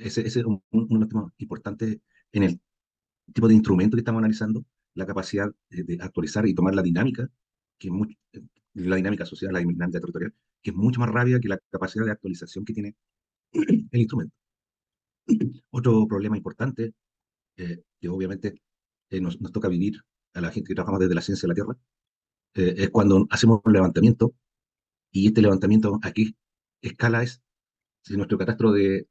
ese es uno de los temas importantes en el tipo de instrumento que estamos analizando, la capacidad de actualizar y tomar la dinámica, que es la dinámica social, la dinámica territorial, que es mucho más rápida que la capacidad de actualización que tiene el instrumento. Otro problema importante, que obviamente nos toca vivir a la gente que trabajamos desde la ciencia de la Tierra, es cuando hacemos un levantamiento, y este levantamiento, ¿a qué escala es? Si nuestro catastro de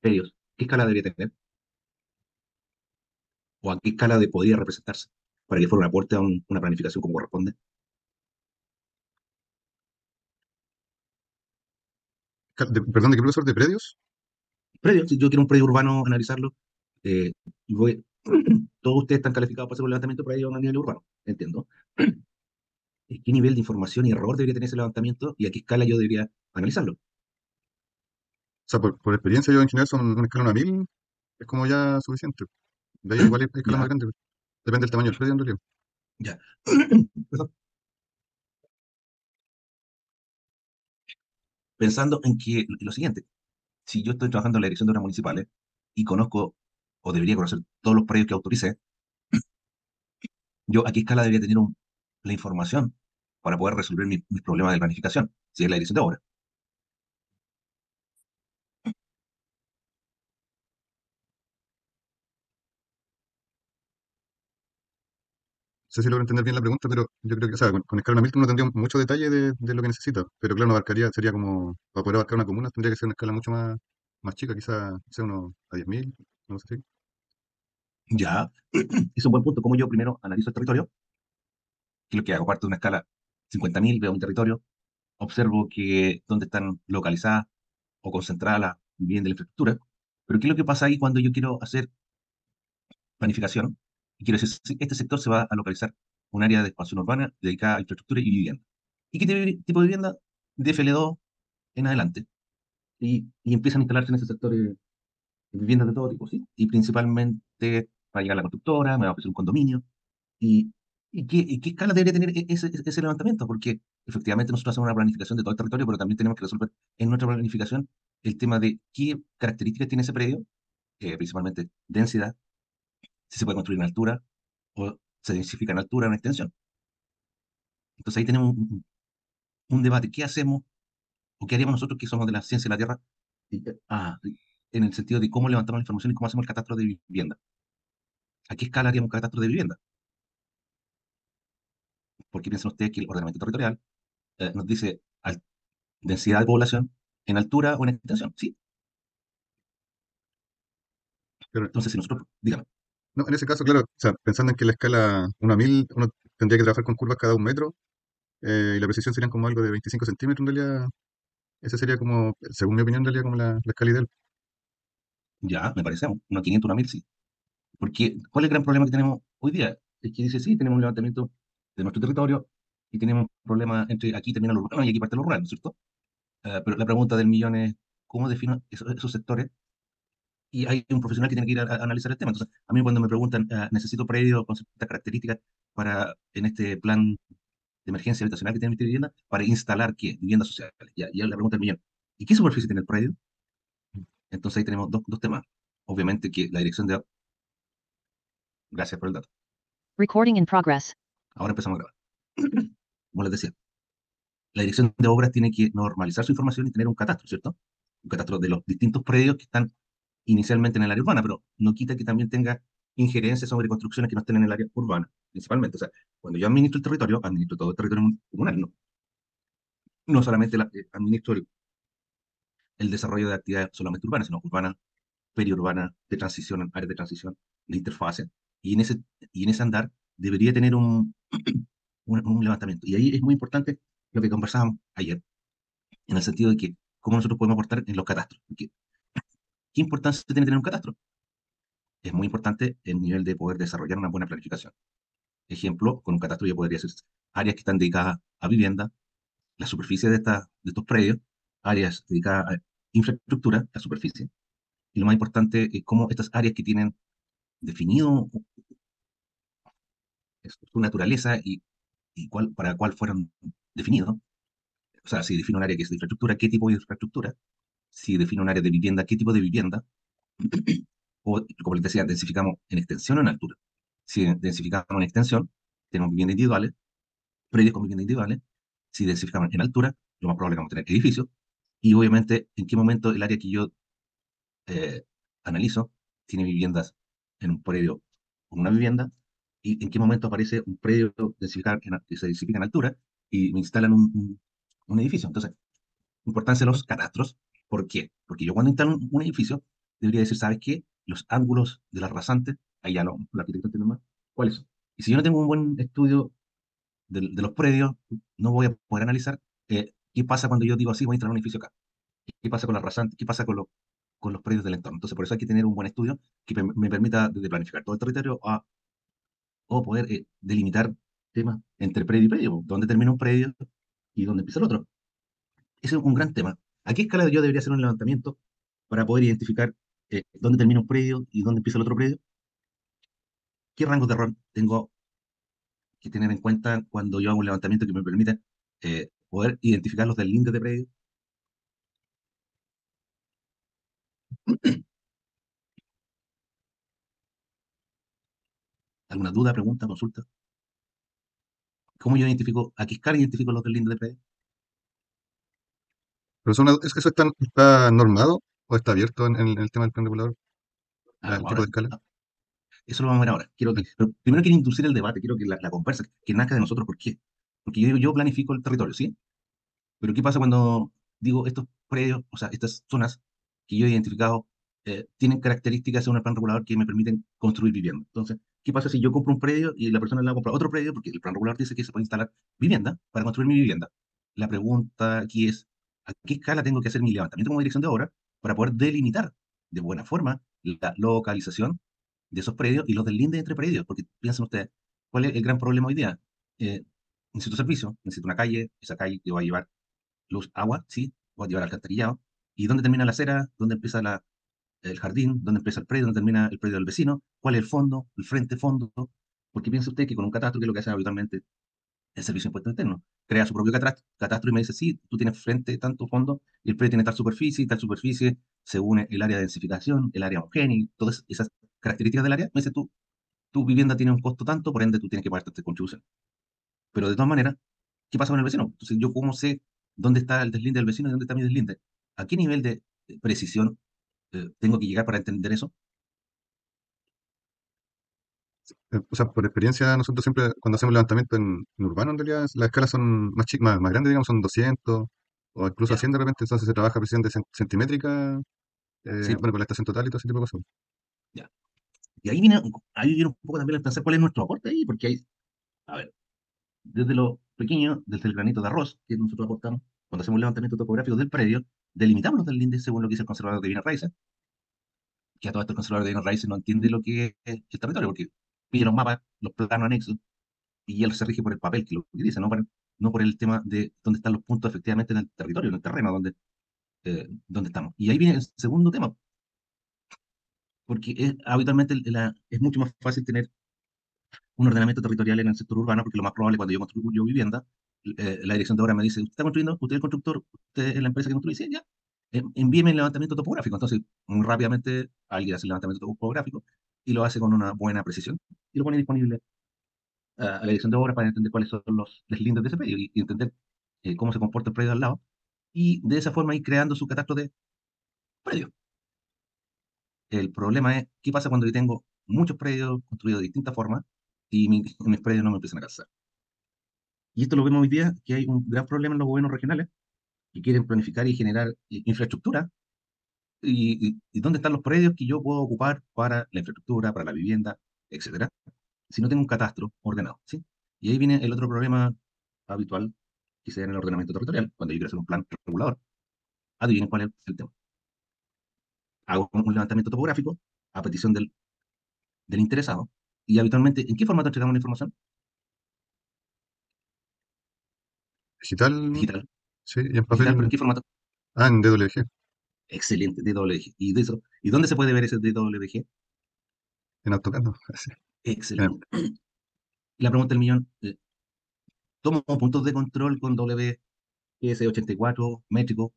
predios, ¿qué escala debería tener? ¿O a qué escala podría representarse para que fuera un aporte a una planificación como corresponde? Perdón, ¿de qué profesor? ¿De predios? Predio, si yo quiero un predio urbano, analizarlo, y todos ustedes están calificados para hacer un levantamiento de predio a nivel urbano, entiendo. ¿Qué nivel de información y error debería tener ese levantamiento y a qué escala yo debería analizarlo? O sea, por experiencia yo en general son una escala 1000, es como ya suficiente. De ahí igual hay escalas más Ya, grandes. Depende del tamaño del predio en realidad. ya. Perdón. Pensando en que lo siguiente, si yo estoy trabajando en la dirección de obras municipales y conozco o debería conocer todos los predios que autorice, yo a qué escala debería tener la información para poder resolver mis problemas de planificación, si es la dirección de obras. No sé si logro entender bien la pregunta, pero yo creo que, o sea, con escala 1000 uno tendría mucho detalle de lo que necesita, pero claro, no abarcaría, sería como, para poder abarcar una comuna, tendría que ser una escala mucho más chica, quizá, sea uno a 10.000, no sé si. Ya, es un buen punto. Como yo primero analizo el territorio, que es lo que hago, parte de una escala 50.000, veo un territorio, observo que dónde están localizadas o concentradas las viviendas de la infraestructura, pero ¿qué es lo que pasa ahí cuando yo quiero hacer planificación? Y quiero decir, si este sector se va a localizar un área de expansión urbana dedicada a infraestructura y vivienda. ¿Y qué tipo de vivienda? De FL2 en adelante. Y empiezan a instalarse en ese sector viviendas de todo tipo, ¿sí? Y principalmente va a llegar la constructora, me va a ofrecer un condominio. ¿Y, y qué escala debería tener ese levantamiento? Porque efectivamente nosotros hacemos una planificación de todo el territorio, pero también tenemos que resolver en nuestra planificación el tema de qué características tiene ese predio, principalmente densidad, si se puede construir en altura o se densifica en altura o en extensión. Entonces ahí tenemos un debate. ¿Qué hacemos o qué haríamos nosotros que somos de la ciencia de la Tierra? En el sentido de cómo levantamos la información y cómo hacemos el catastro de vivienda. ¿A qué escala haríamos un catastro de vivienda? Porque piensen ustedes que el ordenamiento territorial nos dice densidad de población en altura o en extensión, ¿sí? Pero, Entonces, si nosotros, digamos, no, en ese caso, claro, o sea, pensando en que la escala 1 a 1000, uno tendría que trabajar con curvas cada 1 metro, y la precisión serían como algo de 25 centímetros en realidad. Esa sería como, según mi opinión, en realidad como la escala ideal. ya, me parece, unos 500, una 1000, sí. Porque, ¿cuál es el gran problema que tenemos hoy día? Es que dice, sí, tenemos un levantamiento de nuestro territorio y tenemos un problema entre aquí termina lo urbano y aquí parte lo rural, ¿no es cierto? Pero la pregunta del millón es, ¿cómo defino esos sectores? Y hay un profesional que tiene que ir a analizar el tema. Entonces, a mí cuando me preguntan, necesito predio con ciertas características para, en este plan de emergencia habitacional que tiene mi vivienda, para instalar ¿qué? Viviendas sociales. Ya la pregunta del millón. ¿Y qué superficie tiene el predio? Entonces ahí tenemos dos temas. Obviamente que la dirección de... Gracias por el dato. Recording in progress. Ahora empezamos a grabar. Como les decía, la dirección de obras tiene que normalizar su información y tener un catastro, ¿cierto? Un catastro de los distintos predios que están inicialmente en el área urbana, pero no quita que también tenga injerencias sobre construcciones que no estén en el área urbana, principalmente. O sea, cuando yo administro el territorio, administro todo el territorio comunal, no solamente administro el desarrollo de actividades solamente urbanas, sino urbanas, periurbana, de transición, áreas de transición, de interfase, y en ese, y en ese andar debería tener un levantamiento. Y ahí es muy importante lo que conversábamos ayer, en el sentido de que cómo nosotros podemos aportar en los catastros. ¿Qué importancia tiene tener un catastro? Es muy importante el nivel de poder desarrollar una buena planificación. Ejemplo, con un catastro ya podría ser áreas que están dedicadas a vivienda, la superficie de estos predios, áreas dedicadas a infraestructura, la superficie, y lo más importante es cómo estas áreas que tienen definido su naturaleza y para cuál fueron definidos. O sea, si define un área que es de infraestructura, ¿qué tipo de infraestructura? Si define un área de vivienda, ¿qué tipo de vivienda? O, como les decía, densificamos en extensión o en altura. Si densificamos en extensión, tenemos viviendas individuales, predios con viviendas individuales. Si densificamos en altura, lo más probable es que vamos a tener edificios. Y obviamente, en qué momento el área que yo eh, analizo tiene viviendas en un predio con una vivienda, y en qué momento aparece un predio que se densifica en altura y me instalan un edificio. Entonces, importancia de los catastros. ¿Por qué? Porque yo cuando instalo un edificio, debería decir, ¿sabes qué? Los ángulos de las rasantes, ahí ya el arquitecto entiende más, ¿cuáles son? Y si yo no tengo un buen estudio de los predios, no voy a poder analizar qué pasa cuando yo digo así, voy a instalar un edificio acá. ¿Qué pasa con las rasantes? ¿Qué pasa con los predios del entorno? Entonces, por eso hay que tener un buen estudio que me permita desde planificar todo el territorio o poder delimitar temas entre predio y predio, dónde termina un predio y dónde empieza el otro. Ese es un gran tema. ¿A qué escala yo debería hacer un levantamiento para poder identificar dónde termina un predio y dónde empieza el otro predio? ¿Qué rangos de error tengo que tener en cuenta cuando yo hago un levantamiento que me permita poder identificar los deslindes de predio? ¿Alguna duda, pregunta, consulta? ¿Cómo yo identifico, a qué escala identifico los deslindes de predio? Pero ¿es que eso está normado o está abierto en el tema del plan regulador? El tipo Ahora, de escala. eso lo vamos a ver ahora. Pero primero quiero inducir el debate, quiero que la conversa, que nazca de nosotros. ¿Por qué? Porque yo digo, yo planifico el territorio, ¿sí? Pero ¿qué pasa cuando digo estos predios, o sea, estas zonas que yo he identificado, tienen características según el plan regulador que me permiten construir vivienda? Entonces, ¿qué pasa si yo compro un predio y la persona le va a comprar otro predio porque el plan regulador dice que se puede instalar vivienda para construir mi vivienda? La pregunta aquí es, ¿a qué escala tengo que hacer mi levantamiento como dirección de obra para poder delimitar de buena forma la localización de esos predios y los deslindes entre predios? Porque piensen ustedes, ¿cuál es el gran problema hoy día? Eh, necesito servicio, necesito una calle, esa calle que va a llevar luz, agua, sí, voy a llevar alcantarillado. ¿Y dónde termina la acera? ¿Dónde empieza el jardín? ¿Dónde empieza el predio? ¿Dónde termina el predio del vecino? ¿Cuál es el fondo? ¿El frente, fondo? Porque piensa usted que con un catastro, que es lo que hace habitualmente el Servicio de Impuestos Internos, crea su propio catastro y me dice, sí, tú tienes frente, tanto fondo, y el predio tiene tal superficie, según el área de densificación, el área homogénea, y todas esas características del área, me dice tú, tu vivienda tiene un costo tanto, por ende tú tienes que pagar esta contribución. Pero de todas maneras, ¿qué pasa con el vecino? Entonces, ¿yo cómo sé dónde está el deslinde del vecino y dónde está mi deslinde? ¿A qué nivel de precisión tengo que llegar para entender eso? O sea, por experiencia, nosotros siempre, cuando hacemos levantamiento en urbano, en realidad, las escalas son más chicas, más grandes, digamos, son 200 o incluso a Ya, 100 de repente, entonces se trabaja precisión de centimétrica, sí, bueno, con la estación total y todo ese tipo de cosas. ya. Y ahí viene un poco también el pensar cuál es nuestro aporte ahí, porque hay, a ver, desde lo pequeño, desde el granito de arroz que nosotros aportamos, cuando hacemos un levantamiento topográfico del predio, delimitamos los delindes según lo que dice el conservador de bienes raíces, que a todo esto el conservador de bienes raíces no entiende lo que es el territorio, porque pide los mapas, los planos anexos, y él se rige por el papel, que lo que dice, no por el tema de dónde están los puntos efectivamente en el territorio, en el terreno donde estamos. Y ahí viene el segundo tema, porque habitualmente es mucho más fácil tener un ordenamiento territorial en el sector urbano, porque lo más probable cuando yo construyo vivienda, la dirección de obra me dice, ¿usted está construyendo? ¿Usted es el constructor? ¿Usted es la empresa que construye? Sí, ya. Envíeme el levantamiento topográfico. Entonces, muy rápidamente alguien hace el levantamiento topográfico y lo hace con una buena precisión y lo pone disponible a la dirección de obra para entender cuáles son los deslindes de ese predio y entender cómo se comporta el predio al lado, y de esa forma ir creando su catastro de predios. El problema es, ¿qué pasa cuando yo tengo muchos predios construidos de distintas formas y mis predios no me empiezan a calzar? Y esto lo vemos hoy día, que hay un gran problema en los gobiernos regionales que quieren planificar y generar infraestructura. ¿Y dónde están los predios que yo puedo ocupar para la infraestructura, para la vivienda, etcétera? Si no tengo un catastro ordenado, ¿sí? Y ahí viene el otro problema habitual que se da en el ordenamiento territorial, cuando yo quiero hacer un plan regulador. Adivinen cuál es el tema. Hago un levantamiento topográfico a petición del interesado, y habitualmente, ¿en qué formato entregamos la información? Digital, Digital. sí, y en Digital, pero papel, ¿en qué formato? en DWG, Excelente, DWG. ¿Y dónde se puede ver ese DWG? en AutoCAD, ¿no? Sí, en- Excelente. Y la pregunta del millón, ¿tomo puntos de control con WS84 métrico?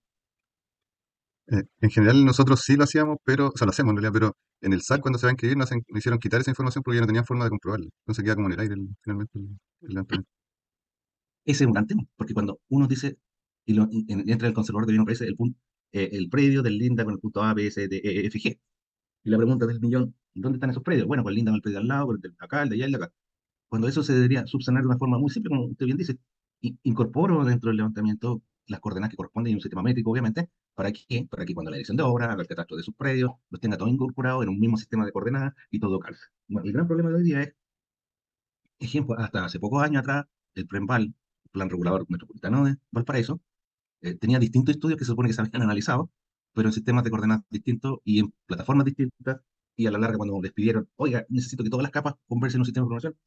En general nosotros sí lo hacíamos, pero, o sea, lo hacemos en realidad, pero en el SAC cuando se va a inscribir nos hicieron quitar esa información porque ya no tenían forma de comprobarla. Entonces queda como en el aire finalmente el levantamiento. Ese es un gran tema, porque cuando uno dice, entra el conservador de bienes raíces, el predio del Linda con el punto A, B, C, D, E, F, G. Y la pregunta del millón, ¿dónde están esos predios? Bueno, pues Linda con el predio al lado, con el de acá, el de allá, el de acá. Cuando eso se debería subsanar de una forma muy simple, como usted bien dice, incorporo dentro del levantamiento las coordenadas que corresponden y un sistema métrico, obviamente, ¿para qué? Para que cuando la dirección de obra, haga el catastro de sus predios, los tenga todo incorporado en un mismo sistema de coordenadas y todo calce. Bueno, el gran problema de hoy día es, ejemplo, hasta hace pocos años atrás, el PREMVAL, Plan Regulador Metropolitano de Valparaíso, tenía distintos estudios que se supone que se habían analizado, pero en sistemas de coordenadas distintos y en plataformas distintas, y a la larga cuando les pidieron, oiga, necesito que todas las capas conversen en un sistema de información,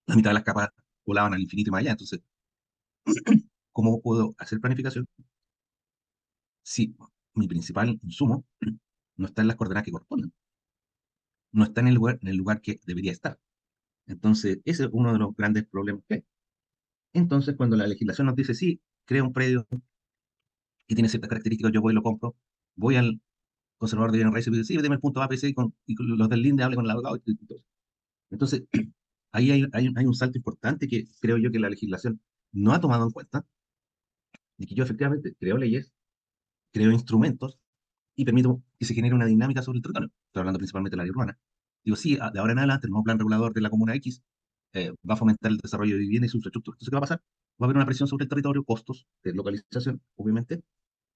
la mitad de las capas volaban al infinito y más allá. Entonces, ¿cómo puedo hacer planificación si mi principal insumo no está en las coordenadas que corresponden? No está en el lugar que debería estar. Entonces, ese es uno de los grandes problemas que hay. Entonces, cuando la legislación nos dice, sí, crea un predio que tiene ciertas características, yo voy y lo compro, voy al conservador de bienes raíces y digo, sí, deme el punto APC y con los del LINDE hable con el abogado y todo eso. Entonces, ahí hay un salto importante que creo yo que la legislación no ha tomado en cuenta, de que yo efectivamente creo leyes, creo instrumentos y permito que se genere una dinámica sobre el territorio. Estoy hablando principalmente del área urbana. Digo, sí, de ahora en adelante el nuevo plan regulador de la Comuna X va a fomentar el desarrollo de vivienda y su infraestructura. Entonces, ¿qué va a pasar? Va a haber una presión sobre el territorio, costos de localización, obviamente,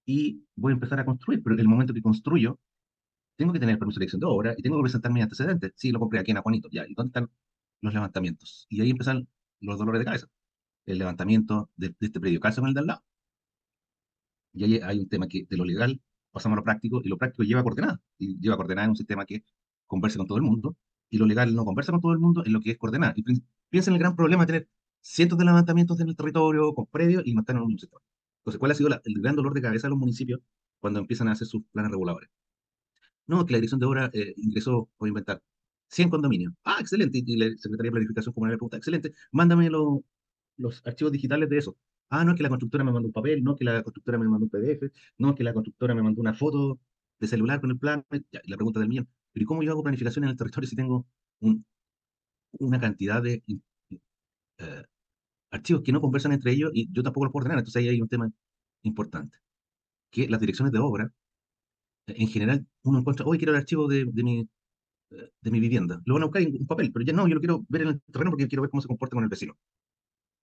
y voy a empezar a construir. Pero en el momento que construyo, tengo que tener permiso de dirección de obra y tengo que presentar mis antecedentes. Sí, lo compré aquí en Ajuanito, ya. ¿Y dónde están los levantamientos? Y ahí empiezan los dolores de cabeza. El levantamiento de este predio calza con el de al lado. Y ahí hay un tema que de lo legal pasamos a lo práctico y lo práctico lleva coordenadas. Y lleva coordenadas en un sistema que conversa con todo el mundo y lo legal no conversa con todo el mundo en lo que es coordenada. Y piensa en el gran problema de tener cientos de levantamientos en el territorio con predios y no están en un mismo sector. Entonces, ¿cuál ha sido el gran dolor de cabeza de los municipios cuando empiezan a hacer sus planes reguladores? No, que la dirección de obra ingresó, voy a inventar, 100 condominios. Ah, excelente. Y la Secretaría de Planificación Comunal le pregunta, excelente, mándame los archivos digitales de eso. Ah, no, es que la constructora me mandó un papel, no, que la constructora me mandó un PDF, no, que la constructora me mandó una foto de celular con el plan. Ya, y la pregunta del millón, pero ¿y cómo yo hago planificación en el territorio si tengo un- una cantidad de eh, archivos que no conversan entre ellos y yo tampoco los puedo ordenar? Entonces ahí hay un tema importante, que las direcciones de obra, en general, uno encuentra, hoy quiero el archivo de mi vivienda. Lo van a buscar en un papel, pero ya no, yo lo quiero ver en el terreno porque quiero ver cómo se comporta con el vecino.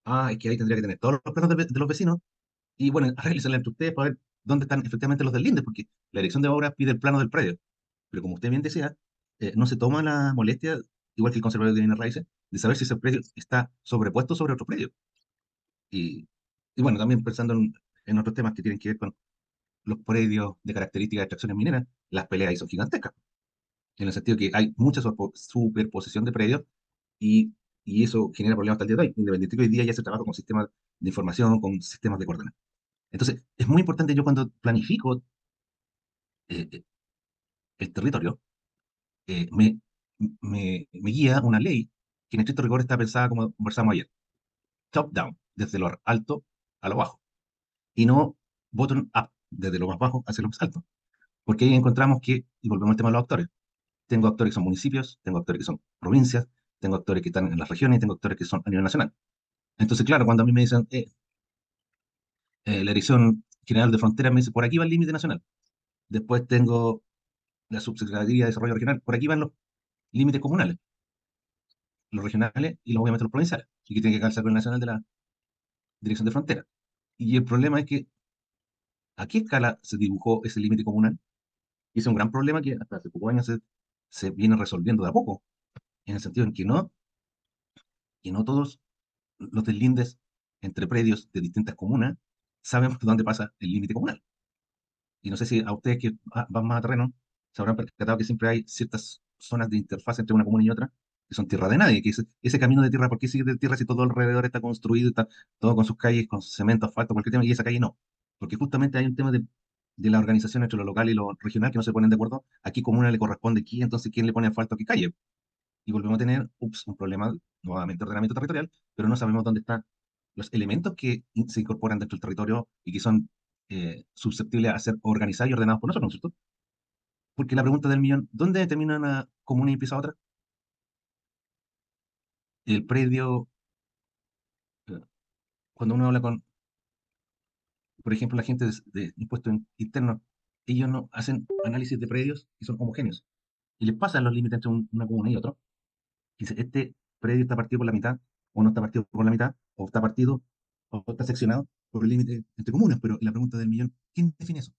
Ah, es que ahí tendría que tener todos los planos de los vecinos y bueno, arréglensela entre ustedes para ver dónde están efectivamente los del linde, porque la dirección de obra pide el plano del predio. Pero como usted bien decía, no se toma la molestia, igual que el conservador de bienes raíces, de saber si ese predio está sobrepuesto sobre otro predio. Y, y bueno, también pensando en otros temas que tienen que ver con los predios de características de extracciones mineras, las peleas ahí son gigantescas, en el sentido que hay mucha superposición de predios y, y eso genera problemas hasta el día de hoy, independiente que hoy día ya se trabaja con sistemas de información, con sistemas de coordenadas. Entonces, es muy importante yo cuando planifico eh, eh, el territorio, eh, me, me guía una ley que en estricto rigor está pensada como conversamos ayer, top-down, desde lo alto a lo bajo, y no bottom-up, desde lo más bajo hacia lo más alto. Porque ahí encontramos que, y volvemos al tema de los actores, tengo actores que son municipios, tengo actores que son provincias, tengo actores que están en las regiones y tengo actores que son a nivel nacional. Entonces, claro, cuando a mí me dicen, la Dirección General de Fronteras me dice, por aquí va el límite nacional. Después tengo la Subsecretaría de Desarrollo Regional, por aquí van los límites comunales, los regionales y obviamente los provinciales, y que tiene que calzar con el nacional de la Dirección de Fronteras. Y el problema es que, ¿a qué escala se dibujó ese límite comunal? Y ese es un gran problema que hasta hace pocos años se viene resolviendo de a poco, en el sentido en que no todos los deslindes entre predios de distintas comunas saben por dónde pasa el límite comunal. Y no sé si a ustedes que van más a terreno se habrán percatado que siempre hay ciertas zonas de interfaz entre una comuna y otra que son tierra de nadie, que ese camino de tierra, ¿por qué sigue de tierra si todo alrededor está construido, está todo con sus calles, con cemento, asfalto, cualquier tema, y esa calle no? Porque justamente hay un tema de la organización entre lo local y lo regional que no se ponen de acuerdo. ¿A qué comuna le corresponde qué? Entonces, ¿quién le pone asfalto a qué calle? Y volvemos a tener, un problema nuevamente de ordenamiento territorial, pero no sabemos dónde están los elementos que se incorporan dentro del territorio y que son susceptibles a ser organizados y ordenados por nosotros, ¿no es cierto? Porque la pregunta del millón, ¿dónde determina una comuna y empieza otra? El predio, eh, cuando uno habla con, por ejemplo, la gente de impuestos internos, ellos no hacen análisis de predios y son homogéneos. Y les pasan los límites entre una comuna y otra. Y dice, este predio está partido por la mitad, o no está partido por la mitad, o está partido, o está seccionado por el límite entre comunas. Pero la pregunta del millón, ¿quién define eso?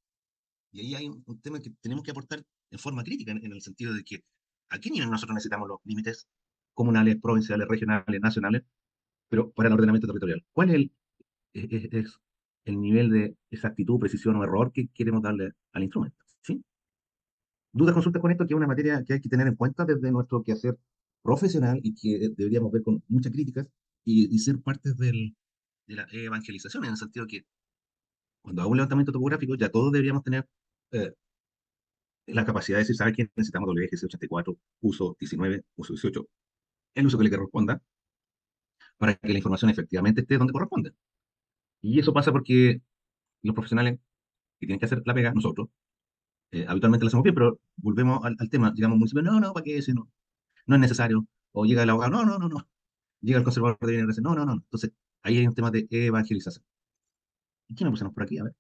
Y ahí hay un tema que tenemos que aportar en forma crítica, en el sentido de que a qué nivel nosotros necesitamos los límites comunales, provinciales, regionales, nacionales, pero para el ordenamiento territorial. ¿Cuál es es el nivel de exactitud, precisión o error que queremos darle al instrumento? ¿Sí? Dudas, consultas con esto, que es una materia que hay que tener en cuenta desde nuestro quehacer profesional y que deberíamos ver con muchas críticas y ser parte de la evangelización, en el sentido que cuando hago un levantamiento topográfico ya todos deberíamos tener eh, la capacidad de decir, ¿sabes qué? Necesitamos WGC 84, uso 19, uso 18, el uso que le corresponda, para que la información efectivamente esté donde corresponde. Y eso pasa porque los profesionales que tienen que hacer la pega, nosotros, habitualmente lo hacemos bien, pero volvemos al tema, llegamos a un municipio, no, no, ¿para qué? Si no, no es necesario. O llega el abogado, no, no, no, no. Llega el conservador de bienes raíces, no, no, no. Entonces, ahí hay un tema de evangelización. ¿Y quién me pusimos por aquí? A ver,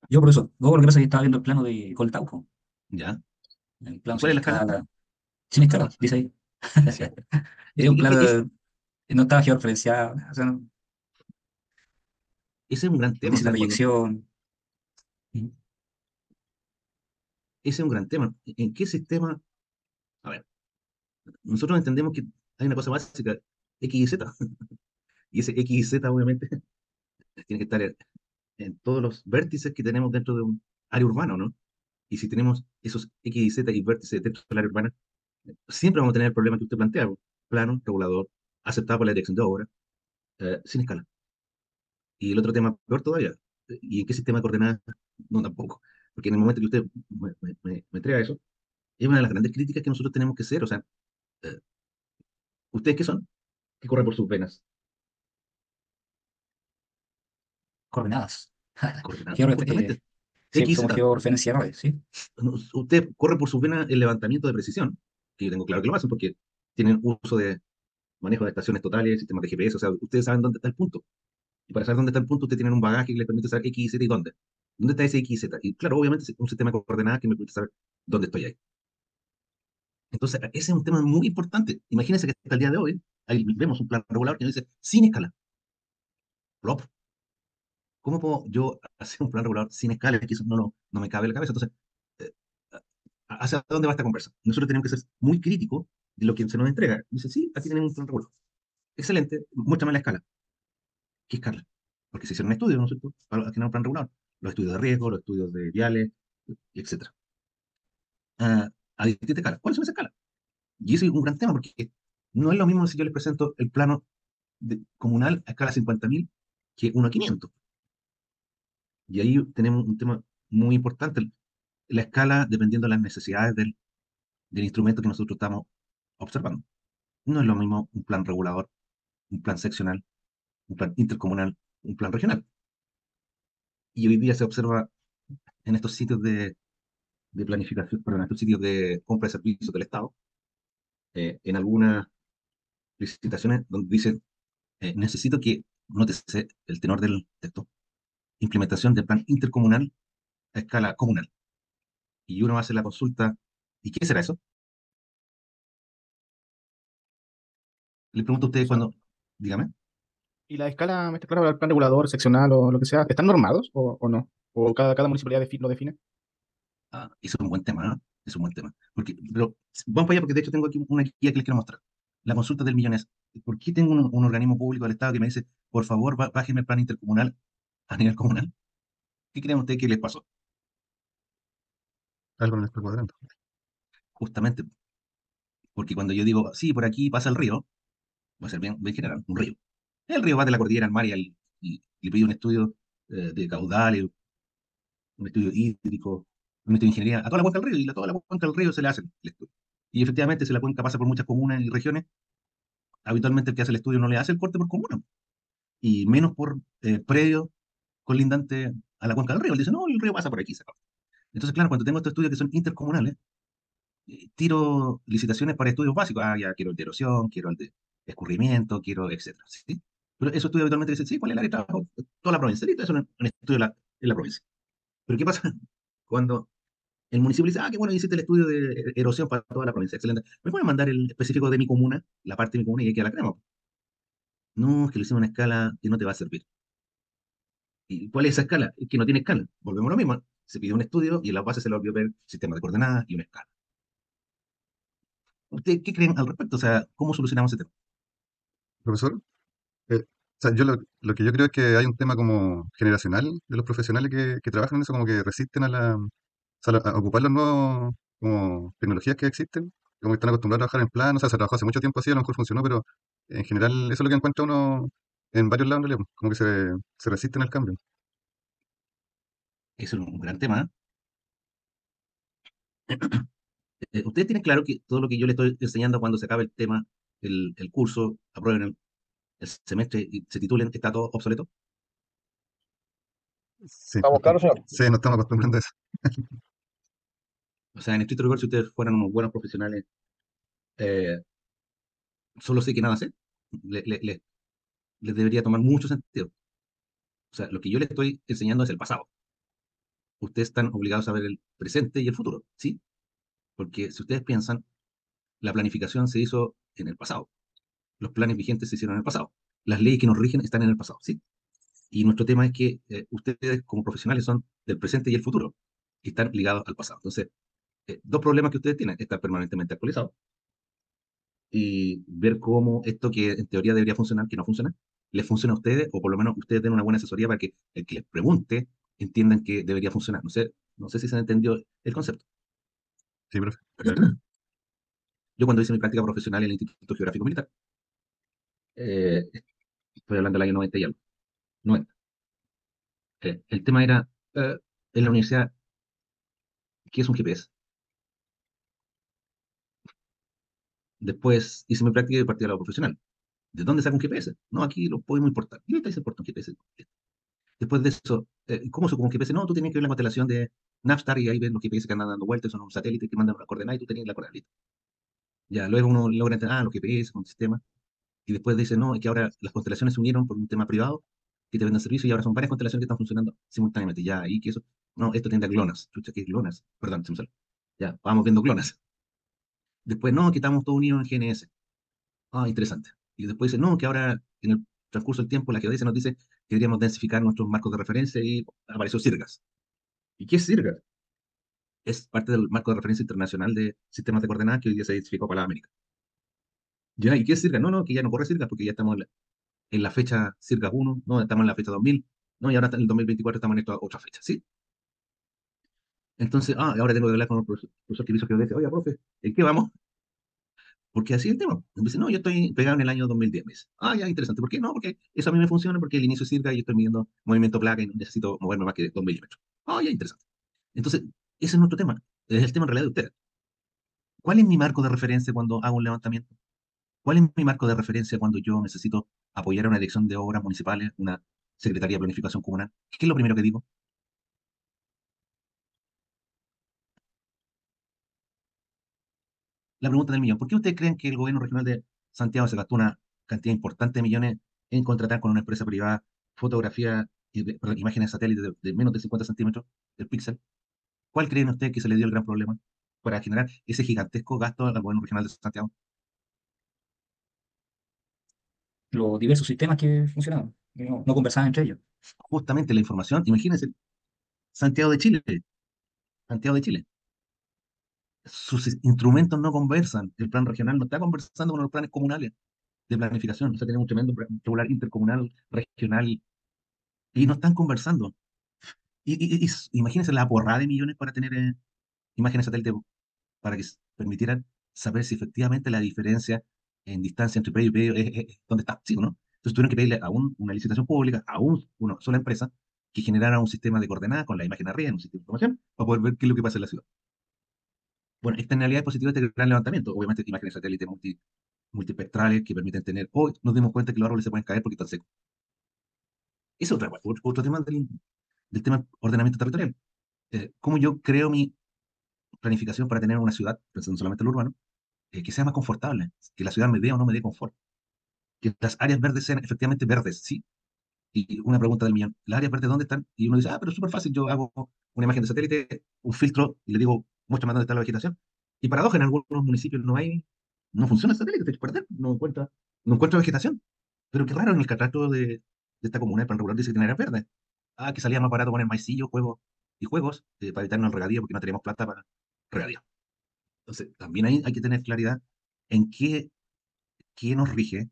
Yo por eso, luego lo que pasa es que estaba viendo el plano de Coltauco, ya. el ¿Y plano cuál sin es la escala? escala, sin escala, dice ahí. Sí. Es un plano, Es, no estaba georreferenciado, o sea, ese es un gran tema. O dice la sea, cuando, proyección. ese es un gran tema. ¿En qué sistema? A ver, nosotros entendemos que hay una cosa básica, X y Z. Y ese X y Z, obviamente, tiene que estar en todos los vértices que tenemos dentro de un área urbana, ¿no? Y si tenemos esos X y Z y vértices dentro del área urbana, siempre vamos a tener el problema que usted plantea, pues, plano, regulador, aceptado por la dirección de obra, sin escala. Y el otro tema, peor todavía, ¿y en qué sistema de coordenadas? No, tampoco. Porque en el momento que usted me entrega eso, es una de las grandes críticas que nosotros tenemos que hacer. O sea, eh, ¿ustedes qué son? ¿Qué corre por sus venas? Coordenadas. Coordenadas, Georre- justamente. sí, X, somos Z. georreferenciadores, ¿sí? Usted corre por sus venas el levantamiento de precisión, que yo tengo claro que lo hacen porque tienen uso de manejo de estaciones totales, sistemas de GPS, o sea, ustedes saben dónde está el punto. Y para saber dónde está el punto, usted tiene un bagaje que le permite saber X, Z y dónde. ¿Dónde está ese X, Z? Y claro, obviamente es un sistema de coordenadas que me permite saber dónde estoy ahí. Entonces, ese es un tema muy importante. Imagínense que hasta el día de hoy, ahí vemos un plan regulador que nos dice sin escala. Plop. ¿Cómo puedo yo hacer un plan regulador sin escala? Que eso no me cabe en la cabeza. Entonces, eh, ¿hacia dónde va esta conversa? Nosotros tenemos que ser muy críticos de lo que se nos entrega. Dice, sí, aquí tenemos un plan regulador. Excelente, muéstrame la escala. ¿Qué escala? Porque se hicieron estudios, ¿no es cierto? Para generar un plan regulador. Los estudios de riesgo, los estudios de viales, etcétera. A distintas escalas. ¿Cuáles son esas escalas? Y ese es un gran tema porque no es lo mismo si yo les presento el plano comunal a escala 50.000 que 1 a 500. Y ahí tenemos un tema muy importante. La escala, dependiendo de las necesidades del instrumento que nosotros estamos observando. No es lo mismo un plan regulador, un plan seccional, un plan intercomunal, un plan regional. Y hoy día se observa en estos sitios de planificación, perdón, en estos sitios de compra de servicios del Estado, en algunas licitaciones donde dicen, necesito que, nótese el tenor del texto, implementación de plan intercomunal a escala comunal. Y uno hace la consulta, ¿y qué será eso? Le pregunto a O usted sea, cuando, dígame. ¿y la escala, me está claro, el plan regulador, seccional o lo que sea, están normados o no? ¿O cada municipalidad lo define? Eso es un buen tema, ¿no? Es un buen tema. Porque, pero vamos para allá porque de hecho tengo aquí una guía que les quiero mostrar. La consulta del millón es, ¿por qué tengo un organismo público del Estado que me dice, por favor, bájeme el plan intercomunal a nivel comunal? ¿Qué creen ustedes que les pasó? Algo no está cuadrando. Justamente porque cuando yo digo, sí, por aquí pasa el río, va a ser bien general, un río. El río va de la cordillera al mar y le pide un estudio de caudales, un estudio hídrico, un estudio de ingeniería a toda la cuenca del río, y a toda la cuenca del río se le hace el estudio. Y efectivamente, si la cuenca pasa por muchas comunas y regiones, habitualmente el que hace el estudio no le hace el corte por comuna, y menos por predio colindante a la cuenca del río. Él dice, no, el río pasa por aquí, se acabó. Entonces, claro, cuando tengo estos estudios que son intercomunales, tiro licitaciones para estudios básicos. Ah, ya quiero el de erosión, quiero el de escurrimiento, quiero, etcétera. ¿Sí? Pero esos estudios habitualmente dicen, sí, ¿cuál es el área de trabajo? Toda la provincia. Listo, eso es un estudio en la provincia. Pero ¿qué pasa cuando el municipio dice, ah, qué bueno, hiciste el estudio de erosión para toda la provincia? Excelente. ¿Me pueden mandar el específico de mi comuna, la parte de mi comuna y ahí queda la crema? No, es que lo hicimos en una escala que no te va a servir. ¿Y cuál es esa escala? Es que no tiene escala. Volvemos a lo mismo. Se pidió un estudio y en la base se le olvidó ver sistema de coordenadas y una escala. ¿Ustedes qué creen al respecto? O sea, ¿cómo solucionamos ese tema? Profesor, o sea, lo que yo creo es que hay un tema como generacional de los profesionales que trabajan en eso, como que resisten o sea, a ocupar los nuevos como tecnologías que existen, como que están acostumbrados a trabajar en plan, o sea, se trabajó hace mucho tiempo así, a lo mejor funcionó, pero en general eso es lo que encuentra uno en varios lados, en realidad, como que se resisten al cambio. Eso es un gran tema. Ustedes tienen claro que todo lo que yo les estoy enseñando cuando se acabe el tema, el curso, aprueben el semestre y se titulen, está todo obsoleto. Sí, sí, no estamos acostumbrando a eso. O sea, en estricto rigor, si ustedes fueran unos buenos profesionales, eh, solo sé que nada sé, les debería tomar mucho sentido. O sea, lo que yo les estoy enseñando es el pasado. Ustedes están obligados a ver el presente y el futuro, ¿sí? Porque si ustedes piensan, la planificación se hizo en el pasado. Los planes vigentes se hicieron en el pasado. Las leyes que nos rigen están en el pasado, ¿sí? Y nuestro tema es que ustedes como profesionales son del presente y el futuro, y están ligados al pasado. Entonces, dos problemas que ustedes tienen, estar permanentemente actualizados y ver cómo esto que en teoría debería funcionar, que no funciona, les funciona a ustedes, o por lo menos ustedes den una buena asesoría para que el que les pregunte entiendan que debería funcionar. No sé si se entendió el concepto. Sí, profe. Yo cuando hice mi práctica profesional en el Instituto Geográfico Militar, eh, estoy hablando del año 90 y algo, 90, el tema era, en la universidad, ¿qué es un GPS? Después hice mi práctica y partí a la profesional. ¿De dónde saco un GPS? No, aquí lo podemos importar. Y ahorita se importa un GPS. Después de eso, ¿cómo se ocupa un GPS? No, tú tienes que ver la constelación de Navstar y ahí ves los GPS que andan dando vueltas, son un satélite que mandan una coordenada y tú tenías la coordenada. Ya, luego uno logra entender, los GPS, un sistema, y después dice, no, es que ahora las constelaciones se unieron por un tema privado, que te venden servicio y ahora son varias constelaciones que están funcionando simultáneamente. Ya, ahí que eso, no, esto tiende a GLONASS. Chucha, ¿qué es GLONASS? Perdón, se me sale. Ya, vamos viendo GLONASS. Después, no, que estamos todos unidos en GNS. Ah, interesante. Y después dice, no, que ahora en el transcurso del tiempo la geodesia nos dice que deberíamos densificar nuestros marcos de referencia y apareció CIRGAS. ¿Y qué es CIRGAS? Es parte del marco de referencia internacional de sistemas de coordenadas que hoy día se identificó para la América. ¿Ya? ¿Y qué es CIRGAS? No, no, que ya no corre CIRGAS porque ya estamos en la fecha CIRGAS 1, no, estamos en la fecha 2000, no, y ahora en el 2024 estamos en esta otra fecha, ¿sí? Entonces, ahora tengo que hablar con el profesor que hizo geodesia. Oye, profe, ¿en qué vamos? Porque así es el tema. Me dice, no, yo estoy pegado en el año 2010. Me dice, ya, interesante. ¿Por qué? No, porque eso a mí me funciona, porque el inicio sirve y yo estoy midiendo movimiento placa y no necesito moverme más que 2 milímetros. Ya, interesante. Entonces, ese es nuestro tema. Es el tema en realidad de ustedes. ¿Cuál es mi marco de referencia cuando hago un levantamiento? ¿Cuál es mi marco de referencia cuando yo necesito apoyar a una dirección de obras municipales, una secretaría de planificación comunal? ¿Qué es lo primero que digo? La pregunta del millón. ¿Por qué ustedes creen que el gobierno regional de Santiago se gastó una cantidad importante de millones en contratar con una empresa privada fotografía, perdón, imágenes satélites de menos de 50 centímetros del píxel? ¿Cuál creen ustedes que se le dio el gran problema para generar ese gigantesco gasto al gobierno regional de Santiago? Los diversos sistemas que funcionaban, que no conversaban entre ellos. Justamente la información, imagínense, Santiago de Chile, Santiago de Chile. Sus instrumentos no conversan. El plan regional no está conversando con los planes comunales de planificación. O sea, tenemos un tremendo plan regular intercomunal, regional, y no están conversando. Imagínense la porrada de millones para tener imágenes satélite para que permitieran saber si efectivamente la diferencia en distancia entre predio y predio es dónde está, ¿sí o no? Entonces tuvieron que pedirle una licitación pública a una sola empresa que generara un sistema de coordenadas con la imagen arriba, en un sistema de información, para poder ver qué es lo que pasa en la ciudad. Bueno, externalidades positivas de este gran levantamiento, obviamente imágenes satélite multispectrales que permiten tener, hoy nos dimos cuenta que los árboles se pueden caer porque están secos. Es otro tema del tema ordenamiento territorial. Cómo yo creo mi planificación para tener una ciudad, pensando solamente en lo urbano, que sea más confortable, que la ciudad me dé o no me dé confort, que las áreas verdes sean efectivamente verdes, ¿sí? Y una pregunta del millón, ¿las áreas verdes dónde están? Y uno dice, pero es súper fácil, yo hago una imagen de satélite, un filtro, y le digo, muéstrame dónde está la vegetación. Y paradoja, en algunos municipios no funciona el satélite, te echas a perder, no encuentra vegetación. Pero qué raro, en el catastro de esta comuna, el plan regular dice que tiene áreas verdes. Que salía más barato poner maicillo, juegos, para evitarnos el regadío, porque no tenemos plata para regadío. Entonces, también hay que tener claridad en qué nos rige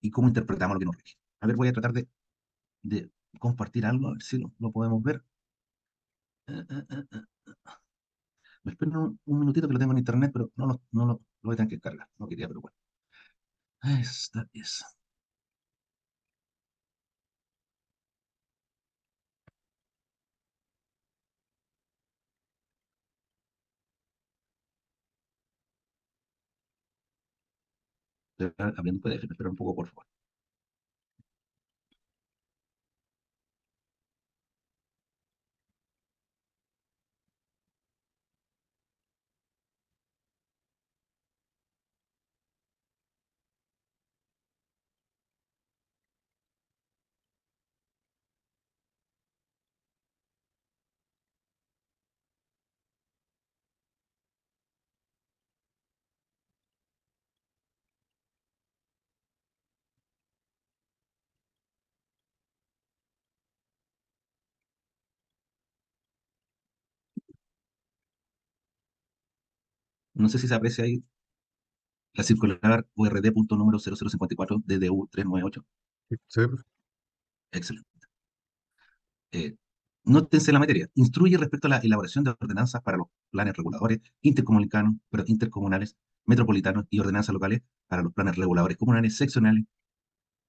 y cómo interpretamos lo que nos rige. A ver, voy a tratar de compartir algo, a ver si lo podemos ver. Eh, eh, eh, eh. Me espero un minutito que lo tengo en internet, pero no lo voy a tener que descargar. No quería, pero bueno. Esta es. Estoy abriendo PDF, me espera un poco, por favor. No sé si se aprecia ahí la circular URD punto número 0054 DDU 398. Sí, se ve, profe. Excelente. Eh, Nótense la materia. Instruye respecto a la elaboración de ordenanzas para los planes reguladores intercomunales, metropolitanos y ordenanzas locales para los planes reguladores comunales, seccionales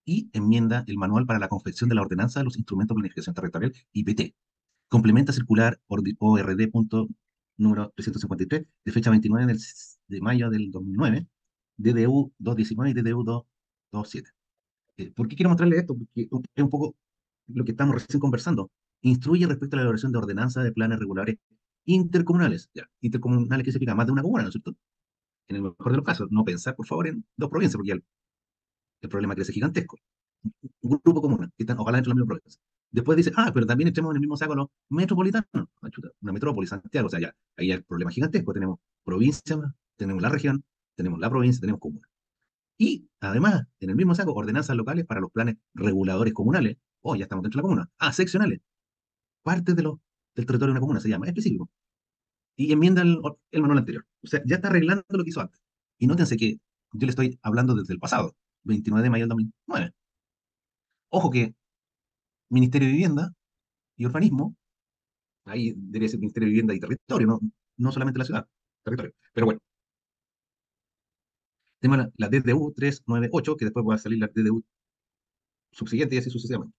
y enmienda el manual para la confección de la ordenanza de los instrumentos de planificación territorial IPT. Complementa circular ORD punto número 353 de fecha 29 de mayo del 2009, DDU 219 y DDU 227. ¿Por qué quiero mostrarle esto? Porque es un poco lo que estamos recién conversando. Instruye respecto a la elaboración de ordenanzas de planes regulares intercomunales. Ya, intercomunales que significa más de una comuna, ¿no es cierto? En el mejor de los casos, no pensar, por favor, en dos provincias, porque el problema crece gigantesco. Un grupo común, que están ojalá dentro de la misma provincia. Después dice, pero también echemos en el mismo saco a los metropolitanos. Chuta, una metrópoli, Santiago, o sea, ya, ahí hay el problema gigantesco. Tenemos provincia, tenemos la región, tenemos la provincia, tenemos comuna. Y además, en el mismo saco, ordenanzas locales para los planes reguladores comunales. Ya estamos dentro de la comuna. Seccionales. Parte del territorio de una comuna se llama, específico. Y enmienda el manual anterior. O sea, ya está arreglando lo que hizo antes. Y nótense que yo le estoy hablando desde el pasado, 29 de mayo del 2009. Ojo que Ministerio de Vivienda y Urbanismo, ahí debería ser Ministerio de Vivienda y Territorio, no solamente la ciudad, territorio. Pero bueno, tenemos la DDU 398, que después va a salir la DDU subsiguiente y así sucesivamente.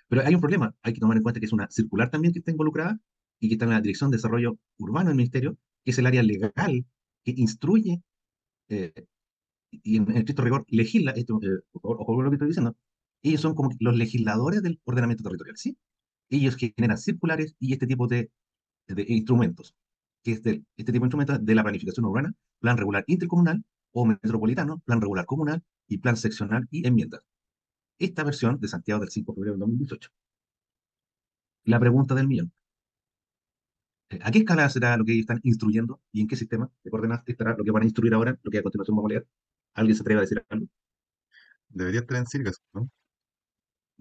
Pero hay un problema, hay que tomar en cuenta que es una circular también que está involucrada y que está en la Dirección de Desarrollo Urbano del Ministerio, que es el área legal que instruye eh, y en estricto rigor legisla, esto, por favor, ojo con lo que estoy diciendo, ellos son como los legisladores del ordenamiento territorial, ¿sí? Ellos generan circulares y este tipo de instrumentos, que es este tipo de instrumentos de la planificación urbana, plan regular intercomunal o metropolitano, plan regular comunal y plan seccional y enmiendas. Esta versión de Santiago del 5 de febrero de 2018. La pregunta del millón. ¿A qué escala será lo que ellos están instruyendo y en qué sistema de coordenadas estará lo que van a instruir ahora, lo que a continuación vamos a leer? ¿Alguien se atreve a decir algo? Debería estar en Sirgas, ¿no?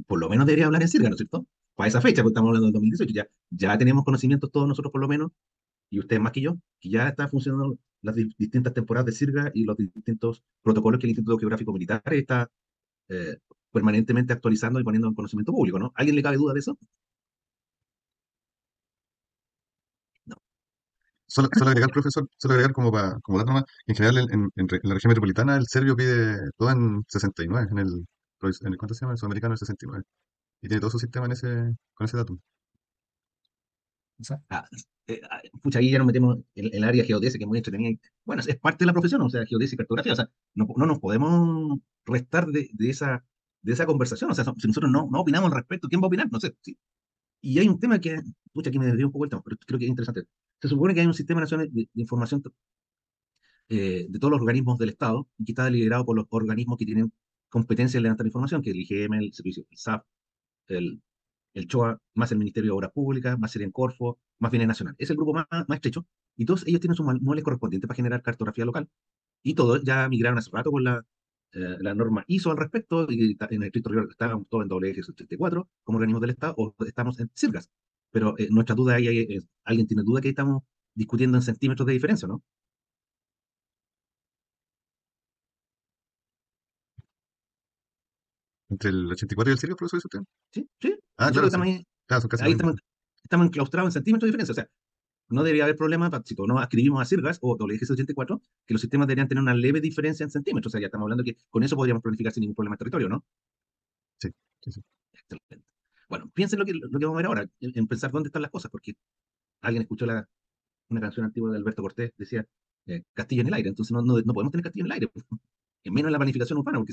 Por lo menos debería hablar en Sirga, ¿no es cierto? Para esa fecha, porque estamos hablando del 2018, ya tenemos conocimientos todos nosotros por lo menos, y ustedes más que yo, que ya están funcionando las distintas temporadas de Sirga y los distintos protocolos que el Instituto Geográfico Militar está eh, permanentemente actualizando y poniendo en conocimiento público, ¿no? ¿Alguien le cabe duda de eso? No. Solo agregar, profesor, solo agregar como dato más, en general en la región metropolitana el serbio pide todo en 69, ¿cuánto se llama? El sudamericano el 69. Y tiene todo su sistema con ese dato. O sea, Ah, Pucha, ahí ya nos metemos en el área geodesia, que es muy entretenida. Bueno, es parte de la profesión, o sea, geodesia y cartografía, o sea, no nos podemos restar de esa de esa conversación. O sea, si nosotros no opinamos al respecto, ¿quién va a opinar? No sé. ¿Sí? Y hay un tema que, pucha, aquí me desvío un poco el tema, pero creo que es interesante. Se supone que hay un sistema nacional de información de todos los organismos del Estado y que está liderado por los organismos que tienen competencia en levantar información, que es el IGM, el Servicio, el SAP, el, el CHOA, más el Ministerio de Obras Públicas, más el Encorfo, más Bienes Nacional. Es el grupo más estrecho y todos ellos tienen sus manuales correspondientes para generar cartografía local y todos ya migraron hace rato con la norma ISO al respecto y en el estricto rigor estábamos todos en WGS84 como organismos del Estado o estamos en CIRGAS. Pero nuestra duda ahí es, ¿alguien tiene duda que estamos discutiendo en centímetros de diferencia, no? Entre el 84 y el Sirius, profesor, dice usted. ¿Sí? ¿Sí? Ah, Nosotros claro, sí. estamos ahí, Claro, son casi lo ahí mismo. estamos enclaustrados en centímetros de diferencia. O sea, no debería haber problema si todos nos escribimos a CIRGAS o WGS84, que los sistemas deberían tener una leve diferencia en centímetros. O sea, ya estamos hablando que con eso podríamos planificar sin ningún problema de territorio, ¿no? Sí, sí, sí. Excelente. Bueno, piensen lo que vamos a ver ahora, en pensar dónde están las cosas, porque alguien escuchó una canción antigua de Alberto Cortés, decía castillo en el aire, entonces no podemos tener castillo en el aire, y menos en la planificación urbana,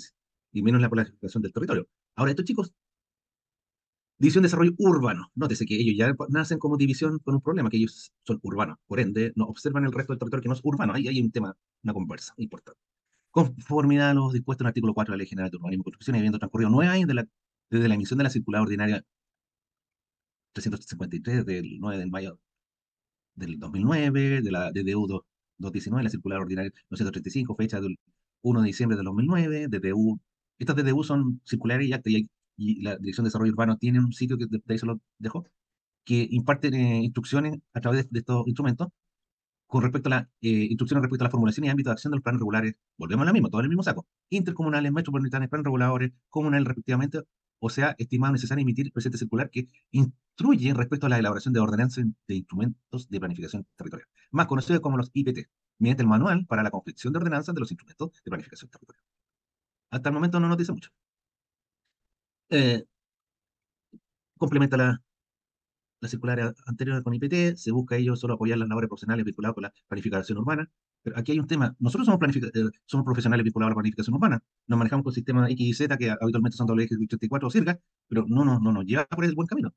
y menos en la planificación del territorio. Ahora, estos chicos, división de desarrollo urbano, nótese que ellos ya nacen como división con un problema, que ellos son urbanos, por ende, no observan el resto del territorio que no es urbano, ahí hay un tema, una conversa importante. Conformidad a los dispuestos en el artículo 4 de la Ley General de Urbanismo y Construcción, y habiendo transcurrido 9 años desde la emisión de la circular ordinaria 353 del 9 de mayo del 2009, de la DDU 219, la circular ordinaria 935, fecha del 1 de diciembre del 2009, DDU. Estas DDU son circulares y actas, y la Dirección de Desarrollo Urbano tiene un sitio que de ahí se lo dejó, que imparten instrucciones a través de estos instrumentos con respecto a las instrucciones respecto a la formulación y ámbito de acción de los planes regulares. Volvemos a lo mismo, todo en el mismo saco. Intercomunales, metropolitanos, planes reguladores, comunales respectivamente, o sea, estimado necesario emitir el presente circular que instruye respecto a la elaboración de ordenanzas de instrumentos de planificación territorial, más conocidos como los IPT, mediante el manual para la confección de ordenanzas de los instrumentos de planificación territorial. Hasta el momento no nos dice mucho. Eh, complementa la circular anterior con IPT, se busca ello solo apoyar las labores profesionales vinculadas con la planificación urbana. Pero aquí hay un tema, nosotros somos profesionales vinculados a la planificación urbana, nos manejamos con sistemas X y Z que habitualmente son WX84 o CIRGA, pero no nos lleva por el buen camino.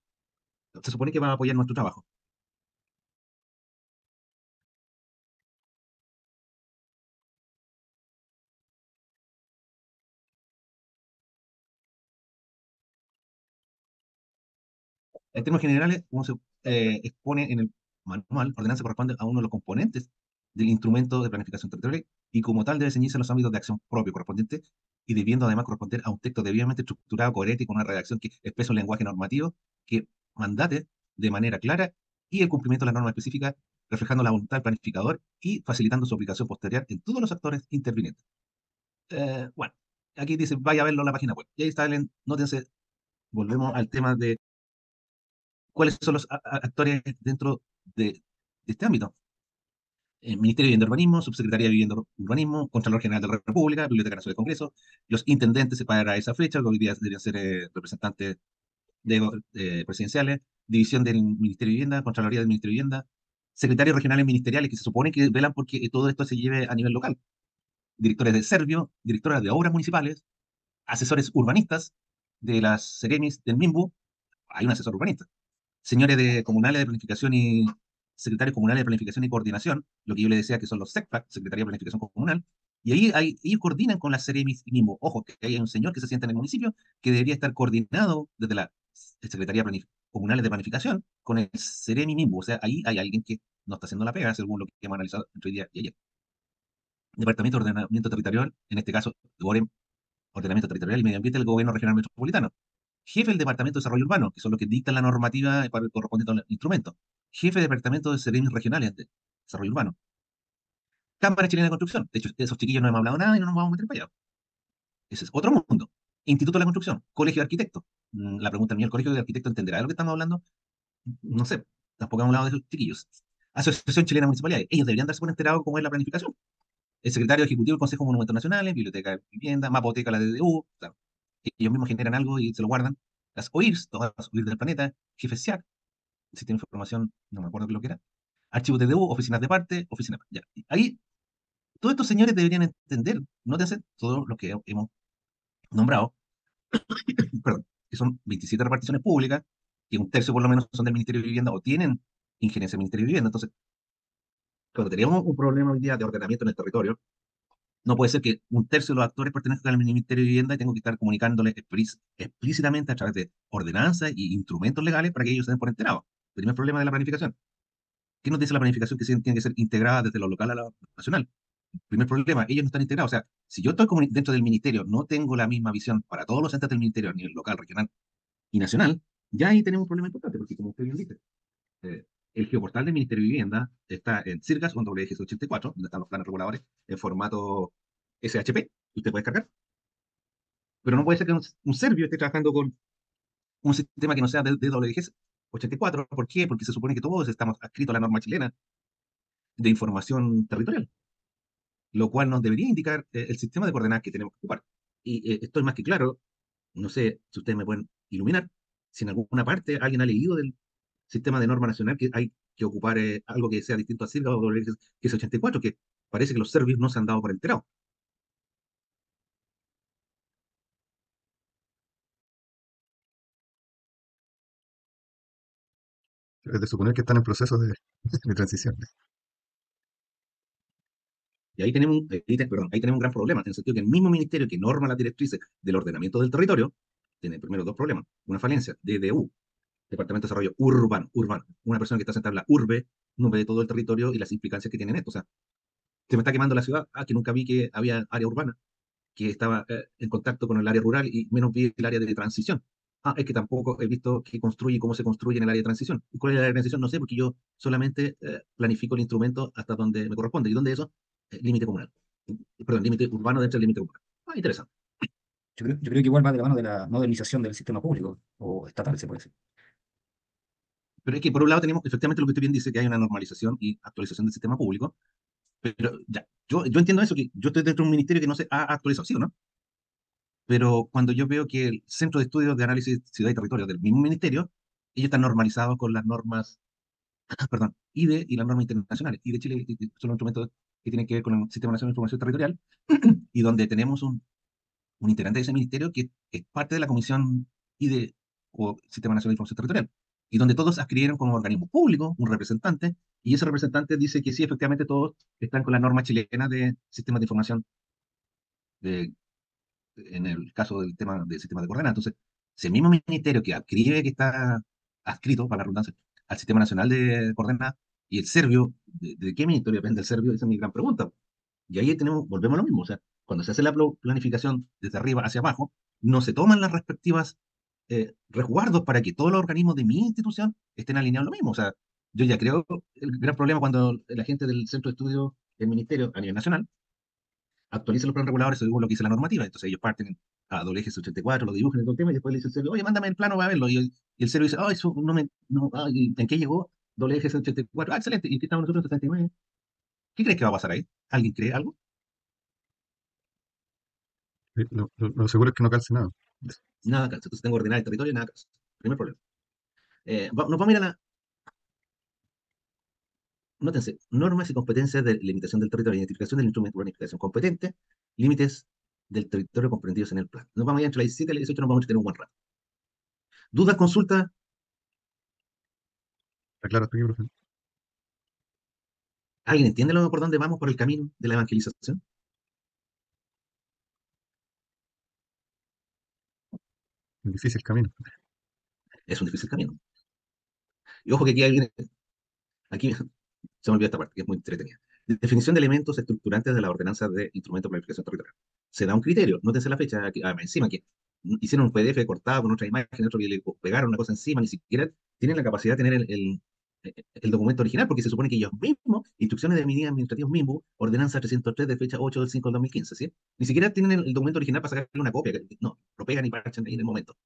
Se supone que va a apoyar nuestro trabajo. En términos generales, como se expone en el manual, ordenanza corresponde a uno de los componentes del instrumento de planificación territorial y como tal debe ceñirse a los ámbitos de acción propio correspondientes y debiendo además corresponder a un texto debidamente estructurado, coherente y con una redacción que exprese un lenguaje normativo que mandate de manera clara y el cumplimiento de las normas específicas, reflejando la voluntad del planificador y facilitando su aplicación posterior en todos los actores intervinientes. Bueno, aquí dice, vaya a verlo en la página web. Y ahí está, nótense, volvemos al tema de cuáles son los actores dentro de este ámbito. Ministerio de Vivienda y Urbanismo, Subsecretaría de Vivienda y Urbanismo, Contralor General de la República, Biblioteca Nacional del Congreso, los intendentes para esa fecha, que hoy día deberían ser representantes presidenciales, División del Ministerio de Vivienda, Contraloría del Ministerio de Vivienda, secretarios regionales ministeriales que se supone que velan porque todo esto se lleve a nivel local, directores de Servio, directoras de obras municipales, asesores urbanistas de las Seremis del MIMBU, hay un asesor urbanista, señores de comunales de planificación y secretarios comunales de planificación y coordinación, lo que yo le decía que son los SECPLAC, Secretaría de Planificación Comunal, y ahí ellos coordinan con la Ceremis mismo. Ojo, que hay un señor que se sienta en el municipio que debería estar coordinado desde la Secretaría Comunales de Planificación con el Ceremi mismo. O sea, ahí hay alguien que no está haciendo la pega, según lo que hemos analizado entre hoy día y ayer. Departamento de Ordenamiento Territorial, en este caso, OREM, Ordenamiento Territorial y Medio Ambiente del Gobierno Regional Metropolitano. Jefe del Departamento de Desarrollo Urbano, que son los que dictan la normativa para el correspondiente instrumento. Jefe del Departamento de Servicios Regionales de Desarrollo Urbano. Cámara Chilena de Construcción. De hecho, de esos chiquillos no hemos hablado nada y no nos vamos a meter para allá. Ese es otro mundo. Instituto de la Construcción. Colegio de Arquitectos. La pregunta mía, ¿el Colegio de Arquitectos entenderá de lo que estamos hablando? No sé. Tampoco hemos hablado de esos chiquillos. Asociación Chilena de Municipalidades. Ellos deberían darse por enterado cómo es la planificación. El secretario ejecutivo del Consejo de Monumentos Nacionales, Biblioteca de Vivienda, Mapoteca, la DDU. Claro. Ellos mismos generan algo y se lo guardan. Las OIRS, todas las OIRS del planeta, jefe SIAC, Sistema de Información, no me acuerdo qué lo que era, archivos TDU, oficinas de parte, oficinas. Ya. Ahí, todos estos señores deberían entender, no te hacen todo lo que hemos nombrado, perdón, que son 27 reparticiones públicas, que un tercio por lo menos son del Ministerio de Vivienda o tienen injerencia del Ministerio de Vivienda. Entonces, cuando tenemos un problema hoy día de ordenamiento en el territorio, no puede ser que un tercio de los actores pertenezcan al Ministerio de Vivienda y tengo que estar comunicándoles explícitamente a través de ordenanzas y instrumentos legales para que ellos se den por enterados. Primer problema de la planificación. ¿Qué nos dice la planificación que tiene que ser integrada desde lo local a lo nacional? Primer problema, ellos no están integrados. O sea, si yo estoy dentro del ministerio, no tengo la misma visión para todos los entes del ministerio a nivel local, regional y nacional, ya ahí tenemos un problema importante, porque como usted bien dice, eh, el geoportal del Ministerio de Vivienda está en CIRGAS o en WGS84, donde están los planes reguladores en formato SHP, que usted puede descargar, pero no puede ser que un serbio esté trabajando con un sistema que no sea de WGS84. ¿Por qué? Porque se supone que todos estamos adscritos a la norma chilena de información territorial, lo cual nos debería indicar el sistema de coordenadas que tenemos que ocupar. Y estoy más que claro, no sé si ustedes me pueden iluminar, si en alguna parte alguien ha leído del sistema de norma nacional que hay que ocupar algo que sea distinto a CIRGA o WGS 84, que parece que los serbios no se han dado por enterados. Es de suponer que están en proceso de transición. Y ahí tenemos, perdón, ahí tenemos un gran problema, en el sentido que el mismo ministerio que norma las directrices del ordenamiento del territorio tiene primero dos problemas. Una falencia, DDU, Departamento de Desarrollo Urbano. Una persona que está sentada en la urbe no ve todo el territorio y las implicancias que tienen esto. O sea, se me está quemando la ciudad, que nunca vi que había área urbana, que estaba en contacto con el área rural y menos vi el área de transición. Es que tampoco he visto qué construye y cómo se construye en el área de transición. ¿Y cuál es el área de transición? No sé, porque yo solamente planifico el instrumento hasta donde me corresponde. ¿Y dónde es eso? Límite comunal. Perdón, límite urbano dentro del límite comunal. Interesante. Yo creo que igual va de la mano de la modernización del sistema público, o estatal, se puede decir. Pero es que por un lado tenemos efectivamente lo que usted bien dice, que hay una normalización y actualización del sistema público, pero ya, yo entiendo eso, que yo estoy dentro de un ministerio que no se ha actualizado, ¿sí o no? Pero cuando yo veo que el Centro de Estudios de Análisis Ciudad y Territorio del mismo ministerio, ellos están normalizados con las normas, perdón, IDE y las normas internacionales. IDE Chile son los instrumentos que tienen que ver con el Sistema Nacional de Información Territorial, y donde tenemos un integrante de ese ministerio que es parte de la Comisión IDE o Sistema Nacional de Información Territorial, y donde todos adscribieron como organismo público un representante, y ese representante dice que sí, efectivamente todos están con la norma chilena de sistemas de información de, en el caso del tema del sistema de coordenadas. Entonces, si el mismo ministerio que adscribe, que está adscrito, para la redundancia, al Sistema Nacional de Coordenadas, y el serbio, ¿de qué ministerio depende el serbio? Esa es mi gran pregunta. Y ahí tenemos, volvemos a lo mismo, o sea, cuando se hace la planificación desde arriba hacia abajo, no se toman las respectivas resguardos para que todos los organismos de mi institución estén alineados a lo mismo. O sea, yo ya creo el gran problema cuando la gente del centro de estudio del ministerio a nivel nacional actualiza los planes reguladores según lo que dice la normativa. Entonces ellos parten a WGS84, lo dibujan en todo el tema y después le dice el serbio, oye, mándame el plano, voy a verlo. Y el serbio dice, oh, eso no me, no, ¿en qué llegó? WGS84, excelente. ¿Y qué estamos nosotros en 69? ¿Qué crees que va a pasar ahí? ¿Alguien cree algo? Lo seguro es que no calce nada. Nada calza. Entonces tengo que ordenar el territorio y nada calza. Primer problema. Nos vamos a ir a nótense, normas y competencias de limitación del territorio, identificación del instrumento de planificación competente, límites del territorio comprendidos en el plan. Nos vamos a ir entre la 17 y la 18, nos vamos a tener un buen rato. ¿Dudas, consultas? Está claro hasta aquí, profe. ¿Alguien entiende por dónde vamos por el camino de la evangelización? Un difícil camino. Es un difícil camino. Y ojo que aquí se me olvidó esta parte, que es muy entretenida. Definición de elementos estructurantes de la ordenanza de instrumento de planificación territorial. Se da un criterio, nótense la fecha, aquí, encima que hicieron un PDF cortado con otra imagen, otro que le pegaron una cosa encima, ni siquiera tienen la capacidad de tener el documento original, porque se supone que ellos mismos, instrucciones de medidas administrativas mismos, ordenanza 303 de fecha 8 del 5 del 2015, ¿sí? Ni siquiera tienen el documento original para sacarle una copia, no, lo pegan y parchan ahí en el momento,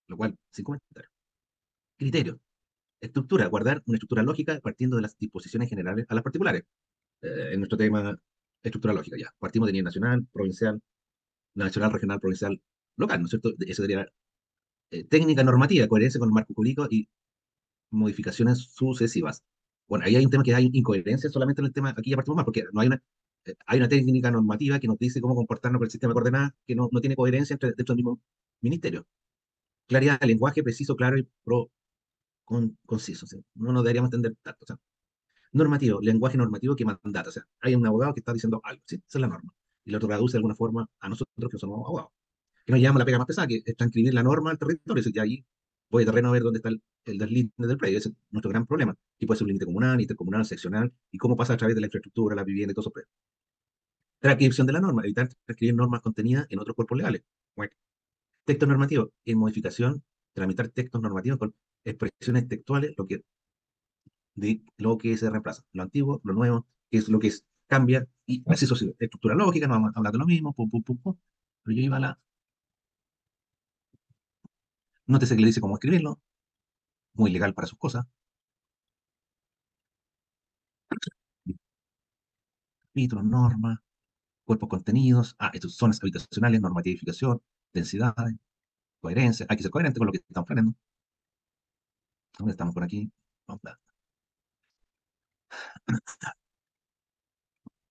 lo cual, sin comentar. Criterio. Estructura, guardar una estructura lógica partiendo de las disposiciones generales a las particulares. En nuestro tema, estructura lógica, ya. Partimos de nivel nacional, provincial, nacional, regional, provincial, local, ¿no es cierto? Eso sería técnica normativa, coherencia con el marco jurídico y modificaciones sucesivas. Bueno, ahí hay un tema que hay incoherencia solamente en el tema, aquí ya partimos más, porque no hay una técnica normativa que nos dice cómo comportarnos con el sistema de coordenadas, que no tiene coherencia dentro del mismo ministerio. Claridad de lenguaje preciso, claro y conciso. ¿Sí? No nos deberíamos entender tanto. O sea, normativo, lenguaje normativo que mandata. O sea, hay un abogado que está diciendo algo, ¿sí? Esa es la norma. Y lo traduce de alguna forma a nosotros que somos abogados. Que nos llevamos la pega más pesada, que es transcribir la norma al territorio. Y ahí voy a terreno a ver dónde está el deslinde del predio. Ese es nuestro gran problema. Y puede ser un límite comunal, intercomunal, seccional, y cómo pasa a través de la infraestructura, la vivienda y todos esos predios. Transcripción de la norma, evitar transcribir normas contenidas en otros cuerpos legales. Bueno, texto normativo, en modificación, tramitar textos normativos con expresiones textuales, lo que se reemplaza, lo antiguo, lo nuevo, que es lo que cambia, y así sucede. Estructura lógica, no vamos a hablar de lo mismo, pum, pum, pum, pum. Pero yo iba a nótese que le dice cómo escribirlo, muy legal para sus cosas. Capítulos, normas, cuerpos contenidos, estos zonas habitacionales, normativificación, densidades, coherencia. Hay que ser coherente con lo que estamos planeando. ¿Dónde estamos por aquí? Vamos a-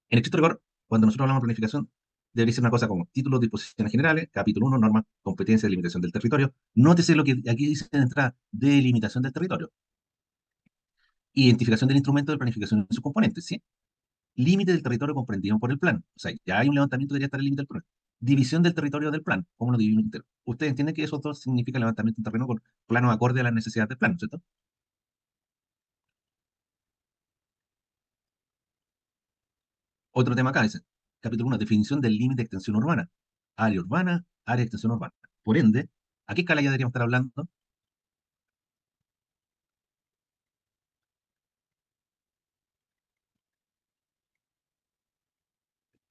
En estricto rigor, cuando nosotros hablamos de planificación, debería ser una cosa como títulos, disposiciones generales, capítulo 1, normas, competencia, delimitación del territorio. Nótese lo que aquí dice de entrada, delimitación del territorio. Identificación del instrumento de planificación y sus componentes, ¿sí? Límite del territorio comprendido por el plan. O sea, ya hay un levantamiento, debería estar el límite del plan. División del territorio del plan. ¿Cómo lo dividimos? Ustedes entienden que esos dos significan levantamiento de terreno con planos acorde a las necesidades del plan, ¿cierto? Otro tema acá dice, capítulo 1, definición del límite de extensión urbana. Área de extensión urbana. Por ende, ¿a qué escala ya deberíamos estar hablando?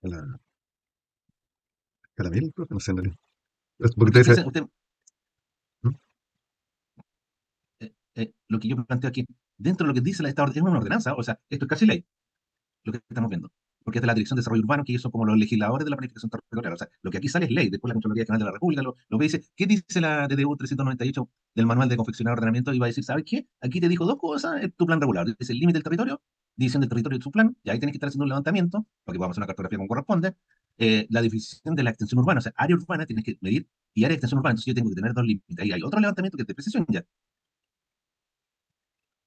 A la 1000, profe, no sé, en realidad. Porque te Porque dice, piensen, usted, ¿Mm? lo que yo planteo aquí, dentro de lo que dice esta es una ordenanza, o sea, esto es casi ley, lo que estamos viendo. Porque es de la Dirección de Desarrollo Urbano, que ellos son como los legisladores de la planificación territorial. O sea, lo que aquí sale es ley, después la Contraloría General de la República lo que dice, ¿qué dice la DDU 398 del Manual de Confeccionar Ordenamiento? Y va a decir, ¿sabes qué? Aquí te dijo dos cosas, es tu plan regular. Dice el límite del territorio, división del territorio de tu plan, y ahí tienes que estar haciendo un levantamiento, porque vamos a hacer una cartografía como corresponde. La definición de la extensión urbana, o sea, área urbana tienes que medir, y área de extensión urbana, entonces yo tengo que tener dos límites. Ahí hay otro levantamiento que es de precisión ya.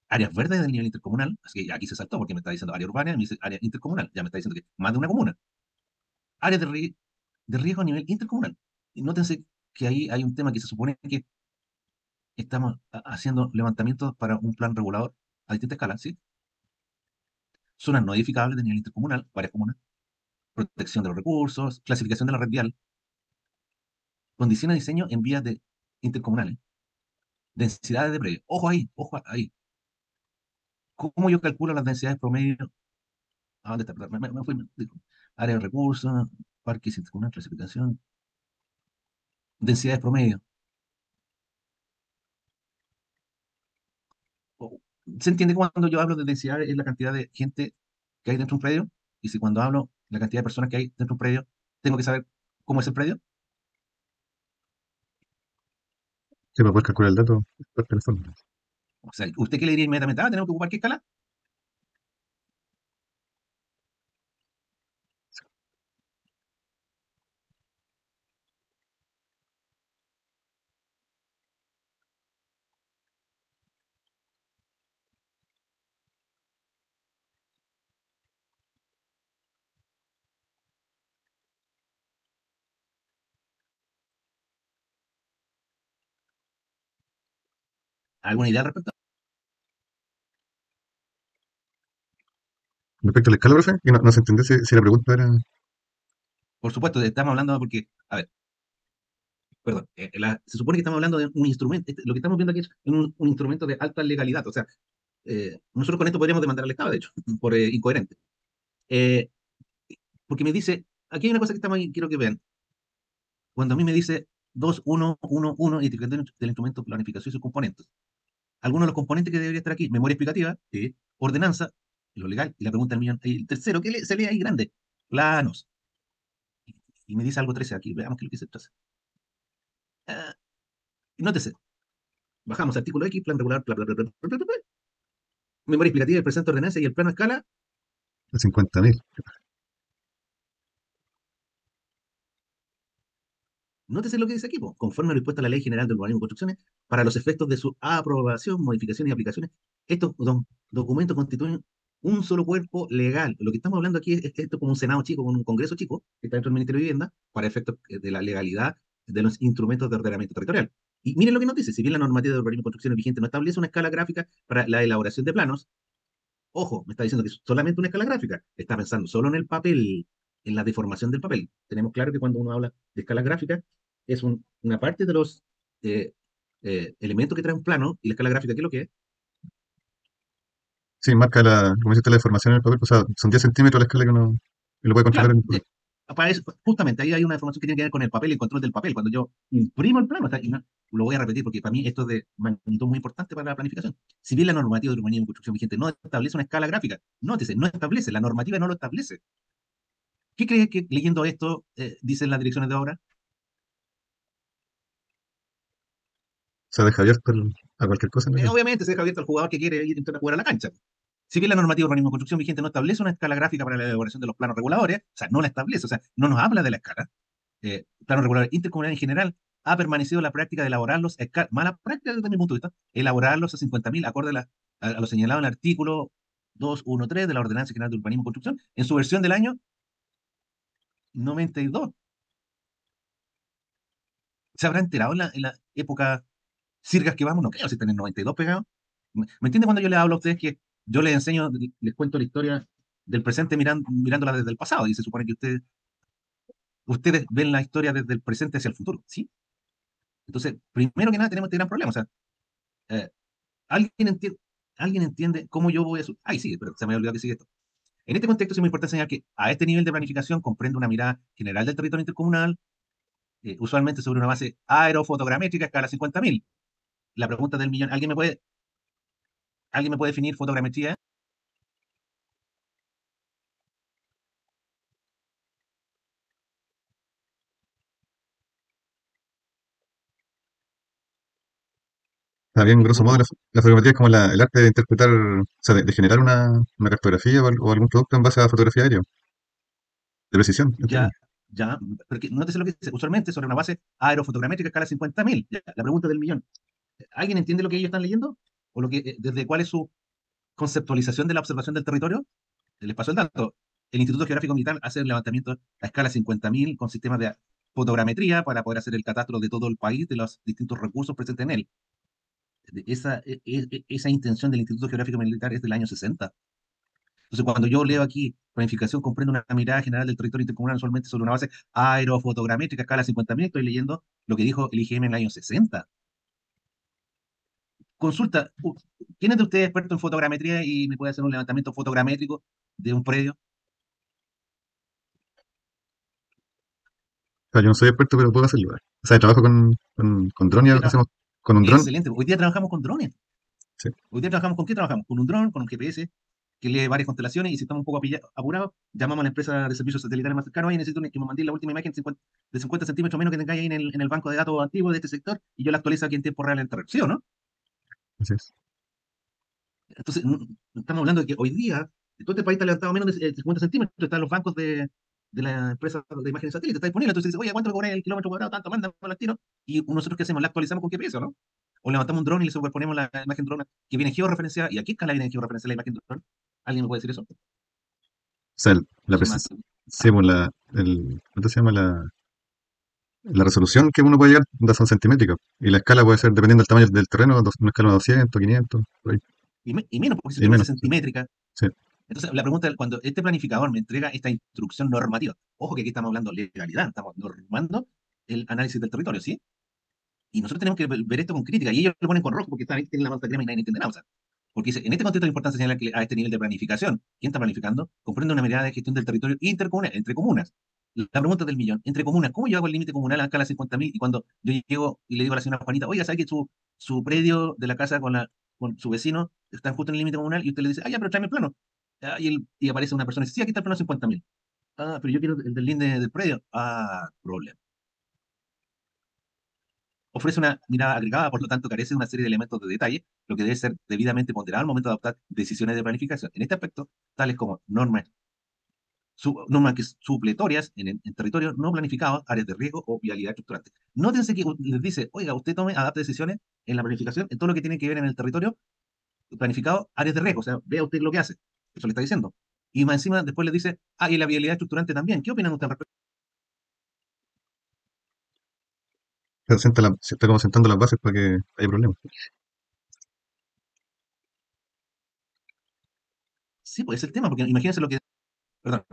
Áreas verdes del nivel intercomunal, así que aquí se saltó porque me está diciendo área urbana y me dice área intercomunal, ya me está diciendo que más de una comuna. Áreas de riesgo a nivel intercomunal. Y nótense que ahí hay un tema que se supone que estamos haciendo levantamientos para un plan regulador a distinta escala, ¿sí? Zonas no edificables de nivel intercomunal, varias comunas, protección de los recursos, clasificación de la red vial, condiciones de diseño en vías intercomunales, densidades de predios. Ojo ahí. ¿Cómo yo calculo las densidades promedio? ¿A dónde está? Perdón, me fui, digo. Área de recursos, parques intercomunales, clasificación, densidades promedio. o- ¿Se entiende cuando yo hablo de densidad es la cantidad de gente que hay dentro de un predio? Y si cuando hablo la cantidad de personas que hay dentro de un predio, tengo que saber cómo es el predio. sí, para poder calcular el dato, es parte de la fórmula. O sea, ¿usted qué le diría inmediatamente? Tenemos que ocupar qué escala. ¿Alguna idea al respecto? Respecto a la escala, profe, que no se entendió si la pregunta era. Por supuesto, estamos hablando porque, a ver, perdón, se supone que estamos hablando de un instrumento, lo que estamos viendo aquí es un instrumento de alta legalidad, o sea, nosotros con esto podríamos demandar al Estado, de hecho, por incoherente. Eh, Porque me dice, aquí hay una cosa que estamos ahí, quiero que vean, cuando a mí me dice 2, 1, 1, 1, identificación del instrumento de planificación y sus componentes. Algunos de los componentes que debería estar aquí, memoria explicativa, ordenanza, lo legal, y la pregunta del millón, y el tercero, se lee ahí grande? Planos. Y me dice algo 13 aquí, veamos qué es lo que dice el 13. Ah, y nótese, bajamos artículo X, plan regular, bla, bla, bla, bla, bla, bla, bla, memoria explicativa, el presente ordenanza y el plano a escala, A 50.000. Nótese lo que dice aquí, po, conforme a lo dispuesto a la Ley General de Urbanismo y Construcciones, para los efectos de su aprobación, modificaciones y aplicaciones, estos documentos constituyen un solo cuerpo legal. Lo que estamos hablando aquí es esto como un Senado chico, como un Congreso chico, que está dentro del Ministerio de Vivienda, para efectos de la legalidad de los instrumentos de ordenamiento territorial. Y miren lo que nos dice, si bien la normativa de urbanismo y construcción vigente no establece una escala gráfica para la elaboración de planos, ojo, me está diciendo que es solamente una escala gráfica, está pensando solo en el papel, en la deformación del papel. Tenemos claro que cuando uno habla de escalas gráficas, es una parte de los eh, elementos que trae un plano, y la escala gráfica, ¿qué es lo que es? Sí, marca como dice usted, la deformación en el papel, pues, o sea, son 10 centímetros la escala que uno y lo puede controlar Claro, en el papel. para eso, justamente ahí hay una información que tiene que ver con el papel y el control del papel. Cuando yo imprimo el plano, y lo voy a repetir porque para mí esto es de magnitud muy importante para la planificación. Si bien la normativa de urbanismo y construcción vigente no establece una escala gráfica, nótese, no establece, la normativa no lo establece. ¿Qué crees que leyendo esto dicen las direcciones de obra? O sea, deja abierto a cualquier cosa en realidad. Obviamente se deja abierto al jugador que quiere ir a intentar jugar a la cancha. Si bien la normativa de urbanismo y construcción vigente no establece una escala gráfica para la elaboración de los planos reguladores, o sea, no la establece, o sea, no nos habla de la escala, planos reguladores intercomunales en general, ha permanecido la práctica de elaborarlos, mala práctica desde mi punto de vista, elaborarlos a 50.000, acorde a lo señalado en el artículo 213 de la Ordenanza General de Urbanismo y Construcción, en su versión del año 92. ¿Se habrá enterado en la época Sirgas que vamos? No creo si están en 92 pegados. ¿Me entiende cuando yo les hablo a ustedes que yo les enseño, les cuento la historia del presente mirándola desde el pasado? Y se supone que ustedes ven la historia desde el presente hacia el futuro, ¿sí? Entonces, primero que nada tenemos este gran problema. O sea, eh, ¿alguien entiende, ¿alguien entiende cómo yo voy a... Ay, sí, pero se me había olvidado que sigue esto. En este contexto es muy importante señalar que a este nivel de planificación comprende una mirada general del territorio intercomunal, usualmente sobre una base aerofotogramétrica a escala 50.000. La pregunta del millón, ¿alguien me puede definir fotogrametría? Está bien, grosso modo, ¿Cómo? la fotogrametría es como el arte de interpretar, o sea, de generar una cartografía o algún producto en base a fotografía aérea, de precisión, en Ya, términos. ya, porque nótese lo que dice, usualmente sobre una base aerofotogramétrica a escala 50.000. Ya, la pregunta del millón, ¿alguien entiende lo que ellos están leyendo? ¿O desde cuál es su conceptualización de la observación del territorio? Les paso el dato. El Instituto Geográfico Militar hace el levantamiento a escala 50.000 con sistemas de fotogrametría para poder hacer el catastro de todo el país, de los distintos recursos presentes en él. Esa intención del Instituto Geográfico Militar es del año 60. Entonces, cuando yo leo aquí planificación, comprende una mirada general del territorio intercomunal usualmente sobre una base aerofotogramétrica a escala 50.000, estoy leyendo lo que dijo el IGM en el año 60. Consulta, ¿quién es de ustedes experto en fotogrametría y me puede hacer un levantamiento fotogramétrico de un predio? O sea, yo no soy experto, pero puedo hacerlo. O sea, trabajo con dron y Hoy día hacemos trabajamos. con un dron. Excelente. Hoy día trabajamos con drones. Sí. Hoy día trabajamos con qué trabajamos? Con un dron, con un GPS que lee varias constelaciones y si estamos un poco apurados, llamamos a la empresa de servicios satelitales más cercana. Oye, necesito que me mandéis la última imagen de 50 centímetros menos que tengáis ahí en el banco de datos antiguo de este sector y yo la actualizo aquí en tiempo real en terreno. ¿Sí o no? Así es. Entonces, estamos hablando de que hoy día todo este país está levantado menos de 50 centímetros, están los bancos de la empresa de imágenes satélites, está disponible. Entonces dice, oye, ¿cuánto me cobráis el kilómetro cuadrado? Tanto, mándame al tiro. Y nosotros, ¿qué hacemos? La actualizamos con qué precio, ¿no? O levantamos un dron y le superponemos la imagen drone que viene georreferenciada. ¿Y a qué escala viene georreferenciada la imagen drone? ¿Alguien me puede decir eso? O sea, la Eso es más. precisión, sí, pues ¿cuánto se llama? La resolución que uno puede llegar son centimétricas. Y la escala puede ser, dependiendo del tamaño del terreno, una escala de 200, 500, por ahí. Y menos, porque si Y usted me dice menos. Sí. centimétrica. Sí. Entonces, la pregunta es, cuando este planificador me entrega esta instrucción normativa, ojo que aquí estamos hablando de legalidad, estamos normando el análisis del territorio, ¿sí? Y nosotros tenemos que ver esto con crítica, y ellos lo ponen con rojo porque están ahí, tienen la manta crema y nadie entiende nada. O sea, porque dice, en este contexto es importante señalar que a este nivel de planificación, ¿quién está planificando? Comprende una mirada de gestión del territorio intercomunal, entre comunas. La pregunta del millón, entre comunas, ¿cómo yo hago el límite comunal a escala 50.000? Y cuando yo llego y le digo a la señora Juanita, oiga, ¿sabe que su predio de la casa con su vecino están justo en el límite comunal? Y usted le dice, ah, ya, pero tráeme el plano. Ah, y aparece una persona y dice, sí, aquí está el plano 50.000. Ah, pero yo quiero el del límite del predio. Ah, problema. Ofrece una mirada agregada, por lo tanto carece de una serie de elementos de detalle, lo que debe ser debidamente ponderado al momento de adoptar decisiones de planificación. En este aspecto, tales como normas normas que supletorias en territorios no planificados, áreas de riesgo o vialidad estructurante. Nótense que les dice, oiga, usted tome, adapte decisiones en la planificación, en todo lo que tiene que ver en el territorio planificado, áreas de riesgo, o sea, vea usted lo que hace. Eso le está diciendo. Y más encima después le dice, ah, y la vialidad estructurante también. ¿Qué opinan ustedes al respecto? Se está como sentando las bases para que haya problemas. Sí, pues es el tema, porque imagínense lo que, perdón,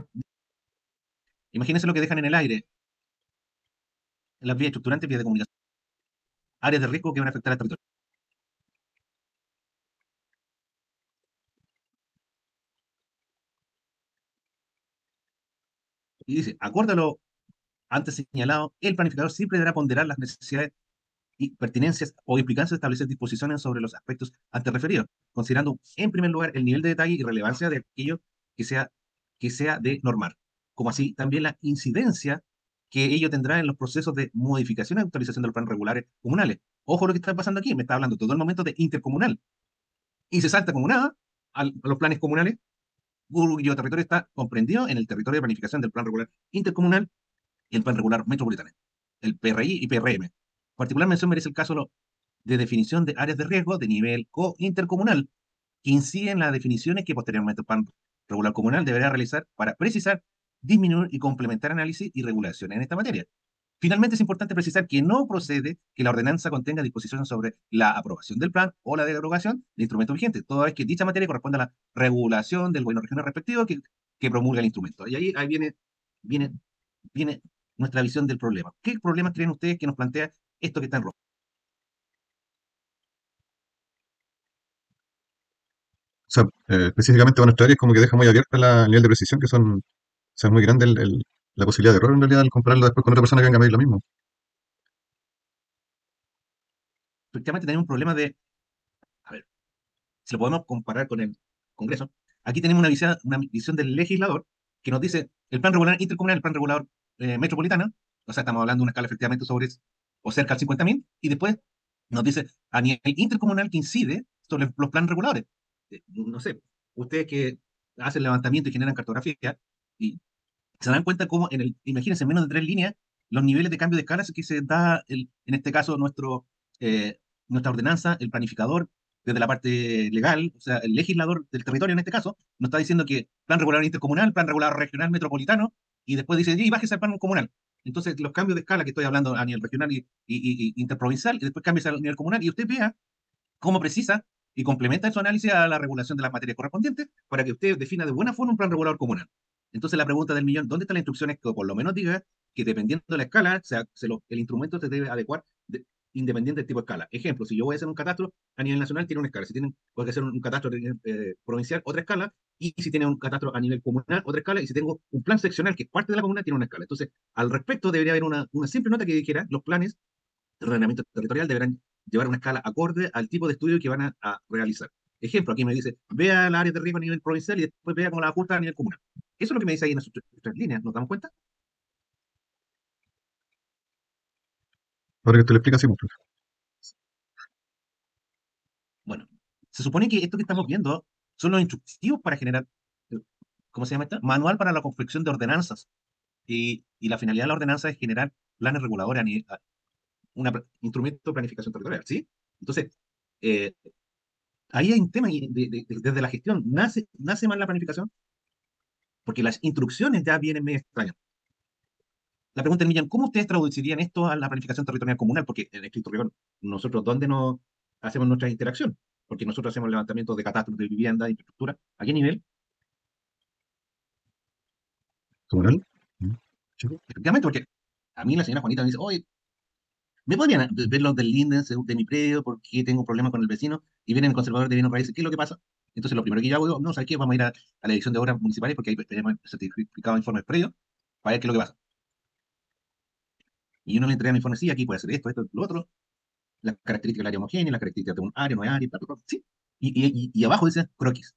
imagínense lo que dejan en el aire, en las vías estructurantes, vías de comunicación, áreas de riesgo que van a afectar al territorio. Y dice, acorde a lo antes señalado, el planificador siempre deberá ponderar las necesidades y pertinencias o implicancias de establecer disposiciones sobre los aspectos antes referidos, considerando en primer lugar el nivel de detalle y relevancia de aquello que sea de normar, como así también la incidencia que ello tendrá en los procesos de modificación y actualización de los planes regulares comunales. Ojo lo que está pasando aquí, me está hablando todo el momento de intercomunal, y se salta como nada a los planes comunales, cuyo territorio está comprendido en el territorio de planificación del plan regular intercomunal y el plan regular metropolitano, el PRI y PRM. Particular mención merece el caso de definición de áreas de riesgo de nivel intercomunal, que incide en las definiciones que posteriormente el plan regular comunal deberá realizar para precisar, disminuir y complementar análisis y regulaciones en esta materia. Finalmente, es importante precisar que no procede que la ordenanza contenga disposiciones sobre la aprobación del plan o la derogación de instrumentos vigentes, toda vez que dicha materia corresponde a la regulación del gobierno regional respectivo que promulga el instrumento. Y ahí viene, viene nuestra visión del problema. ¿Qué problemas creen ustedes que nos plantea esto que está en rojo? O sea, específicamente para nuestra área es como que deja muy abierta el nivel de precisión, o sea, es muy grande la posibilidad de error en realidad al compararlo después con otra persona que venga a medir lo mismo. Efectivamente, tenemos un problema de, a ver, si lo podemos comparar con el Congreso, aquí tenemos una visión del legislador que nos dice el plan regular intercomunal, el plan regulador metropolitano, o sea, estamos hablando de una escala efectivamente sobre o cerca al 50.000, y después nos dice a nivel intercomunal que incide sobre los planes reguladores. No sé, ustedes que hacen levantamiento y generan cartografía, y se dan cuenta cómo, imagínense, en menos de 3 líneas, los niveles de cambio de escalas que se da, en este caso, eh, nuestra ordenanza, el planificador, desde la parte legal, o sea, el legislador del territorio en este caso, nos está diciendo que plan regular intercomunal, plan regular regional metropolitano, y después dice, y bájese al plan comunal. Entonces, los cambios de escala que estoy hablando a nivel regional y interprovincial, y después cambios a nivel comunal, y usted vea cómo precisa y complementa su análisis a la regulación de las materias correspondientes para que usted defina de buena forma un plan regulador comunal. Entonces la pregunta del millón, ¿dónde están las instrucciones que por lo menos diga que dependiendo de la escala, el instrumento se debe adecuar independiente del tipo de escala? Ejemplo, si yo voy a hacer un catastro a nivel nacional, tiene una escala. Si tienen, puede hacer un catastro provincial, otra escala. Y si tiene un catastro a nivel comunal, otra escala. Y si tengo un plan seccional que es parte de la comuna, tiene una escala. Entonces, al respecto, debería haber una simple nota que dijera los planes de ordenamiento territorial deberán llevar una escala acorde al tipo de estudio que van a realizar. Ejemplo, aquí me dice, vea el área de riesgo a nivel provincial y después vea cómo la ajusta a nivel comunal. Eso es lo que me dice ahí en sus 3 líneas, ¿nos damos cuenta? Ahora que te lo explicas, sí, pues, profe. Bueno, se supone que esto que estamos viendo son los instructivos para generar, eh, ¿cómo se llama esto? Manual para la confección de ordenanzas. Y la finalidad de la ordenanza es generar planes reguladores un instrumento de planificación territorial, ¿sí? Entonces, eh, ahí hay un tema desde la gestión. ¿Nace mal la planificación? Porque las instrucciones ya vienen medio extrañas. La pregunta es, Millán, ¿cómo ustedes traducirían esto a la planificación territorial comunal? Porque en estricto rigor, nosotros, ¿dónde nos hacemos nuestra interacción? Porque nosotros hacemos levantamientos de catastros de vivienda, de infraestructura. ¿A qué nivel? ¿Comunal? Mm, chico. Efectivamente, porque a mí la señora Juanita me dice, oye, ¿me podrían ver los del índice de mi predio porque tengo problemas con el vecino? Y viene el conservador de bienes raíces, ¿qué es lo que pasa? Entonces, lo primero que yo hago, digo, no, ¿sabes qué? Vamos a ir a la dirección de obras municipales porque ahí tenemos certificado informes previos para ver qué es lo que pasa. Y uno le entrega el informe, sí, aquí puede hacer esto, lo otro, las características del área homogénea, las características de un área, no es área, bla, bla, bla, sí. Y abajo dice croquis.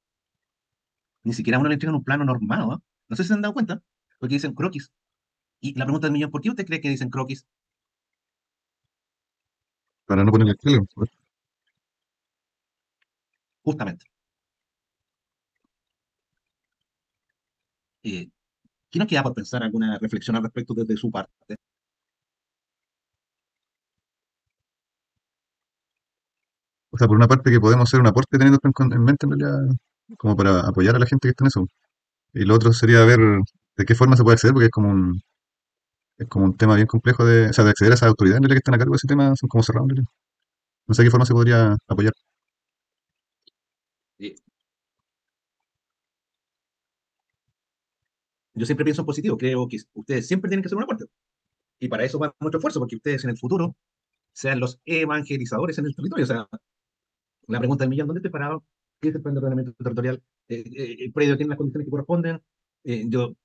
Ni siquiera a uno le entregan un plano normado, ¿no? No sé si se han dado cuenta, porque dicen croquis. Y la pregunta del millón, ¿por qué usted cree que dicen croquis? Para no ponerle el pelo, pues. Justamente. Eh, ¿Qué nos queda por pensar? ¿Alguna reflexión al respecto desde su parte? O sea, por una parte que podemos hacer un aporte teniendo esto en mente, en realidad, como para apoyar a la gente que está en eso. Y lo otro sería ver de qué forma se puede acceder, porque es como un tema bien complejo de, o sea, de acceder a esas autoridades en realidad que están a cargo de ese tema, son como cerrados en realidad. No sé de qué forma se podría apoyar. Eh, Yo siempre pienso en positivo, creo que ustedes siempre tienen que hacer un aporte. Y para eso va nuestro esfuerzo, porque ustedes en el futuro sean los evangelizadores en el territorio. O sea, la pregunta del millón, ¿dónde estoy parado? ¿Qué es el plan de ordenamiento territorial? ¿El predio tiene las condiciones que corresponden? Yo,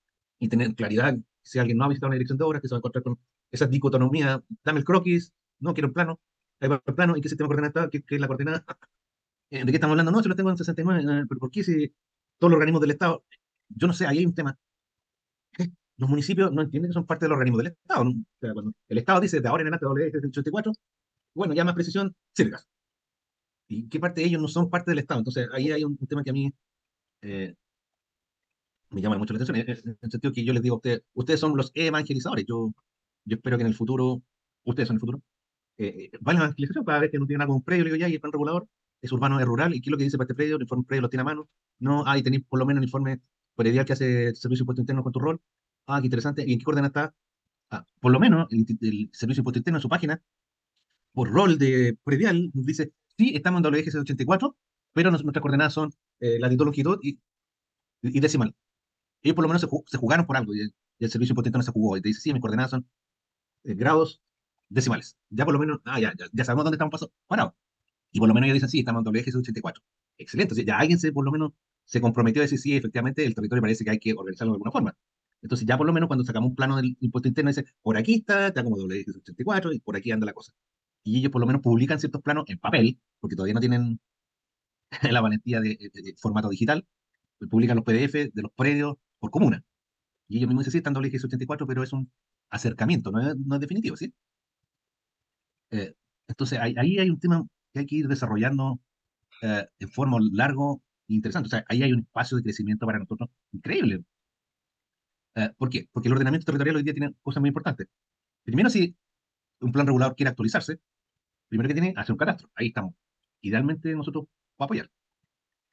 y tener claridad, si alguien no ha visitado una dirección de obras, que se va a encontrar con esa dicotomía, dame el croquis, no quiero el plano, ahí va el plano, ¿y qué sistema de coordenadas está? ¿Qué es la coordenada? ¿De qué estamos hablando? No, si lo tengo en 69, pero ¿por qué si todos los organismos del Estado? Yo no sé, ahí hay un tema. Los municipios no entienden que son parte de los organismos del Estado, ¿no? O sea, cuando el Estado dice de ahora en adelante WS 84, bueno, ya más precisión, sirve. ¿Y qué parte de ellos no son parte del Estado? Entonces, ahí hay un tema que a mí eh, me llama mucho la atención, en el sentido que yo les digo a ustedes, ustedes son los evangelizadores. Yo espero que en el futuro, ustedes son el futuro, vale la evangelización cada vez que no tienen algo un predio, le digo ya, y el plan regulador es urbano, es rural, y qué es lo que dice para este predio, el informe predio lo tiene a mano, no, tenéis por lo menos el informe predial que hace el Servicio de Impuesto Interno con tu rol, qué interesante, ¿y en qué coordenada está? Por lo menos el Servicio de Impuesto Interno en su página, por rol de predial, nos dice, sí, estamos en WGS 84, pero nuestras coordenadas son latitud, longitud y decimal. Ellos por lo menos se jugaron por algo, y el Servicio de Impuesto Interno se jugó, y te dice, sí, mis coordenadas son grados decimales. Ya por lo menos, ya sabemos dónde estamos parados. Y por lo menos ellos dicen, sí, estamos en WGS 84. Excelente. O sea, ya alguien por lo menos se comprometió a decir, sí, efectivamente, el territorio parece que hay que organizarlo de alguna forma. Entonces, ya por lo menos cuando sacamos un plano del impuesto interno, dice, por aquí está como WGS 84 y por aquí anda la cosa. Y ellos por lo menos publican ciertos planos en papel, porque todavía no tienen la valentía de formato digital, publican los PDF de los predios por comuna. Y ellos mismos dicen, sí, están WGS 84, pero es un acercamiento, no es definitivo, ¿sí? Eh, entonces, ahí hay un tema que hay que ir desarrollando en forma largo e interesante. O sea, ahí hay un espacio de crecimiento para nosotros increíble. ¿Por qué? Porque el ordenamiento territorial hoy día tiene cosas muy importantes. Primero, si un plan regulador quiere actualizarse, primero que tiene, hacer un catastro. Ahí estamos. Idealmente nosotros para apoyar.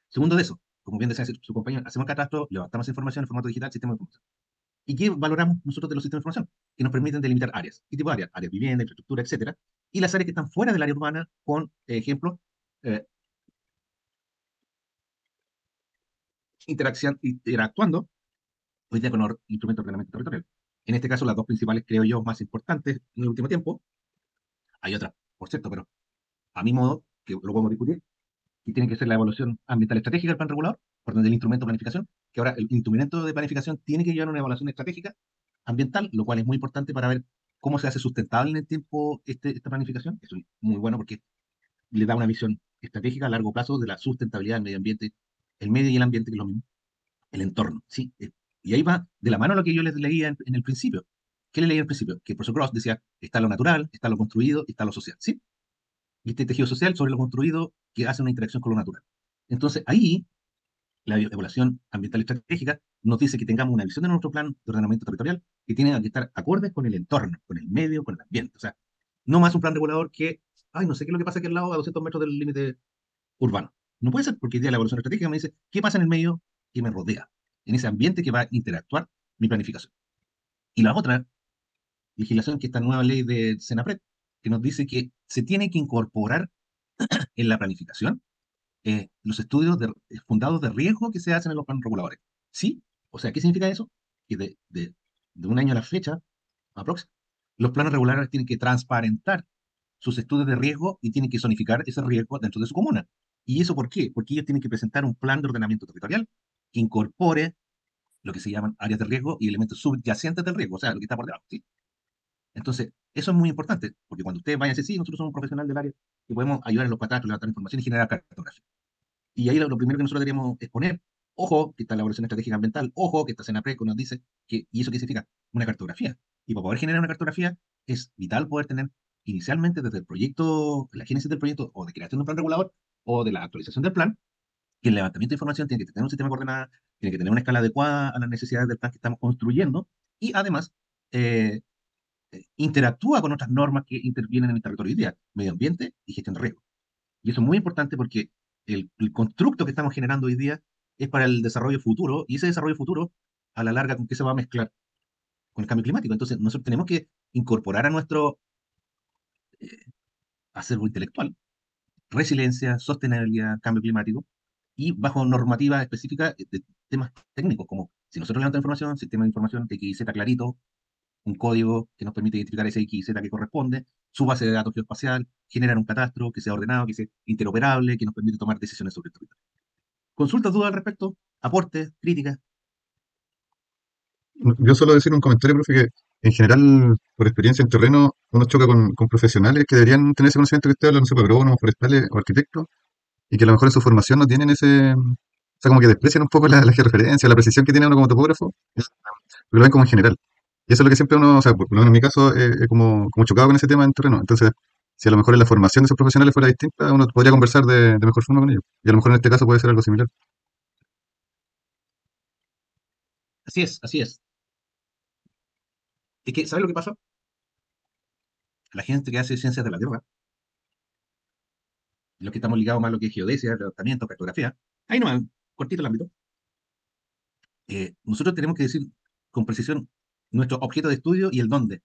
Segundo de eso, como bien decía su compañero, hacemos el catastro, levantamos información en formato digital, sistema de información. ¿Y qué valoramos nosotros de los sistemas de información? Que nos permiten delimitar áreas. ¿Qué tipo de áreas? Áreas de vivienda, infraestructura, etcétera. Y las áreas que están fuera del área urbana, con ejemplo, eh, interactuando hoy día con instrumentos de ordenamiento territorial. En este caso, las dos principales, creo yo, más importantes en el último tiempo, hay otras, por cierto, pero a mi modo, que lo podemos discutir, y tiene que ser la evaluación ambiental estratégica del plan regulador, por donde el instrumento de planificación, que ahora el instrumento de planificación tiene que llevar una evaluación estratégica ambiental, lo cual es muy importante para ver cómo se hace sustentable en el tiempo esta planificación. Eso es muy bueno porque le da una visión estratégica a largo plazo de la sustentabilidad del medio ambiente, el medio y el ambiente, que es lo mismo, el entorno, ¿sí? Y ahí va de la mano lo que yo les leía en el principio. ¿Qué le leía al principio? Que profesor Gross decía, está lo natural, está lo construido, está lo social, ¿sí? Y este tejido social sobre lo construido que hace una interacción con lo natural. Entonces, ahí, la evaluación ambiental estratégica nos dice que tengamos una visión de nuestro plan de ordenamiento territorial que tiene que estar acorde con el entorno, con el medio, con el ambiente. O sea, no más un plan regulador que, no sé qué es lo que pasa aquí al lado a 200 metros del límite urbano. No puede ser, porque ya la evaluación estratégica me dice qué pasa en el medio que me rodea, en ese ambiente que va a interactuar mi planificación. Y la otra legislación, que esta nueva ley de Senapred, que nos dice que se tiene que incorporar en la planificación los estudios fundados de riesgo que se hacen en los planes reguladores. ¿Sí? O sea, ¿qué significa eso? Que de un año a la fecha, aprox, los planes reguladores tienen que transparentar sus estudios de riesgo y tienen que zonificar ese riesgo dentro de su comuna. ¿Y eso por qué? Porque ellos tienen que presentar un plan de ordenamiento territorial que incorpore lo que se llaman áreas de riesgo y elementos subyacentes del riesgo, o sea, lo que está por debajo, ¿sí? Entonces, eso es muy importante, porque cuando ustedes vayan a decir, sí, nosotros somos un profesional del área y podemos ayudar a los catastros, levantar información y generar cartografía. Y ahí lo primero que nosotros deberíamos es poner, ojo, que está la evaluación estratégica ambiental, ojo, que está Senapreco nos dice que, ¿y eso qué significa? Una cartografía. Y para poder generar una cartografía es vital poder tener inicialmente desde el proyecto, la génesis del proyecto o de creación de un plan regulador o de la actualización del plan, que el levantamiento de información tiene que tener un sistema de coordenadas, tiene que tener una escala adecuada a las necesidades del plan que estamos construyendo y además eh, interactúa con otras normas que intervienen en el territorio hoy día, medio ambiente y gestión de riesgo. Y eso es muy importante porque el constructo que estamos generando hoy día es para el desarrollo futuro y ese desarrollo futuro a la larga con qué se va a mezclar con el cambio climático. Entonces nosotros tenemos que incorporar a nuestro eh, acervo intelectual resiliencia, sostenibilidad, cambio climático, y bajo normativa específica de temas técnicos, como si nosotros levantamos información, sistema de información X y Z clarito, un código que nos permite identificar ese X y Z que corresponde, su base de datos geoespacial, generar un catastro que sea ordenado, que sea interoperable, que nos permite tomar decisiones sobre el territorio. Consultas, dudas al respecto, aportes, críticas. Yo solo decir un comentario, profe, que en general, por experiencia en terreno, uno choca con profesionales que deberían tener ese conocimiento que usted habla, no sé, pues, agrónomos, forestales o arquitectos, y que a lo mejor en su formación no tienen ese, o sea, como que desprecian un poco la georreferencia, la precisión que tiene uno como topógrafo, lo ven como en general. Y eso es lo que siempre uno, o sea, por lo menos en mi caso, como chocado con ese tema en terreno. Entonces, si a lo mejor en la formación de esos profesionales fuera distinta, uno podría conversar de mejor forma con ellos. Y a lo mejor en este caso puede ser algo similar. Así es, así es. Es que, ¿sabes lo que pasa? La gente que hace ciencias de la Tierra, los que estamos ligados más a lo que es geodesia, levantamiento, cartografía, ahí nomás, cortito el ámbito, nosotros tenemos que decir con precisión nuestro objeto de estudio y el dónde.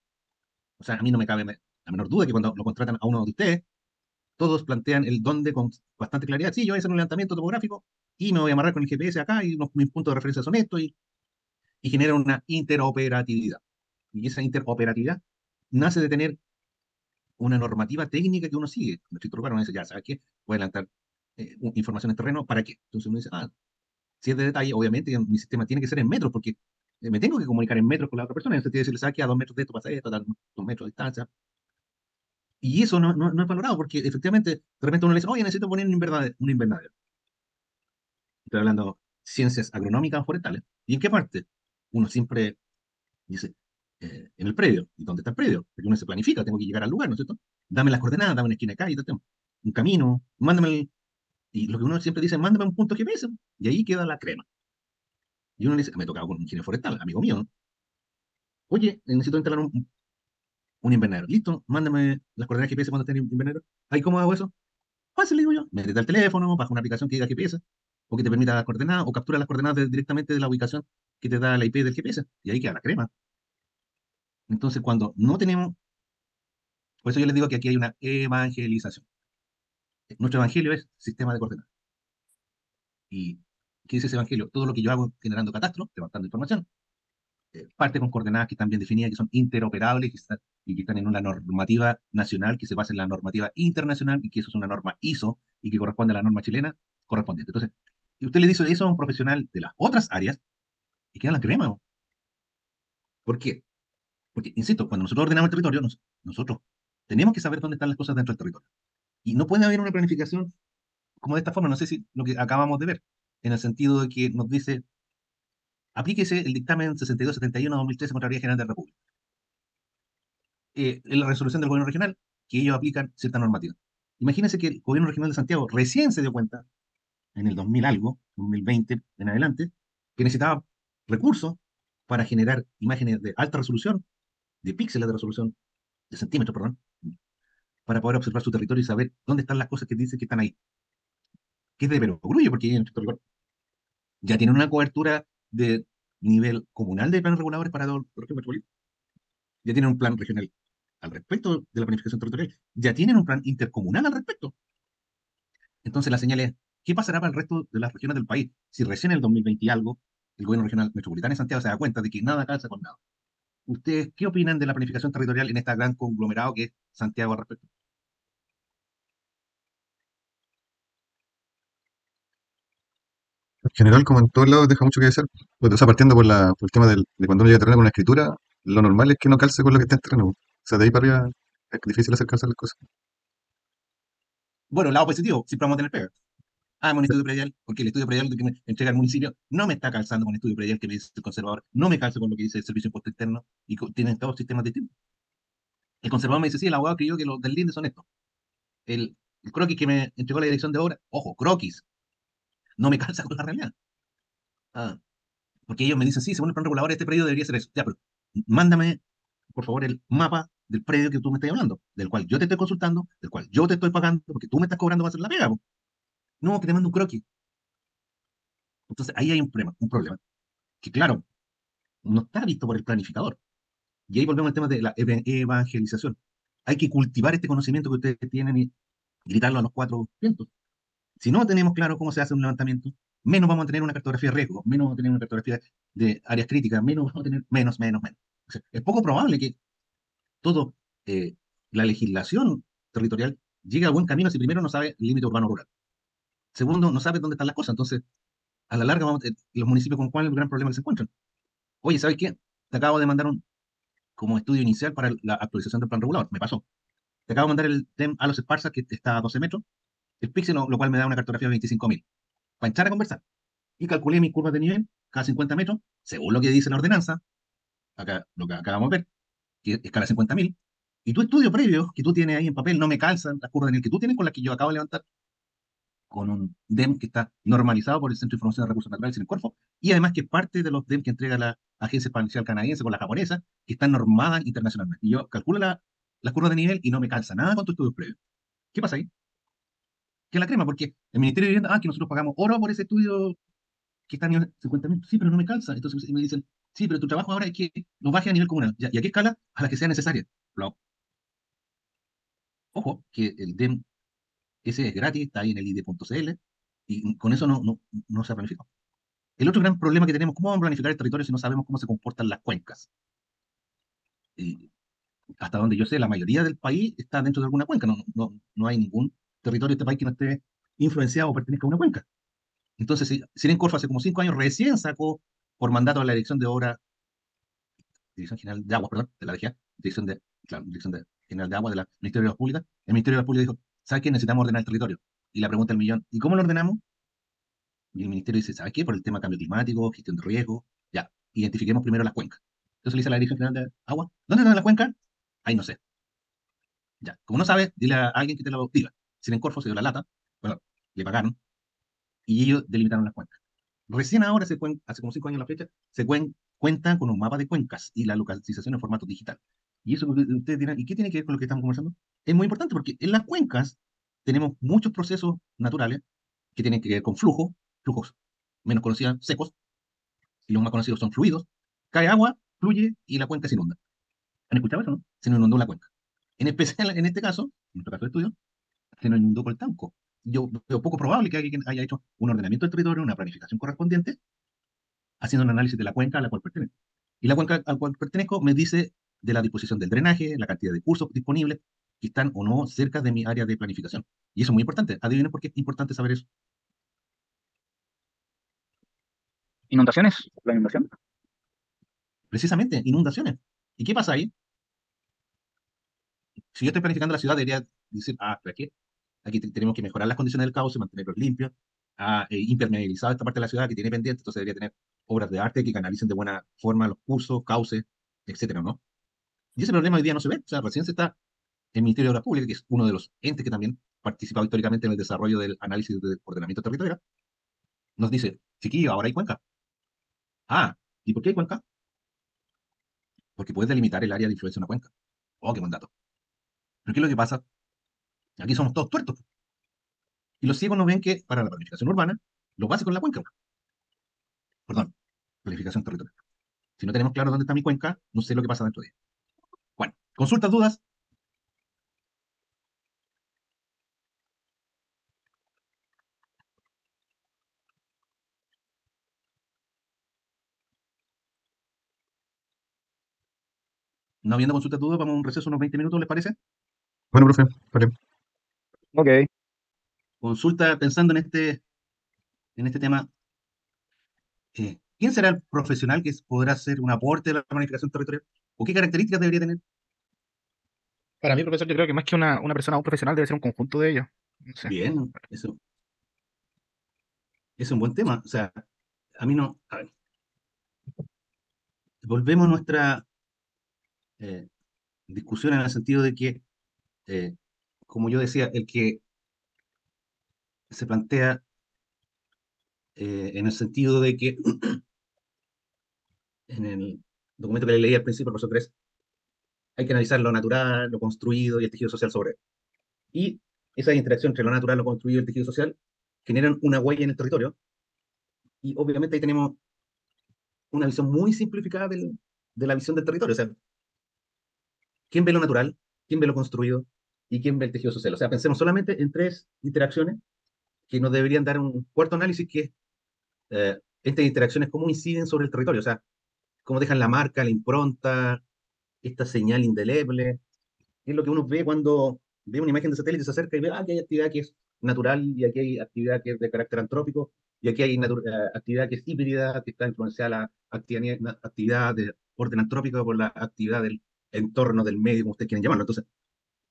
O sea, a mí no me cabe la menor duda que cuando lo contratan a uno de ustedes, todos plantean el dónde con bastante claridad. Sí, yo voy a hacer un levantamiento topográfico y me voy a amarrar con el GPS acá y mis puntos de referencia son estos y genera una interoperatividad. Y esa interoperatividad nace de tener una normativa técnica que uno sigue. En estricto rigor, uno dice, ya, ¿sabes qué? Voy a adelantar información en terreno, ¿para qué? Entonces uno dice, si es de detalle, obviamente mi sistema tiene que ser en metros, porque me tengo que comunicar en metros con la otra persona. Entonces tiene que decirle, ¿sabes qué? A 2 metros de esto pasa esto, a 2 metros de distancia. Y eso no es valorado, porque efectivamente, de repente uno le dice, oye, necesito poner un invernadero. Estoy hablando de ciencias agronómicas o forestales. ¿Y en qué parte? Uno siempre dice, en el predio. ¿Y dónde está el predio? Porque uno se planifica, tengo que llegar al lugar, ¿no es cierto? Dame las coordenadas, dame una esquina acá y todo el tema. Un camino, mándame y lo que uno siempre dice, mándame un punto GPS, y ahí queda la crema. Y uno le dice, me tocaba con un ingeniero forestal, amigo mío, ¿no? Oye, necesito instalar un invernadero. Listo, mándame las coordenadas GPS cuando esté en invernadero. ¿Ahí cómo hago eso? Fácil, le digo yo. Métete al teléfono, baja una aplicación que diga GPS, o que te permita las coordenadas, o captura las coordenadas directamente de la ubicación que te da la IP del GPS, y ahí queda la crema. Entonces, cuando no tenemos, por eso yo les digo que aquí hay una evangelización. Nuestro evangelio es sistema de coordenadas. ¿Y qué dice ese evangelio? Todo lo que yo hago generando catastro, levantando información, parte con coordenadas que están bien definidas, que son interoperables y que están en una normativa nacional que se basa en la normativa internacional y que eso es una norma ISO y que corresponde a la norma chilena correspondiente. Entonces, si usted le dice eso a un profesional de las otras áreas, y queda la crema, ¿no? ¿Por qué? Porque, insisto, cuando nosotros ordenamos el territorio, nosotros tenemos que saber dónde están las cosas dentro del territorio. Y no puede haber una planificación como de esta forma, no sé si lo que acabamos de ver, en el sentido de que nos dice, aplíquese el dictamen 6271-2013 Contraloría General de la República. En la resolución del gobierno regional, que ellos aplican cierta normativa. Imagínense que el gobierno regional de Santiago recién se dio cuenta, en el 2000 algo, 2020 en adelante, que necesitaba recursos para generar imágenes de alta resolución, de píxeles de resolución, de centímetros, perdón, para poder observar su territorio y saber dónde están las cosas que dicen que están ahí. Que es de perogrullo, porque en rigor ya tienen una cobertura de nivel comunal de planes reguladores para todo el región metropolitana. Ya tienen un plan regional al respecto de la planificación territorial. Ya tienen un plan intercomunal al respecto. Entonces la señal es, ¿qué pasará para el resto de las regiones del país? Si recién en el 2020 y algo, el gobierno regional metropolitano de Santiago se da cuenta de que nada calza con nada. ¿Ustedes qué opinan de la planificación territorial en este gran conglomerado que es Santiago al respecto? En general, como en todos lados, deja mucho que desear. O sea, partiendo por el tema de cuando uno llega a terreno con una escritura, lo normal es que no calce con lo que está en terreno. O sea, de ahí para arriba es difícil acercarse a las cosas. Bueno, el lado positivo, siempre vamos a tener pega. Un estudio predial, porque el estudio predial que me entrega el municipio no me está calzando con el estudio predial que me dice el conservador, no me calza con lo que dice el servicio de impuesto interno y tienen todos sistemas distintos. El conservador me dice, sí, el abogado creyó que los del LINDE son estos. El croquis que me entregó la dirección de obra, ojo, croquis, no me calza con la realidad. Ah, porque ellos me dicen, sí, según el plan regulador, este predio debería ser eso. Ya, pero mándame, por favor, el mapa del predio que tú me estás hablando, del cual yo te estoy consultando, del cual yo te estoy pagando, porque tú me estás cobrando para hacer la pega, po. No, que te mando un croquis. Entonces, ahí hay un problema, que claro, no está visto por el planificador. Y ahí volvemos al tema de la evangelización. Hay que cultivar este conocimiento que ustedes tienen y gritarlo a los cuatro vientos. Si no tenemos claro cómo se hace un levantamiento, menos vamos a tener una cartografía de riesgo, menos vamos a tener una cartografía de áreas críticas, menos vamos a tener menos. O sea, es poco probable que todo la legislación territorial llegue a buen camino si primero no sabe el límite urbano-rural. Segundo, no sabe dónde están las cosas. Entonces, a la larga, los municipios con cuál es el gran problema que se encuentran. Oye, ¿sabes qué? Te acabo de mandar como estudio inicial para la actualización del plan regulador. Me pasó. Te acabo de mandar el TEM a los Esparza, que está a 12 metros, el Pixel, lo cual me da una cartografía de 25.000. Para echar a conversar. Y calculé mis curvas de nivel cada 50 metros, según lo que dice la ordenanza, acá, lo que acabamos de ver, que es escala 50.000. Y tu estudio previo que tú tienes ahí en papel no me calzan las curvas de nivel que tú tienes con las que yo acabo de levantar con un DEM que está normalizado por el Centro de Información de Recursos Naturales en el Corfo, y además que es parte de los DEM que entrega la Agencia Espacial Canadiense con la japonesa, que están normadas internacionalmente. Y yo calculo las curvas de nivel y no me calza nada con tu estudio previo. ¿Qué pasa ahí? ¿Qué es la crema? Porque el Ministerio de Vivienda, que nosotros pagamos oro por ese estudio que está a nivel 50.000, sí, pero no me calza. Entonces me dicen, sí, pero tu trabajo ahora es que lo baje a nivel comunal. ¿Y a qué escala? A la que sea necesaria. Ojo, que el DEM ese es gratis, está ahí en el ide.cl, y con eso no se ha planificado. El otro gran problema que tenemos, ¿cómo vamos a planificar el territorio si no sabemos cómo se comportan las cuencas? Y hasta donde yo sé, la mayoría del país está dentro de alguna cuenca. No hay ningún territorio de este país que no esté influenciado o pertenezca a una cuenca. Entonces, si Siren Corfo hace como 5 años recién sacó por mandato de la Dirección de Obra, Dirección General de Aguas, perdón, de la DGA, Dirección General de Aguas de la Ministerio de Obras Públicas, el Ministerio de Obras Públicas dijo, ¿sabes qué? Necesitamos ordenar el territorio. Y la pregunta del millón, ¿y cómo lo ordenamos? Y el ministerio dice, ¿sabes qué? Por el tema de cambio climático, gestión de riesgo, ya, identifiquemos primero las cuencas. Entonces le dice a la Dirección General de Agua, ¿dónde están las cuencas? Ahí no sé. Ya, como no sabes, dile a alguien que te lo diga. Si en Corfo se dio la lata, bueno, le pagaron, y ellos delimitaron las cuencas. Recién ahora, hace como 5 años la fecha, cuentan con un mapa de cuencas y la localización en formato digital. Y eso que ustedes dirán, ¿y qué tiene que ver con lo que estamos conversando? Es muy importante porque en las cuencas tenemos muchos procesos naturales que tienen que ver con flujos menos conocidos, secos, y los más conocidos son fluidos. Cae agua, fluye y la cuenca se inunda. ¿Han escuchado eso, no? Se nos inundó la cuenca. En especial, en este caso, en nuestro caso de estudio, se nos inundó por el Tanco. Yo veo poco probable que alguien haya hecho un ordenamiento del territorio, una planificación correspondiente, haciendo un análisis de la cuenca a la cual pertenezco. Y la cuenca a la cual pertenezco me dice de la disposición del drenaje, la cantidad de cursos disponibles que están o no cerca de mi área de planificación. Y eso es muy importante. Adivinen por qué es importante saber eso. ¿Inundaciones? ¿La inundación? Precisamente, inundaciones. ¿Y qué pasa ahí? Si yo estoy planificando la ciudad, debería decir, ¿pero qué? Aquí tenemos que mejorar las condiciones del cauce, mantenerlos limpios, impermeabilizado esta parte de la ciudad que tiene pendiente, entonces debería tener obras de arte que canalicen de buena forma los cursos, cauces, etcétera, ¿no? Y ese problema hoy día no se ve, o sea, recién se está el Ministerio de Obras Públicas, que es uno de los entes que también ha participado históricamente en el desarrollo del análisis de ordenamiento territorial, nos dice, chiquillo, ahora hay cuenca. ¿Y por qué hay cuenca? Porque puedes delimitar el área de influencia de una cuenca. Oh, qué buen dato. Pero ¿qué es lo que pasa? Aquí somos todos tuertos. Y los ciegos no ven que para la planificación urbana, lo básico es la cuenca. Perdón, planificación territorial. Si no tenemos claro dónde está mi cuenca, no sé lo que pasa dentro de ella. Bueno, consultas, dudas. No habiendo consultas, dudas, vamos a un receso unos 20 minutos, ¿les parece? Bueno, profe, vale. Ok. Consulta pensando en este tema. ¿Quién será el profesional que podrá hacer un aporte a la planificación territorial? ¿O qué características debería tener? Para mí, profesor, yo creo que más que una persona o un profesional debe ser un conjunto de ellos. No sé. Bien, eso es un buen tema. O sea, a mí no. A ver, volvemos a nuestra eh, discusión en el sentido de que, eh, como yo decía, el que se plantea en el sentido de que en el documento que le leí al principio, el profesor Cres, hay que analizar lo natural, lo construido y el tejido social sobre él. Y esa interacción entre lo natural, lo construido y el tejido social generan una huella en el territorio. Y obviamente ahí tenemos una visión muy simplificada de la visión del territorio. O sea, ¿quién ve lo natural? ¿Quién ve lo construido? ¿Y quién ve el tejido social? O sea, pensemos solamente en tres interacciones que nos deberían dar un cuarto análisis, que es estas interacciones, cómo inciden sobre el territorio. O sea, cómo dejan la marca, la impronta, esta señal indeleble. Es lo que uno ve cuando ve una imagen de satélite, se acerca y ve, aquí hay actividad que es natural, y aquí hay actividad que es de carácter antrópico, y aquí hay actividad que es híbrida, que está influenciada la actividad de orden antrópico por la actividad del entorno, del medio, como ustedes quieren llamarlo. Entonces,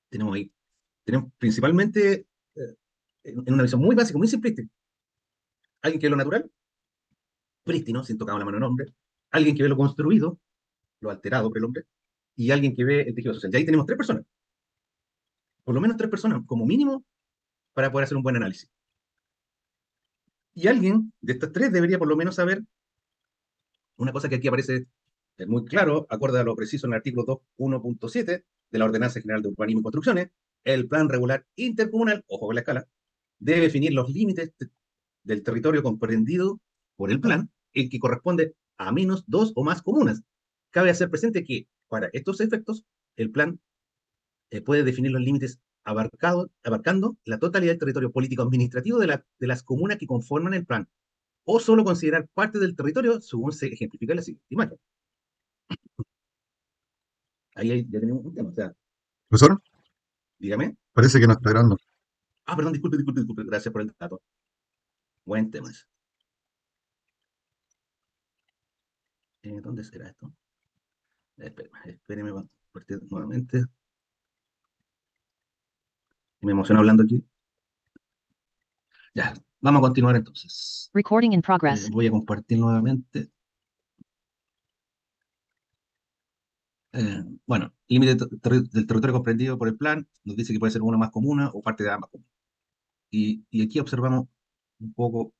tenemos ahí, tenemos principalmente, en una visión muy básica, muy simplista, alguien que ve lo natural, prístino, sin tocar la mano del hombre, alguien que ve lo construido, lo alterado por el hombre, y alguien que ve el tejido social. Y ahí tenemos tres personas, por lo menos tres personas, como mínimo, para poder hacer un buen análisis. Y alguien de estas tres debería por lo menos saber una cosa que aquí aparece muy claro, acorde a lo preciso en el artículo 2.1.7 de la Ordenanza General de Urbanismo y Construcciones: el plan regular intercomunal, ojo con la escala, debe definir los límites del territorio comprendido por el plan, el que corresponde a menos dos o más comunas. Cabe hacer presente que para estos efectos, el plan puede definir los límites abarcando la totalidad del territorio político-administrativo de las comunas que conforman el plan, o solo considerar parte del territorio según se ejemplifica en la siguiente imagen. Ya tenemos un tema, o sea, Profesor, dígame. parece que no está grabando. Ah, perdón, disculpe, gracias por el dato. Buen tema ese. ¿Dónde será esto? Espéreme, voy a partir nuevamente. Me emociona hablando aquí. Ya, vamos a continuar entonces. Recording in progress. Voy a compartir nuevamente. Bueno, límite del territorio comprendido por el plan nos dice que puede ser una más comuna o parte de ambas comunas. Y aquí observamos un poco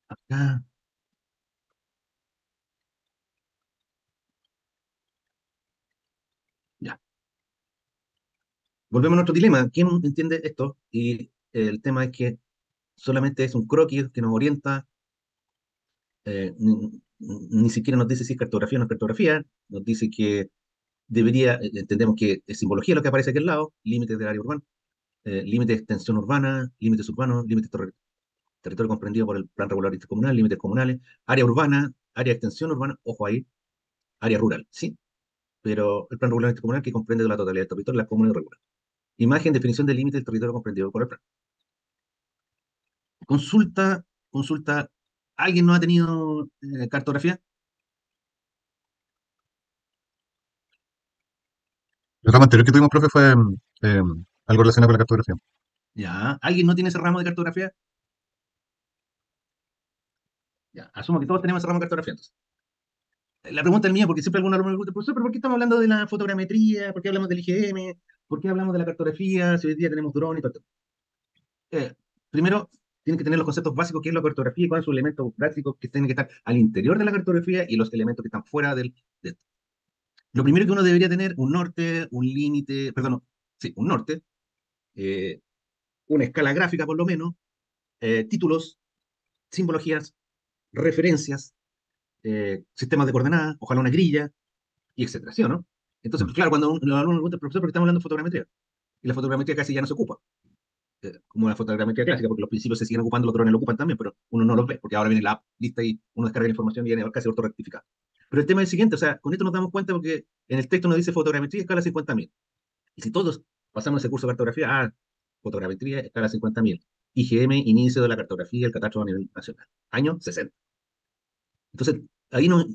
acá. Ya. Volvemos a nuestro dilema. ¿Quién entiende esto? Y el tema es que solamente es un croquis que nos orienta, ni siquiera nos dice si es cartografía o no es cartografía, nos dice que debería, entendemos que es simbología lo que aparece aquí al lado: límites del área urbana, límites de extensión urbana, límites urbanos, límites territorio comprendido por el plan regular intercomunal, límites comunales, área urbana, área de extensión urbana, ojo ahí, área rural, ¿sí? Pero el plan regular intercomunal que comprende la totalidad del territorio, las comunas regulares. Imagen, definición del límite del territorio comprendido por el plan. Consulta, ¿alguien no ha tenido cartografía? El ramo anterior que tuvimos, profe, fue algo relacionado con la cartografía. Ya, ¿alguien no tiene ese ramo de cartografía? Ya, asumo que todos tenemos ese ramo de cartografía entonces. La pregunta es mía, porque siempre algunos alumnos me preguntan: profesor, ¿pero por qué estamos hablando de la fotogrametría? ¿Por qué hablamos del IGM? ¿Por qué hablamos de la cartografía? Si hoy día tenemos dron y todo esto. Primero, tienen que tener los conceptos básicos: qué es la cartografía y cuáles son los elementos prácticos que tienen que estar al interior de la cartografía y los elementos que están fuera de esto. Lo primero que uno debería tener: un norte, un límite, perdón, sí, un norte, eh, una escala gráfica por lo menos, títulos, simbologías, referencias, sistemas de coordenadas, ojalá una grilla, y etcétera, ¿sí o no? Entonces, Mm. claro, cuando los alumnos me preguntan: profesor, ¿por qué estamos hablando de fotogrametría? Y la fotogrametría casi ya no se ocupa, como la fotogrametría clásica, porque los principios se siguen ocupando, los drones lo ocupan también, pero uno no los ve, porque ahora viene la app lista y uno descarga la información y viene casi autorrectificada. Pero el tema es el siguiente: o sea, con esto nos damos cuenta porque en el texto nos dice fotogrametría escala 50.000. Y si todos pasamos ese curso de cartografía, fotogrametría escala 50.000. IGM, inicio de la cartografía y el catastro a nivel nacional. Año 60. Entonces, ahí no,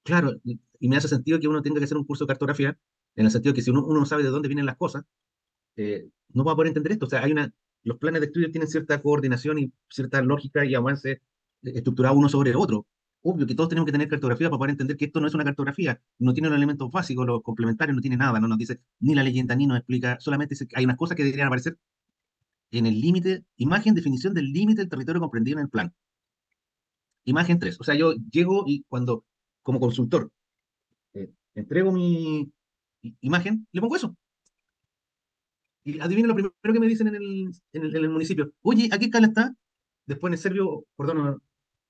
claro, y me hace sentido que uno tenga que hacer un curso de cartografía, en el sentido que si uno no sabe de dónde vienen las cosas, no va a poder entender esto. O sea, los planes de estudio tienen cierta coordinación y cierta lógica y avance estructurado uno sobre otro. Obvio que todos tenemos que tener cartografía para poder entender que esto no es una cartografía, no tiene los elementos básicos, los complementarios, no tiene nada, no nos dice ni la leyenda ni nos explica, solamente dice que hay unas cosas que deberían aparecer en el límite, imagen, definición del límite del territorio comprendido en el plan. Imagen 3. O sea, yo llego y cuando, como consultor, entrego mi imagen, le pongo eso. Y adivinen lo primero que me dicen en el municipio. Oye, ¿a qué escala está? Después en el Servio, perdón,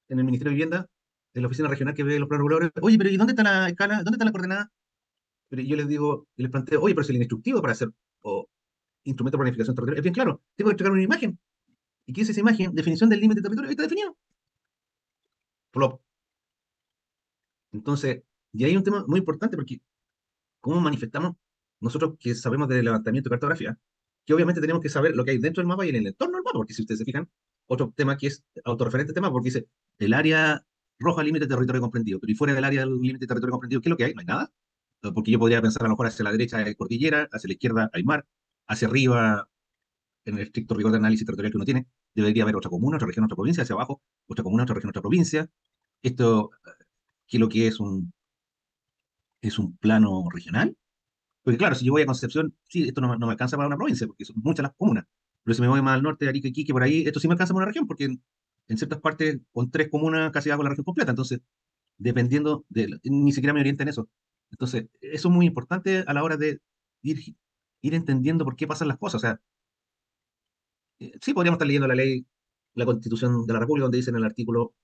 en el Ministerio de Vivienda, en la oficina regional que ve los planos reguladores. Oye, pero ¿y dónde está la escala? ¿Dónde está la coordenada? Pero yo les digo, y les planteo, oye, pero si el instructivo para hacer instrumento de planificación territorial es bien claro. Tengo que entregar una imagen. ¿Y qué es esa imagen? Definición del límite del territorio. Ahí está definido. Plop. Entonces, y hay un tema muy importante porque cómo manifestamos nosotros que sabemos de levantamiento de cartografía, que obviamente tenemos que saber lo que hay dentro del mapa y en el entorno del mapa, porque si ustedes se fijan, otro tema que es autorreferente tema, porque dice el área roja límite de territorio comprendido, pero y fuera del área del límite de territorio comprendido, ¿qué es lo que hay? No hay nada, porque yo podría pensar a lo mejor hacia la derecha hay cordillera, hacia la izquierda hay mar, hacia arriba, en el estricto rigor de análisis territorial que uno tiene, debería haber otra comuna, otra región, otra provincia, hacia abajo, otra comuna, otra región, otra provincia. Esto, ¿qué es lo que es un plano regional? Porque claro, si yo voy a Concepción, sí, esto no me alcanza para una provincia, porque son muchas las comunas. Pero si me voy más al norte, Arica, Iquique, por ahí, esto sí me alcanza para una región, porque en ciertas partes, con 3 comunas, casi hago la región completa. Entonces, dependiendo ni siquiera me orienta en eso. Entonces, eso es muy importante a la hora de ir entendiendo por qué pasan las cosas. O sea, sí, podríamos estar leyendo la ley, la Constitución de la República, donde dice en el artículo,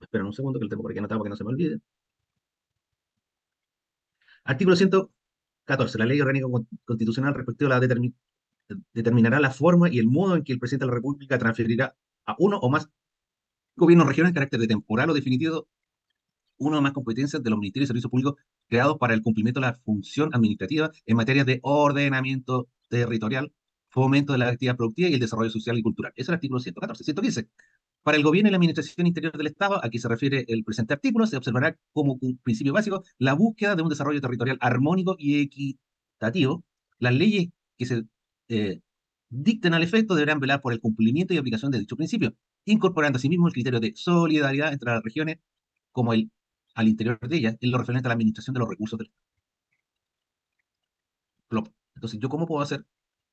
esperen un segundo, que lo tengo por aquí anotado para que no se me olvide. Artículo 114. La ley orgánica constitucional respectiva a la determinará la forma y el modo en que el presidente de la República transferirá a uno o más gobiernos regionales en carácter de temporal o definitivo uno o más competencias de los ministerios y servicios públicos creados para el cumplimiento de la función administrativa en materia de ordenamiento territorial, fomento de la actividad productiva y el desarrollo social y cultural. Ese es el artículo 114. 115. Para el gobierno y la administración interior del Estado, a que se refiere el presente artículo, se observará como un principio básico la búsqueda de un desarrollo territorial armónico y equitativo. Las leyes que se eh, dicten al efecto deberán velar por el cumplimiento y aplicación de dicho principio, incorporando asimismo el criterio de solidaridad entre las regiones como al interior de ellas en lo referente a la administración de los recursos del PLOP. Entonces, ¿yo cómo puedo hacer?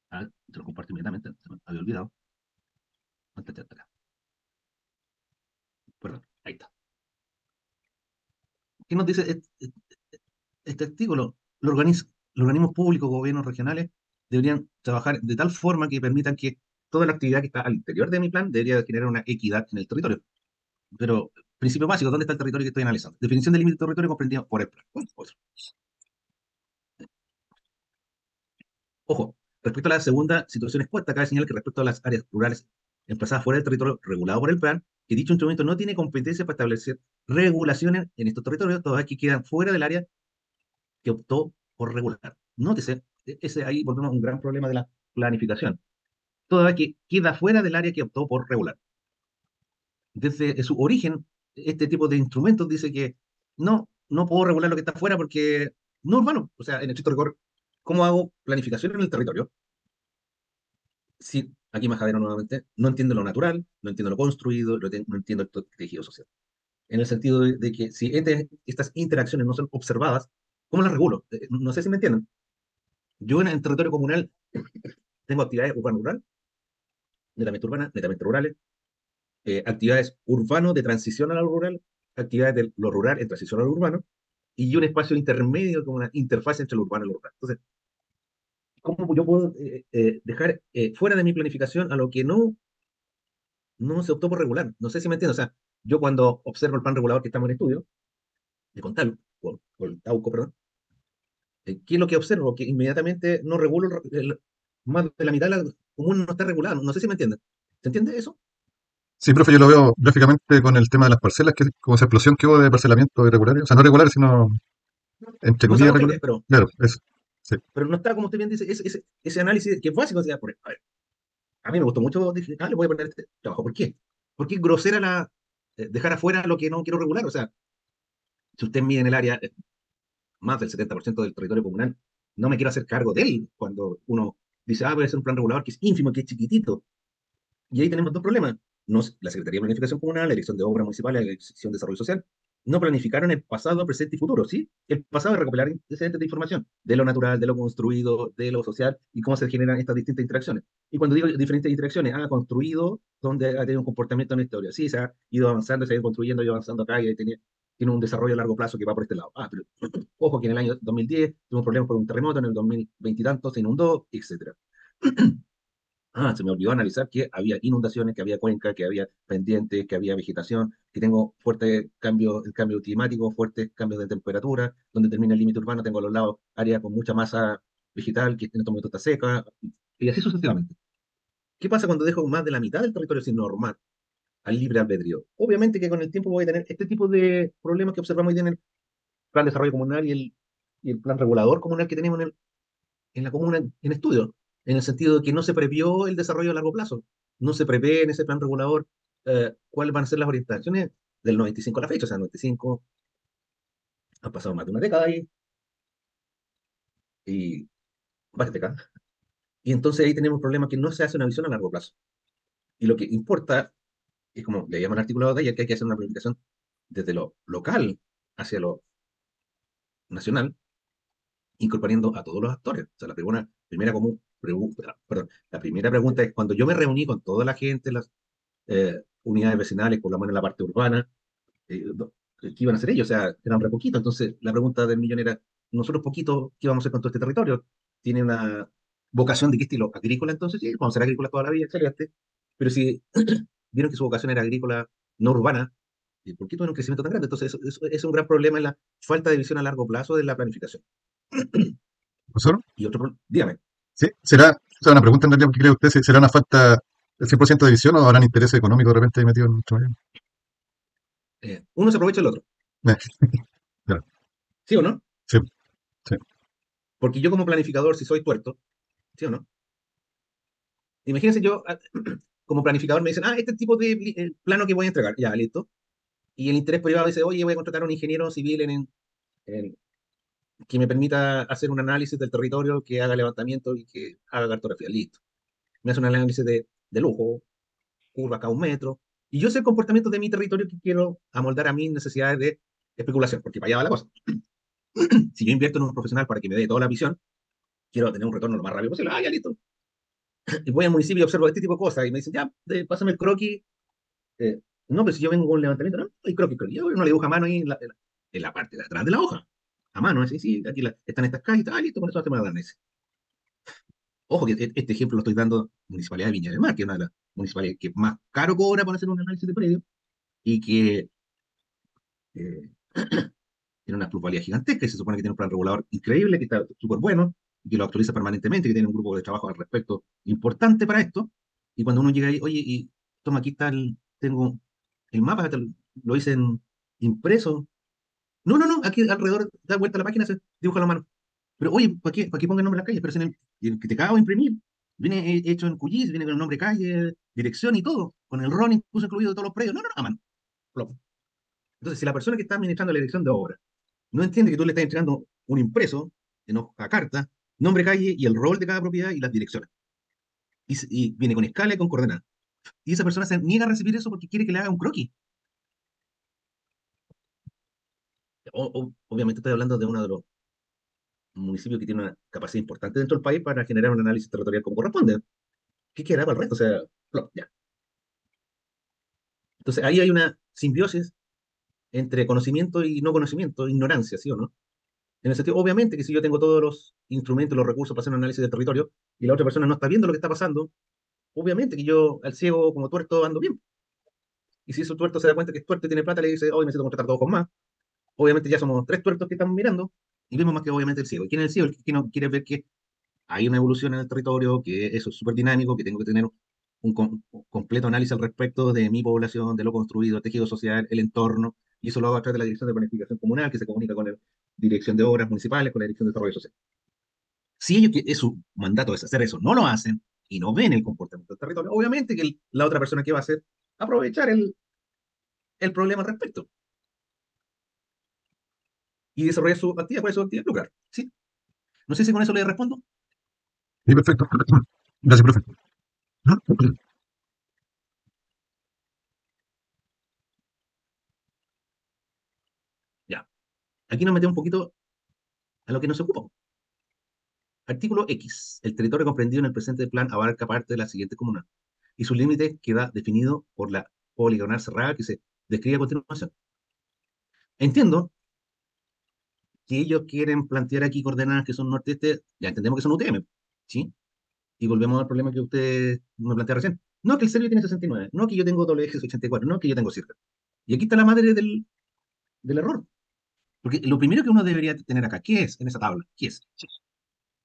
Te lo comparto inmediatamente, se me había olvidado. Perdón, ahí está. ¿Qué nos dice este artículo? Los organismos públicos, gobiernos regionales, deberían trabajar de tal forma que permitan que toda la actividad que está al interior de mi plan debería generar una equidad en el territorio. Pero, principio básico, ¿dónde está el territorio que estoy analizando? Definición del límite del territorio comprendido por el plan. Otro. Ojo, respecto a la segunda situación expuesta, cabe señalar que respecto a las áreas rurales emplazadas fuera del territorio regulado por el plan, que dicho instrumento no tiene competencia para establecer regulaciones en estos territorios, todas que quedan fuera del área que optó por regular. Nótese, ese ahí volvemos a un gran problema de la planificación. Toda que queda fuera del área que optó por regular. Desde su origen, este tipo de instrumentos dice que no puedo regular lo que está fuera porque no urbano. O sea, en el estricto rigor, ¿cómo hago planificación en el territorio? Si, aquí Majadero nuevamente, no entiendo lo natural, no entiendo lo construido, no entiendo el tejido social. En el sentido de que si estas interacciones no son observadas, ¿cómo las regulo? No sé si me entienden. Yo en el territorio comunal tengo actividades urbano-rural, netamente urbanas, netamente rurales, actividades urbano de transición a lo rural, actividades de lo rural en transición a lo urbano, y un espacio intermedio como una interfaz entre lo urbano y lo rural. Entonces, ¿cómo yo puedo dejar fuera de mi planificación a lo que no se optó por regular? No sé si me entiendo. O sea, yo cuando observo el plan regulador que estamos en estudio, de Contal, o el Tauco, perdón, ¿qué es lo que observo? Que inmediatamente no regulo más de la mitad de la comuna no está regulada. No sé si me entienden. ¿Se entiende eso? Sí, profe, yo lo veo gráficamente con el tema de las parcelas, que como esa explosión que hubo de parcelamiento irregulares, o sea, no regulares, sino entre No comillas sabemos regulares. pero, Claro, eso. Sí. pero no está, como usted bien dice, ese análisis que es básico. O sea, a ver, a mí me gustó mucho, dije, le voy a poner este trabajo. ¿Por qué? Porque es grosera dejar afuera lo que no quiero regular. O sea, si usted mide en el área más del 70% del territorio comunal, no me quiero hacer cargo de él cuando uno dice, voy a hacer un plan regulador que es ínfimo, que es chiquitito. Y ahí tenemos dos problemas. No, la Secretaría de Planificación Comunal, la Dirección de Obras Municipales, la Dirección de Desarrollo Social, no planificaron el pasado, presente y futuro, ¿sí? El pasado es recopilar antecedentes de información de lo natural, de lo construido, de lo social y cómo se generan estas distintas interacciones. Y cuando digo diferentes interacciones, ha construido, donde ha tenido un comportamiento en la historia. Sí, se ha ido avanzando, se ha ido construyendo, ha ido avanzando acá y tiene un desarrollo a largo plazo que va por este lado. Ah, pero ojo que en el año 2010 tuvo un problema por un terremoto, en el 2020 y tanto se inundó, etcétera. Ah, se me olvidó analizar que había inundaciones, que había cuencas, que había pendientes, que había vegetación, que tengo fuertes cambios, el cambio climático, fuertes cambios de temperatura, donde termina el límite urbano, tengo a los lados áreas con mucha masa vegetal, que en este momento está seca, y así sucesivamente. ¿Qué pasa cuando dejo más de la mitad del territorio sin normar al libre albedrío? Obviamente que con el tiempo voy a tener este tipo de problemas que observamos hoy día en el plan de desarrollo comunal y el plan regulador comunal que tenemos en la comuna en estudio, en el sentido de que no se previó el desarrollo a largo plazo, no se prevé en ese plan regulador cuáles van a ser las orientaciones del 95 a la fecha, o sea, 95 han pasado más de una década y varias décadas, y entonces ahí tenemos un problema que no se hace una visión a largo plazo. Y lo que importa es, como le llaman el articulado de ayer, que hay que hacer una planificación desde lo local hacia lo nacional, incorporando a todos los actores. O sea, la primera pregunta es, cuando yo me reuní con toda la gente, las unidades vecinales, por lo menos en la parte urbana, ¿qué iban a hacer ellos? O sea, eran re poquitos. Entonces, la pregunta del millón era, nosotros poquitos, ¿qué vamos a hacer con todo este territorio? ¿Tiene una vocación de qué estilo? ¿Agrícola? Entonces, sí, vamos a ser agrícola toda la vida, excelente. Pero si vieron que su vocación era agrícola, no urbana, ¿por qué tuvieron un crecimiento tan grande? Entonces, eso es un gran problema en la falta de visión a largo plazo de la planificación. ¿Profesor? Y dígame. Sí, será, o sea, una pregunta en realidad, ¿qué cree usted? ¿Será una falta del 100% de visión o habrán intereses económicos de repente ahí metidos en nuestro medio? Uno se aprovecha del otro, Eh, claro, ¿sí o no? sí, sí. Porque yo como planificador, si soy tuerto, ¿sí o no? Imagínense yo, como planificador, me dicen, este tipo de plano que voy a entregar, ya, listo. Y el interés privado dice, oye, voy a contratar a un ingeniero civil que me permita hacer un análisis del territorio, que haga levantamiento y que haga cartografía, listo. Me hace un análisis de lujo, curva cada un metro, y yo sé el comportamiento de mi territorio que quiero amoldar a mis necesidades de especulación, porque para allá va la cosa. Si yo invierto en un profesional para que me dé toda la visión, quiero tener un retorno lo más rápido posible, ya, listo. Y voy al municipio y observo este tipo de cosas, y me dicen, ya, pásame el croquis. Eh, no, pero si yo vengo con un levantamiento, no, hay croquis, croquis. Yo no le dibujo a mano ahí en la parte de atrás de la hoja. A mano, así, sí, aquí están estas calles, listo, con eso hacemos la danesa. Ojo que este ejemplo lo estoy dando Municipalidad de Viña del Mar, que es una de las municipalidades que más caro cobra para hacer un análisis de predio y que eh, tiene una plusvalía gigantesca y se supone que tiene un plan regulador increíble, que está súper bueno, y que lo actualiza permanentemente, que tiene un grupo de trabajo al respecto importante para esto. Y cuando uno llega ahí, oye, y toma, aquí está tengo el mapa, lo hice impreso. No, no, no, aquí alrededor da vuelta la página, se dibuja la mano. Pero oye, ¿para qué ponga el nombre de la calle? Pero si en el que te acabo de imprimir, viene hecho en QGIS, viene con el nombre de calle, dirección y todo, con el RON incluso incluido de todos los predios. No, no, no, a mano. Plop. Entonces, si la persona que está administrando la dirección de obra no entiende que tú le estás entregando un impreso en hoja carta, nombre, calle y el rol de cada propiedad y las direcciones. Y viene con escala y con coordenadas. Y esa persona se niega a recibir eso porque quiere que le haga un croquis. Obviamente estoy hablando de uno de los municipios que tiene una capacidad importante dentro del país para generar un análisis territorial como corresponde. ¿Qué queda para el resto? O sea, ya. Entonces ahí hay una simbiosis entre conocimiento y no conocimiento, ignorancia, ¿sí o no? En el sentido, obviamente, que si yo tengo todos los instrumentos, los recursos para hacer un análisis del territorio y la otra persona no está viendo lo que está pasando, obviamente que yo al ciego como tuerto ando bien. Y si ese tuerto se da cuenta que es tuerto y tiene plata, le dice, hoy necesito contratar dos con más. Obviamente ya somos tres tuertos que estamos mirando y vemos más que obviamente el ciego. ¿Y quién es el ciego? El que no quiere ver que hay una evolución en el territorio, que eso es súper dinámico, que tengo que tener un completo análisis al respecto de mi población, de lo construido, el tejido social, el entorno, y eso lo hago a través de la Dirección de Planificación Comunal, que se comunica con la Dirección de Obras Municipales, con la Dirección de Desarrollo Social. Si ellos, que es su mandato es hacer eso, no lo hacen y no ven el comportamiento del territorio, obviamente que la otra persona que va a hacer, aprovechar el problema al respecto y desarrollar su actividad, ¿cuál es su actividad? Lucrar. ¿Sí? No sé si con eso le respondo. Sí, perfecto. Gracias, profe. aquí nos metemos un poquito a lo que nos ocupa. Artículo X. El territorio comprendido en el presente plan abarca parte de la siguiente comuna y su límite queda definido por la poligonal cerrada que se describe a continuación. Entiendo que ellos quieren plantear aquí coordenadas que son norte-este, ya entendemos que son UTM, ¿sí? Y volvemos al problema que usted me plantea recién. No que el Servio tiene 69, no que yo tengo doble eje 84, no que yo tengo circa. Y aquí está la madre del error. Porque lo primero que uno debería tener acá, ¿qué es en esa tabla? ¿Qué es?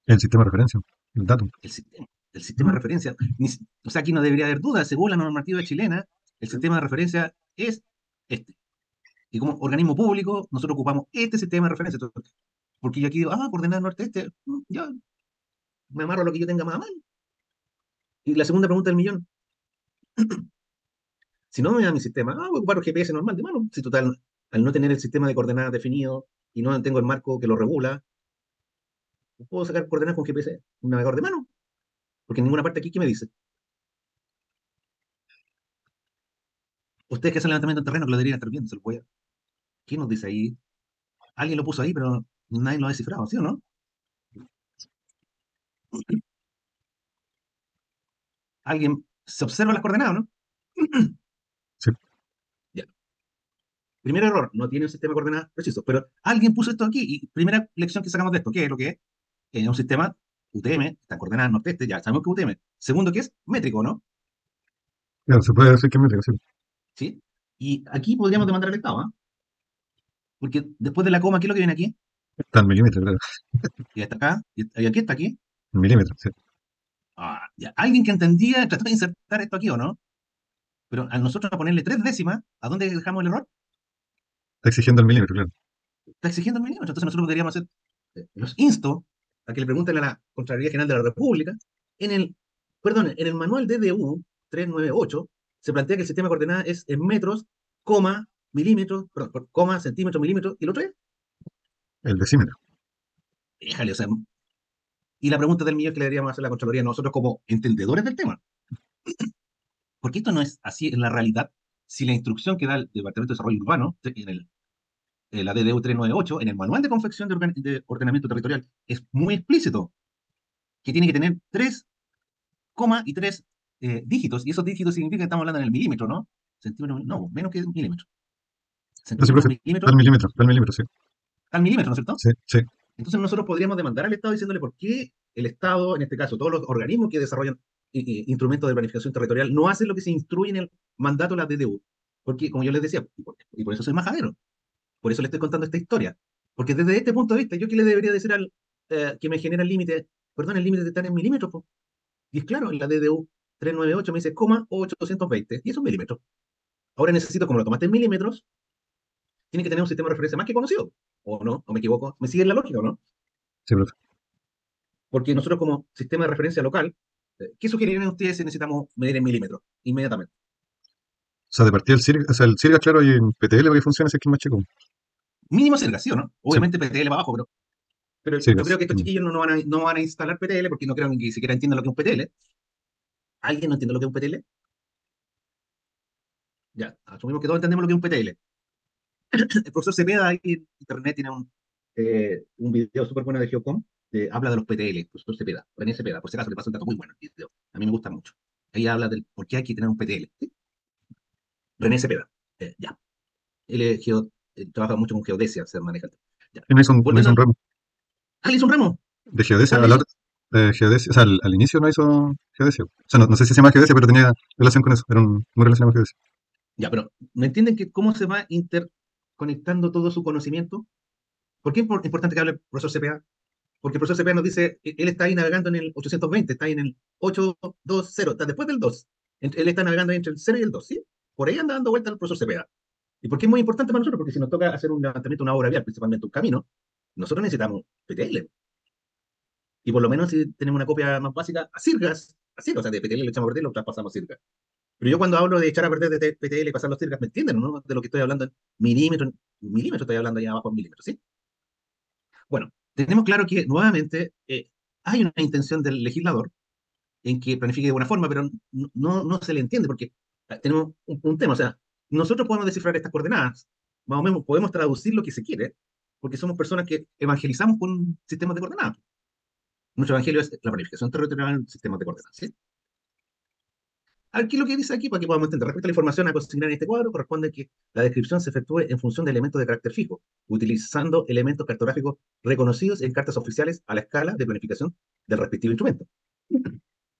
El sistema de referencia, el dato. El sistema. El sistema de referencia. O sea, aquí no debería haber duda. Según la normativa chilena, el sistema de referencia es este. Y como organismo público, nosotros ocupamos este sistema de referencia. Porque yo aquí digo, coordenada norte-este, ya me amarro a lo que yo tenga más a mano. Y la segunda pregunta del millón, si no me da mi sistema, voy a ocupar el GPS normal de mano. Si total, al no tener el sistema de coordenadas definido y no tengo el marco que lo regula, puedo sacar coordenadas con GPS, un navegador de mano. Porque en ninguna parte aquí, ¿qué me dice? Ustedes que hacen levantamiento en terreno, que lo deberían estar viendo, se lo voy a... ¿Qué nos dice ahí? Alguien lo puso ahí, pero nadie lo ha descifrado, ¿sí o no? Alguien se observa las coordenadas, ¿no? Sí. Ya. Primer error, no tiene un sistema de coordenadas preciso, pero alguien puso esto aquí y primera lección que sacamos de esto, ¿qué es lo que es? Un sistema UTM, está coordenada norte-este, ya sabemos que es UTM. Segundo, que es métrico, ¿no? Claro, se puede decir que es métrico, sí. ¿Sí? Y aquí podríamos demandar al Estado, ¿ah? Porque después de la coma, ¿qué es lo que viene aquí? Está en milímetros, claro. Y está acá, y aquí está aquí. En milímetros, sí. Ya. Alguien que entendía trató de insertar esto aquí, ¿o no? Pero a nosotros ponerle 3 décimas, ¿a dónde dejamos el error? Está exigiendo el milímetro, claro. Está exigiendo el milímetro. Entonces nosotros podríamos hacer, los insto a que le pregunten a la Contraloría General de la República, en el, en el manual DDU 398 se plantea que el sistema de coordenadas es en metros, coma, milímetros, perdón, coma, centímetros, milímetros, y el otro es, El decímetro. déjale, o sea, y la pregunta del millón que le deberíamos hacer a la Contraloría nosotros como entendedores del tema, porque esto no es así en la realidad. Si la instrucción que da el Departamento de Desarrollo Urbano en la DDU 398, en el manual de confección de ordenamiento territorial, es muy explícito que tiene que tener 3 coma y 3 dígitos, y esos dígitos significa que estamos hablando en el milímetro, ¿no? Centímetro, no, menos que milímetro. No, sí, Centímetro, profe, milímetro, está el milímetro, sí. al milímetro, ¿no es cierto? Sí, sí. Entonces nosotros podríamos demandar al Estado diciéndole por qué el Estado, en este caso, todos los organismos que desarrollan instrumentos de planificación territorial, no hacen lo que se instruye en el mandato de la DDU. Porque, como yo les decía, y por eso soy majadero, por eso le estoy contando esta historia. Porque desde este punto de vista, ¿yo qué le debería decir al que me genera el límite? Perdón, el límite está en milímetros, po. Y es claro, en la DDU 398 me dice, 820, y eso es milímetros. Ahora necesito, como lo tomaste en milímetros, tiene que tener un sistema de referencia más que conocido. ¿O no? ¿O me equivoco? ¿Me sigue la lógica o no? Sí, profe. Porque nosotros como sistema de referencia local, ¿qué sugerirían ustedes si necesitamos medir en milímetros? Inmediatamente. O sea, de partida el CIRGA, o sea, el CIRGA, claro, y en PTL para que funcione ese que es más chico. Mínimo cerca, ¿sí o no? Sí, Obviamente PTL para abajo, pero yo CIRGAS. creo que estos chiquillos no van a instalar PTL porque no creo que ni siquiera entiendan lo que es un PTL. ¿Alguien no entiende lo que es un PTL? Ya, asumimos que todos entendemos lo que es un PTL. El profesor Cepeda ahí en internet tiene un video súper bueno de Geocom, habla de los PTL, el profesor Cepeda, René Cepeda, por si acaso le pasa un dato muy bueno el video. A mí me gusta mucho. Ahí habla del por qué hay que tener un PTL. ¿Sí? René Cepeda, ya. Él trabaja mucho con geodesia, se maneja. Ya. Y no hizo Volviendo un ramo le hizo un ramo. de geodesia, ¿Cuál le hizo? geodesia, o sea, al inicio no hizo geodesia. O sea, no sé si se llama geodesia, pero tenía relación con eso, era muy relacionado con geodesia. Ya, pero ¿me entienden que cómo se va interconectando todo su conocimiento? ¿Por qué es importante que hable el profesor Cepeda? Porque el profesor Cepeda nos dice, él está ahí navegando en el 820, está ahí en el 820, está después del 2. Él está navegando entre el 0 y el 2, ¿sí? Por ahí anda dando vuelta el profesor Cepeda. ¿Y por qué es muy importante para nosotros? Porque si nos toca hacer un levantamiento, una obra vial, principalmente un camino, nosotros necesitamos PTL. Y por lo menos si tenemos una copia más básica, a Sirgas, o sea, de PTL le echamos a perder y lo traspasamos a Sirgas. Pero yo cuando hablo de echar a perder de PTL y pasar los Sirgas, ¿me entienden, no? De lo que estoy hablando en milímetros estoy hablando ahí abajo en milímetros, ¿sí? Bueno, tenemos claro que nuevamente hay una intención del legislador en que planifique de buena forma, pero no se le entiende porque tenemos un tema, o sea, nosotros podemos descifrar estas coordenadas, más o menos podemos traducir lo que se quiere, porque somos personas que evangelizamos con sistemas de coordenadas. Nuestro evangelio es la planificación territorial en sistemas de coordenadas. ¿Sí? Aquí lo que dice aquí, para que podamos entender, respecto a la información a consignar en este cuadro, corresponde que la descripción se efectúe en función de elementos de carácter fijo, utilizando elementos cartográficos reconocidos en cartas oficiales a la escala de planificación del respectivo instrumento.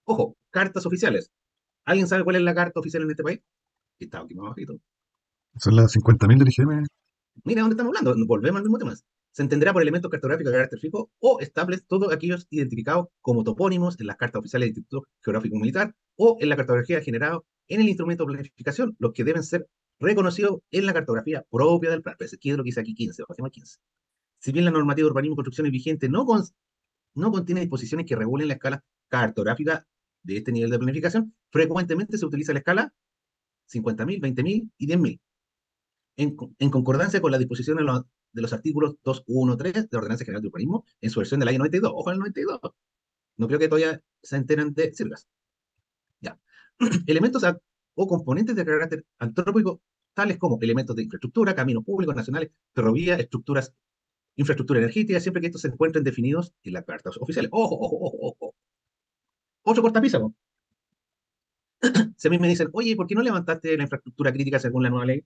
Ojo, cartas oficiales. ¿Alguien sabe cuál es la carta oficial en este país? Que está aquí más bajito. Son las 50.000 del IGM. Mira dónde estamos hablando, volvemos al mismo tema. Se entenderá por elementos cartográficos de carácter fijo o estables todos aquellos identificados como topónimos en las cartas oficiales del Instituto Geográfico Militar o en la cartografía generada en el instrumento de planificación, los que deben ser reconocidos en la cartografía propia del plan. Pero ¿qué es lo que dice aquí 15? Bajemos a 15. Si bien la normativa de urbanismo y construcciones vigente no contiene disposiciones que regulen la escala cartográfica de este nivel de planificación, frecuentemente se utiliza la escala 50.000, 20.000 y 10.000 en concordancia con la disposición de los artículos 2.1.3 de la Ordenanza General de Urbanismo en su versión del año 92. Ojo al 92. No creo que todavía se enteren de Sirgas. Ya. Elementos o componentes de carácter antrópico, tales como elementos de infraestructura, caminos públicos nacionales, ferrovías, infraestructura energética, siempre que estos se encuentren definidos en las cartas oficiales. Ojo, ojo, ojo, ojo. Otro cortapisa, ¿no? Si a mí me dicen, oye, ¿por qué no levantaste la infraestructura crítica según la nueva ley?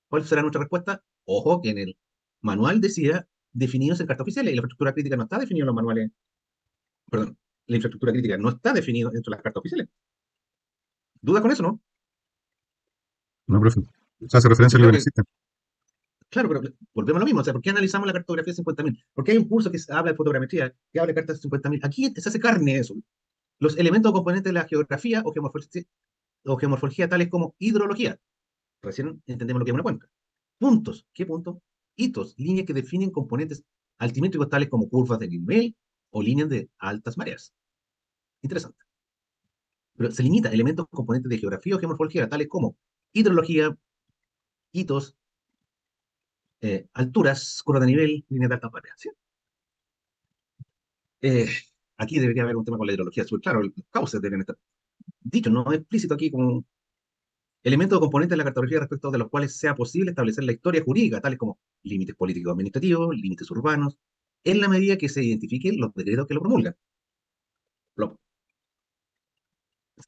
¿Cuál será nuestra respuesta? Ojo, que en el manual decía definidos en cartas oficiales y la infraestructura crítica no está definida en los manuales. Perdón, la infraestructura crítica no está definida dentro de las cartas oficiales. ¿Dudas con eso, no? No, profe. O sea, hace referencia Yo a lo creo que no que, existe. claro, pero volvemos a lo mismo. O sea, ¿por qué analizamos la cartografía de 50.000? Porque hay un curso que habla de fotogrametría, que habla de cartas de 50.000. Aquí se hace carne de eso. Los elementos o componentes de la geografía o geomorfología tales como hidrología. Recién entendemos lo que es una cuenca. Puntos. ¿Qué puntos? Hitos, líneas que definen componentes altimétricos tales como curvas de nivel o líneas de altas mareas. Interesante. Pero se limita a elementos componentes de geografía o geomorfología tales como hidrología, hitos, alturas, curvas de nivel, líneas de altas mareas. ¿Sí? Eh, aquí debería haber un tema con la hidrología súper claro. Los cauces deberían estar dicho, no explícito aquí como elementos o componentes de la cartografía respecto de los cuales sea posible establecer la historia jurídica, tales como límites políticos administrativos, límites urbanos, en la medida que se identifiquen los decretos que lo promulgan. Lo-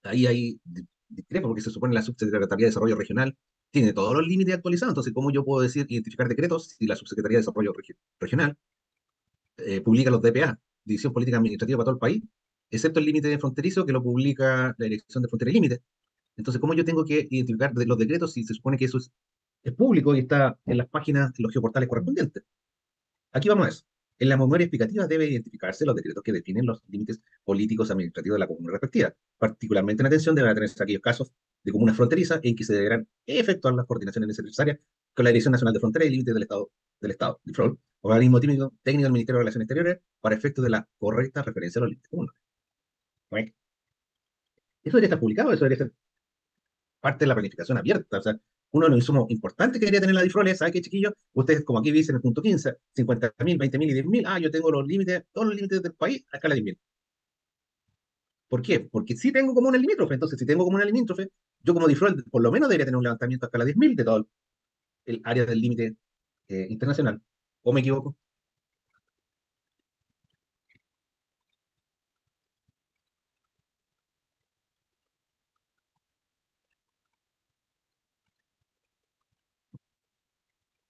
Ahí hay discrepo porque se supone la Subsecretaría de Desarrollo Regional tiene todos los límites actualizados, entonces ¿cómo yo puedo decir identificar decretos si la Subsecretaría de Desarrollo Regional publica los DPA, División Política Administrativa para todo el país, excepto el límite fronterizo que lo publica la Dirección de Frontera y Límites? Entonces, ¿cómo yo tengo que identificar los decretos si se supone que eso es público y está en las páginas, en los geoportales correspondientes? Aquí vamos a eso. En la memoria explicativa debe identificarse los decretos que definen los límites políticos administrativos de la comuna respectiva. Particularmente en atención deben tenerse aquellos casos de comunas fronterizas en que se deberán efectuar las coordinaciones necesarias con la Dirección Nacional de Frontera y Límites del Estado, DIFROL, organismo técnico del Ministerio de Relaciones Exteriores, para efectos de la correcta referencia a los límites comunes. ¿Right? Eso debería estar publicado, eso debería ser parte de la planificación abierta. O sea, uno de los insumos importantes que debería tener la DIFROL es, ¿sabe qué, chiquillos? Ustedes, como aquí dicen en el punto 15, 50.000, 20.000 y 10.000, yo tengo los límites, todos los límites del país a escala de 10.000. ¿Por qué? Porque si tengo como una limítrofe, entonces si tengo como una limítrofe, yo como DIFROL por lo menos debería tener un levantamiento a escala de 10.000 de todo el área del límite internacional. ¿O me equivoco?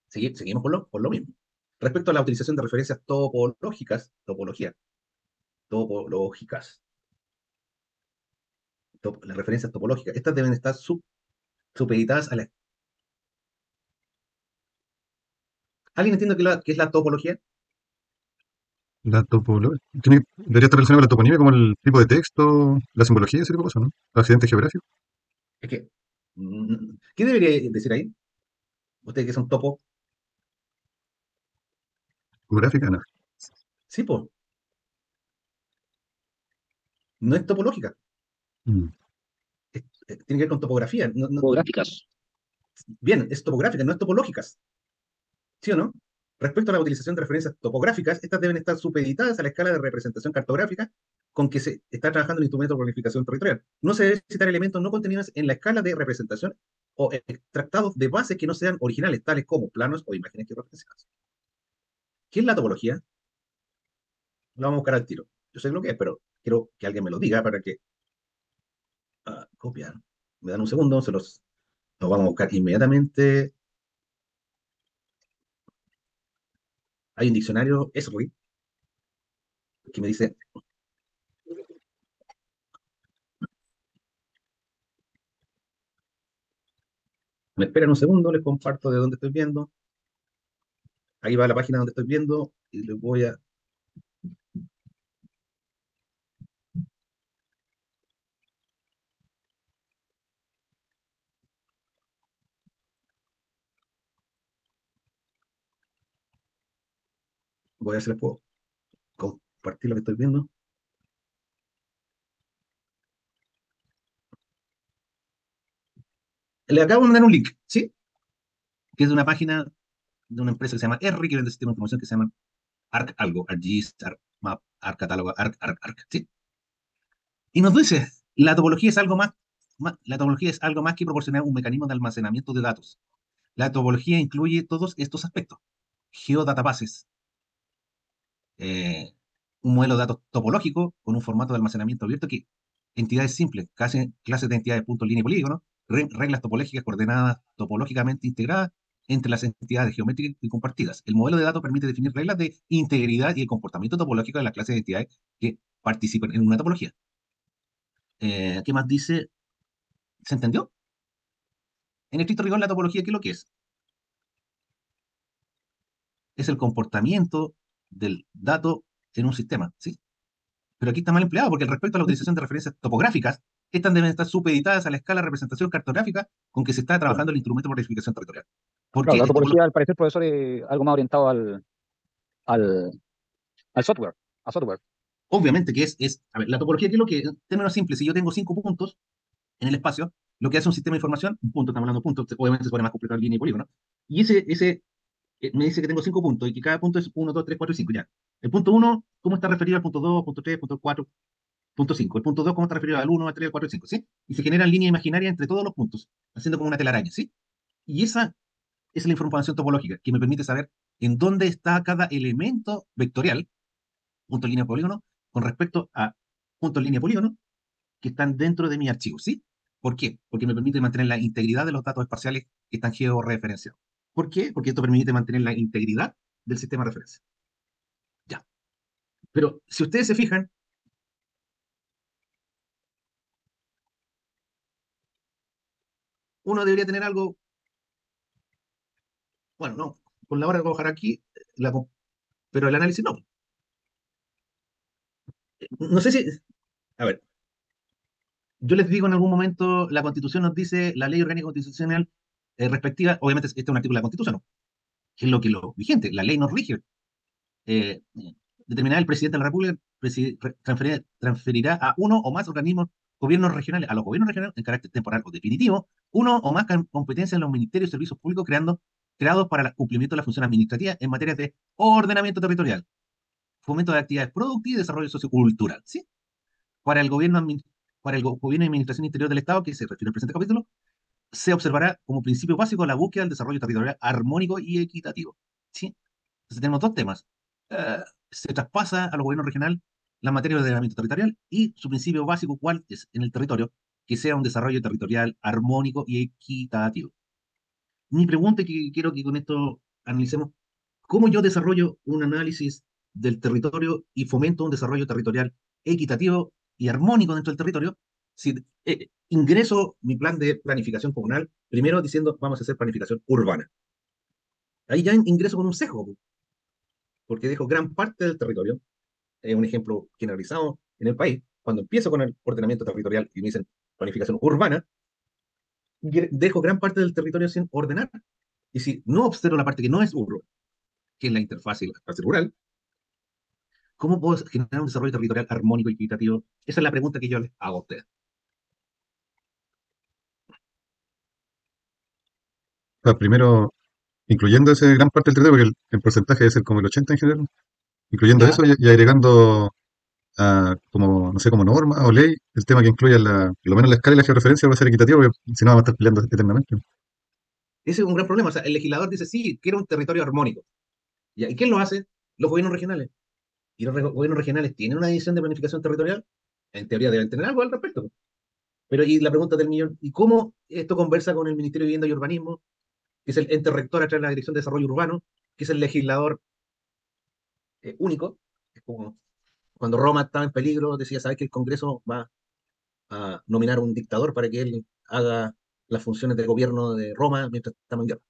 Seguimos por lo mismo. Respecto a la utilización de referencias topológicas, las referencias topológicas, estas deben estar supeditadas a la... ¿Alguien entiende qué es la topología? La topología. Debería estar relacionado con la toponimia, como el tipo de texto, la simbología, ese tipo de cosas, ¿no? Accidente geográfico. Es que, ¿qué debería decir ahí? Ustedes que son topo, Geográfica, no. sí, pues, no es topológica, Mm. tiene que ver con topografía. Topográficas. Bien, es topográfica, no es topológicas, ¿sí o no? Respecto a la utilización de referencias topográficas, estas deben estar supeditadas a la escala de representación cartográfica con que se está trabajando el instrumento de planificación territorial. No se debe citar elementos no contenidos en la escala de representación o extractados de bases que no sean originales, tales como planos o imágenes georreferenciadas. ¿Qué es la topología? Lo vamos a buscar al tiro. Yo sé lo que es, pero quiero que alguien me lo diga para que copiar. Me dan un segundo, lo vamos a buscar inmediatamente. Hay un diccionario Esri que me dice, me esperan un segundo, les comparto de dónde estoy viendo. Ahí va la página donde estoy viendo y les voy a ver si les puedo compartir lo que estoy viendo. Le acabo de mandar un link, ¿sí? Que es de una página de una empresa que se llama R, que vende sistema de información que se llama Arc algo, ArcGIS, ArcMap, ArcCatálogo, Arc, ¿sí? Y nos dice, la topología es algo más que proporcionar un mecanismo de almacenamiento de datos. La topología incluye todos estos aspectos. Geodatabases, eh, un modelo de datos topológico con un formato de almacenamiento abierto que entidades simples, clases de entidades, puntos, línea y polígono, reglas topológicas coordenadas topológicamente integradas entre las entidades geométricas y compartidas. El modelo de datos permite definir reglas de integridad y el comportamiento topológico de las clases de entidades que participan en una topología. ¿Qué más dice? ¿Se entendió? En estricto rigor, la topología, ¿qué es lo que es? Es el comportamiento del dato en un sistema, ¿sí? Pero aquí está mal empleado porque respecto a la utilización de referencias topográficas, estas deben estar supeditadas a la escala de representación cartográfica con que se está Claro. trabajando el instrumento por identificación territorial. ¿Por Claro, qué? la topología, al parecer, profesor, es algo más orientado al, al software, a software. Obviamente que a ver, la topología, ¿qué es lo que? En términos simples, si yo tengo 5 puntos en el espacio, lo que hace un sistema de información, un punto, estamos hablando de puntos, obviamente se pone más complicado en línea y polígono, y ese me dice que tengo 5 puntos y que cada punto es 1, 2, 3, 4 y 5, ya. El punto 1, ¿cómo está referido al punto 2, punto 3, punto 4, punto 5? El punto 2, ¿cómo está referido al 1, al 3, al 4 y 5? ¿Sí? Y se generan líneas imaginarias entre todos los puntos, haciendo como una telaraña, ¿sí? Y esa es la información topológica, que me permite saber en dónde está cada elemento vectorial, punto, línea, polígono, con respecto a puntos, línea, polígono, que están dentro de mi archivo, ¿sí? ¿Por qué? Porque me permite mantener la integridad de los datos espaciales que están georreferenciados. ¿Por qué? Porque esto permite mantener la integridad del sistema de referencia. Ya. Pero si ustedes se fijan, uno debería tener algo, bueno, no, con la hora de trabajar aquí, pero el análisis no. No sé si, a ver, yo les digo en algún momento, la Constitución nos dice, la ley orgánica constitucional respectiva, obviamente este es un artículo de la Constitución, ¿no? Que es lo que lo vigente, la ley nos rige. Eh, determinar el presidente de la República transferirá a uno o más organismos, gobiernos regionales, a los gobiernos regionales en carácter temporal o definitivo, uno o más competencias en los ministerios y servicios públicos creados para el cumplimiento de la función administrativa en materia de ordenamiento territorial, fomento de actividades productivas y desarrollo sociocultural, ¿sí? Para el gobierno, para el gobierno y administración interior del Estado, que se refiere al presente capítulo, se observará como principio básico la búsqueda del desarrollo territorial armónico y equitativo, ¿sí? Entonces tenemos dos temas. Eh, Se traspasa a los gobiernos regionales la materia de ordenamiento territorial y su principio básico, cuál es en el territorio, que sea un desarrollo territorial armónico y equitativo. Mi pregunta, que quiero que con esto analicemos, ¿cómo yo desarrollo un análisis del territorio y fomento un desarrollo territorial equitativo y armónico dentro del territorio? Si ingreso mi plan de planificación comunal, primero diciendo vamos a hacer planificación urbana. Ahí ya ingreso con un sesgo, porque dejo gran parte del territorio, un ejemplo generalizado en el país, cuando empiezo con el ordenamiento territorial y me dicen planificación urbana, dejo gran parte del territorio sin ordenar. Y si no observo la parte que no es urbana, que es la interfaz y la fase rural, ¿cómo puedo generar un desarrollo territorial armónico y equitativo? Esa es la pregunta que yo les hago a ustedes. O sea, primero, incluyendo ese gran parte del territorio, porque el porcentaje debe ser como el 80 en general, incluyendo ¿Ya? eso y agregando como, no sé, como norma o ley, el tema que incluya por lo menos la escala y la georreferencia va a ser equitativo, porque si no vamos a estar peleando eternamente. Ese es un gran problema. O sea, el legislador dice, sí, quiero un territorio armónico. ¿Ya? ¿Y quién lo hace? los gobiernos regionales. Y los gobiernos regionales tienen una división de planificación territorial, en teoría deben tener algo al respecto. Pero y la pregunta del millón, ¿y cómo esto conversa con el Ministerio de Vivienda y Urbanismo, que es el ente rector a través de la Dirección de Desarrollo Urbano, que es el legislador único? Es como cuando Roma estaba en peligro, decía, ¿sabes que el Congreso va a nominar un dictador para que él haga las funciones de gobierno de Roma mientras estamos en guerra?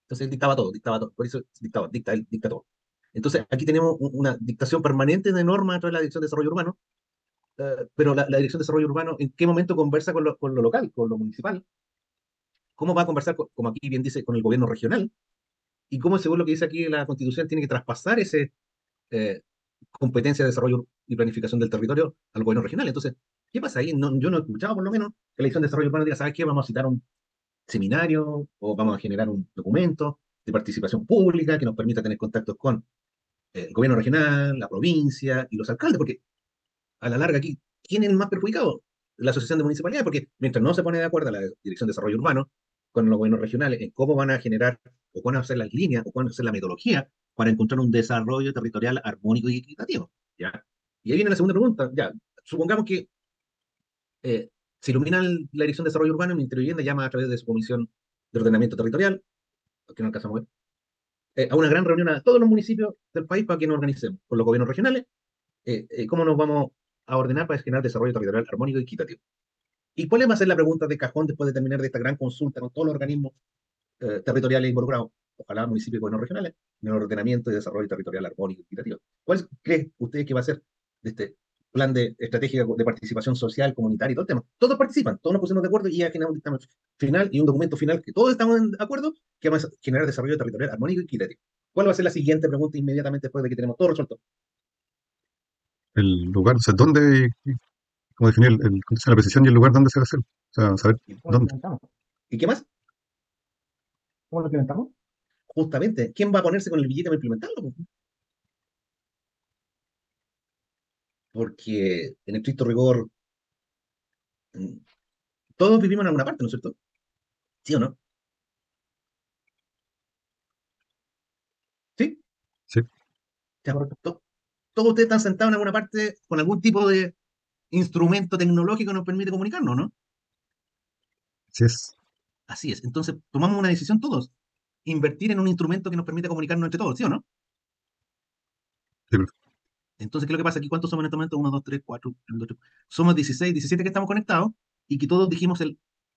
Entonces él dictaba todo, por eso dictaba, dicta, él dicta todo. Entonces aquí tenemos una dictación permanente de normas a través de la Dirección de Desarrollo Urbano, pero la Dirección de Desarrollo Urbano, ¿en qué momento conversa con lo local, con lo municipal? ¿Cómo va a conversar, como aquí bien dice, con el gobierno regional? ¿Y cómo, según lo que dice aquí la Constitución, tiene que traspasar ese eh, competencia de desarrollo y planificación del territorio al gobierno regional? Entonces, ¿qué pasa ahí? No, yo no he escuchado, por lo menos, que la Dirección de Desarrollo Urbano diga, ¿sabes qué? Vamos a citar un seminario o vamos a generar un documento de participación pública que nos permita tener contactos con el gobierno regional, la provincia y los alcaldes, porque a la larga aquí, ¿quién es el más perjudicado? La asociación de municipalidades, porque mientras no se pone de acuerdo la Dirección de Desarrollo Urbano con los gobiernos regionales en cómo van a generar o cuáles van a ser las líneas o cuáles van a ser la metodología para encontrar un desarrollo territorial armónico y equitativo, ¿ya? Y ahí viene la segunda pregunta, ya, supongamos que se ilumina la Dirección de Desarrollo Urbano, el Ministerio de Vivienda llama a través de su Comisión de Ordenamiento Territorial, que no alcanzamos a ver, a una gran reunión a todos los municipios del país para que nos organicemos con los gobiernos regionales, cómo nos vamos a ordenar para generar desarrollo territorial armónico y equitativo. ¿Y cuál va a ser la pregunta de cajón después de terminar de esta gran consulta con todos los organismos territoriales involucrados? Ojalá municipios y gobiernos regionales, en el ordenamiento y desarrollo territorial armónico y equitativo. ¿Cuál creen ustedes que va a ser de este plan de estrategia de participación social, comunitaria y todo el tema? Todos participan, todos nos pusimos de acuerdo y ya generamos un dictamen final y un documento final que todos estamos de acuerdo que va a generar desarrollo territorial armónico y equitativo. ¿Cuál va a ser la siguiente pregunta inmediatamente después de que tenemos todo resuelto? El lugar, o sea, ¿dónde, cómo definir ¿cómo se llama? La precisión y el lugar donde se va a hacer? O sea, saber ¿Cómo lo dónde. implementamos? ¿Y qué más? ¿Cómo lo implementamos? Justamente, ¿quién va a ponerse con el billete para implementarlo? Porque en estricto rigor, mm, todos vivimos en alguna parte, ¿no es cierto? ¿Sí o no? ¿Sí? Sí, Ya, Correcto. todos ustedes están sentados en alguna parte con algún tipo de instrumento tecnológico que nos permite comunicarnos, ¿no? sí es. Así es. Entonces, tomamos una decisión todos. Invertir en un instrumento que nos permite comunicarnos entre todos, ¿sí o no? Sí, Entonces, ¿qué es lo que pasa aquí? ¿Cuántos somos en este momento? Uno, dos, tres, cuatro, uno, dos, tres. Somos 16, 17 que estamos conectados y que todos dijimos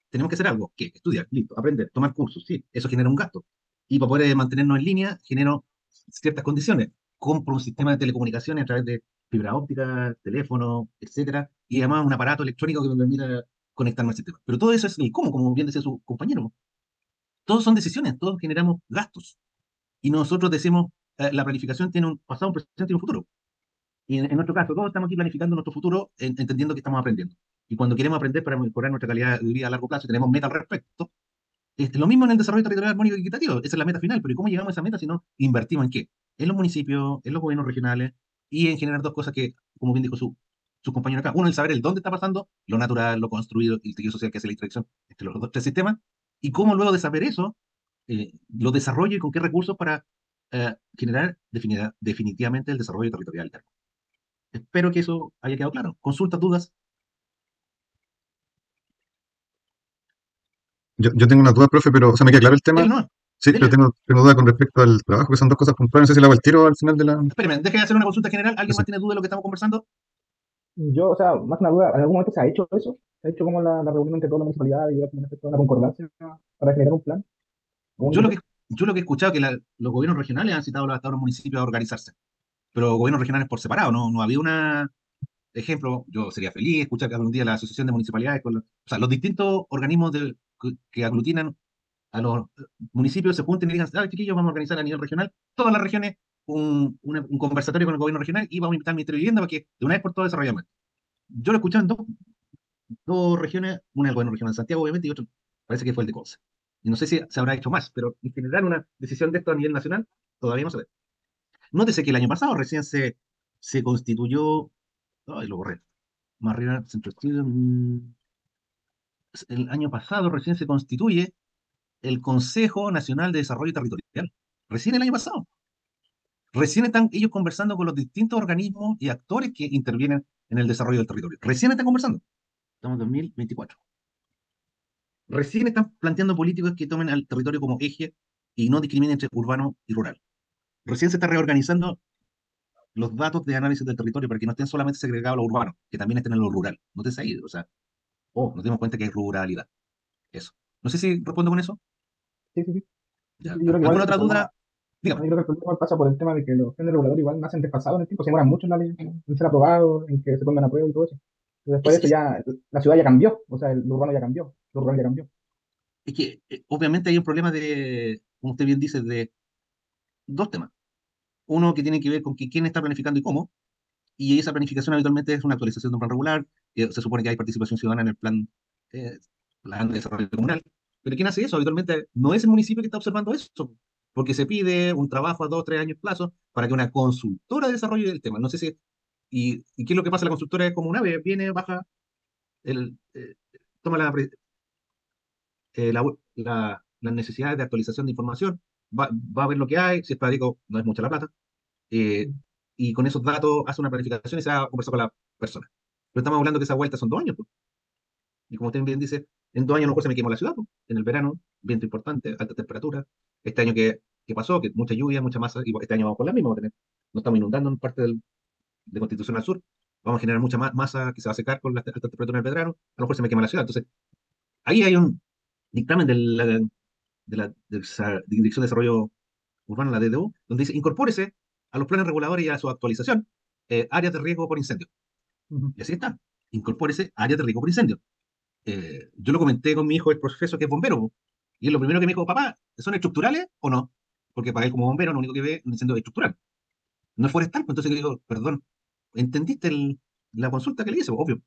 tenemos que hacer algo. ¿Qué? Estudiar, listo, aprender, tomar cursos, sí. Eso genera un gasto. Y para poder mantenernos en línea, genero ciertas condiciones. Compro un sistema de telecomunicaciones a través de fibra óptica, teléfono, etcétera, y además un aparato electrónico que me permita conectarme al sistema. Pero todo eso es el cómo, como bien decía su compañero. Todos son decisiones, todos generamos gastos. Y nosotros decimos, la planificación tiene un pasado, un presente y un futuro. Y en nuestro caso, todos estamos aquí planificando nuestro futuro, entendiendo que estamos aprendiendo. Y cuando queremos aprender para mejorar nuestra calidad de vida a largo plazo y tenemos metas al respecto, es lo mismo en el desarrollo territorial armónico y equitativo. Esa es la meta final. Pero ¿y cómo llegamos a esa meta si no invertimos en qué? En los municipios, en los gobiernos regionales y en generar dos cosas que, como bien dijo su compañero acá. Uno, el saber el dónde está pasando, lo natural, lo construido y el tejido social, que hace la interacción entre los dos tres sistemas. Y cómo luego de saber eso, lo desarrollo y con qué recursos para generar definitivamente el desarrollo territorial. Espero que eso haya quedado claro. Consultas, dudas. yo tengo una duda, profe, pero, o sea, me queda claro el tema. Dele, no, Sí, pero dele. tengo duda con respecto al trabajo, que son dos cosas puntuales. No sé si le hago el tiro al final de la. Espérame, deje de hacer una consulta general. ¿Alguien Eso. más tiene duda de lo que estamos conversando? Yo, o sea, más que una duda, ¿en algún momento se ha hecho eso? ¿Se ha hecho como la reunión entre todas las municipalidades y con respecto a una concordancia para generar un plan? ¿O un Yo lo que, IPP? yo lo que he escuchado es que los gobiernos regionales han citado hasta los municipios a organizarse, pero gobiernos regionales por separado, no había una ejemplo. Yo sería feliz escuchar que algún día la Asociación de Municipalidades, o sea, los distintos organismos que aglutinan a los municipios se junten y digan, ah, chiquillos, vamos a organizar a nivel regional, todas las regiones, un conversatorio con el gobierno regional y vamos a invitar al Ministerio de Vivienda para que de una vez por todas desarrollemos. Yo lo escuché en dos regiones, una del gobierno regional de Santiago, obviamente, y otra parece que fue el de Conce. Y no sé si se habrá hecho más, pero en general una decisión de esto a nivel nacional todavía no se ve. Nótese que el año pasado recién se constituyó, ay, lo borré, más arriba, Centro Estilo, el año pasado recién se constituye el Consejo Nacional de Desarrollo Territorial. Recién el año pasado. Recién están ellos conversando con los distintos organismos y actores que intervienen en el desarrollo del territorio. Recién están conversando. Estamos en 2024. Recién están planteando políticas que tomen al territorio como eje y no discriminen entre urbano y rural. Recién se está reorganizando los datos de análisis del territorio para que no estén solamente segregados a lo urbano, que también estén en lo rural. No te ahí, o sea, nos dimos cuenta que hay ruralidad. Eso. No sé si respondo con eso. Sí, sí, sí. Sí, Ya. sí, yo creo que igual ¿Alguna el otra problema, duda? no, Dígame. yo creo que el problema igual pasa por el tema de que los planes reguladores igual nacen desfasados en el tiempo, se demoran mucho en, en ser aprobados, en que se pongan a prueba y todo eso. Y después Es, de eso es- ya, la ciudad ya cambió, o sea, el urbano ya cambió, lo rural ya cambió. es que obviamente hay un problema de, como usted bien dice, de dos temas. Uno que tiene que ver con que quién está planificando y cómo, y esa planificación habitualmente es una actualización de un plan regular, se supone que hay participación ciudadana en el eh, plan de desarrollo comunal, pero ¿quién hace eso? Habitualmente no es el municipio que está observando eso, porque se pide un trabajo a 2 o 3 años plazo para que una consultora desarrolle el tema. No sé si, y qué es lo que pasa, la consultora es como una vez, viene, baja, el, toma las necesidades de actualización de información, va a ver lo que hay, si es para digo, no es mucha la plata, eh, y con esos datos hace una planificación y se va a conversar con la persona. Pero estamos hablando que esa vuelta son 2 años, pues. Y como usted bien dice, en 2 años a lo mejor se me quemó la ciudad, pues. En el verano, viento importante, alta temperatura. Este año que pasó, que mucha lluvia, mucha masa, y este año vamos por la misma, no estamos inundando en parte de Constitución al sur, vamos a generar mucha masa que se va a secar con la alta temperatura en el verano, a lo mejor se me quema la ciudad. Entonces, ahí hay un dictamen de esa Dirección de Desarrollo Urbano, la DDU, donde dice, incorpórese a los planes reguladores y a su actualización áreas de riesgo por incendio. Ujú. Y así está, incorpórese áreas de riesgo por incendio. Yo lo comenté con mi hijo, el profesor que es bombero, po, y es lo primero que me dijo, papá, ¿son estructurales o no? Porque para él como bombero lo único que ve es un incendio estructural, no es forestal. Pues entonces le digo, perdón, ¿entendiste la consulta que le hice? Obvio.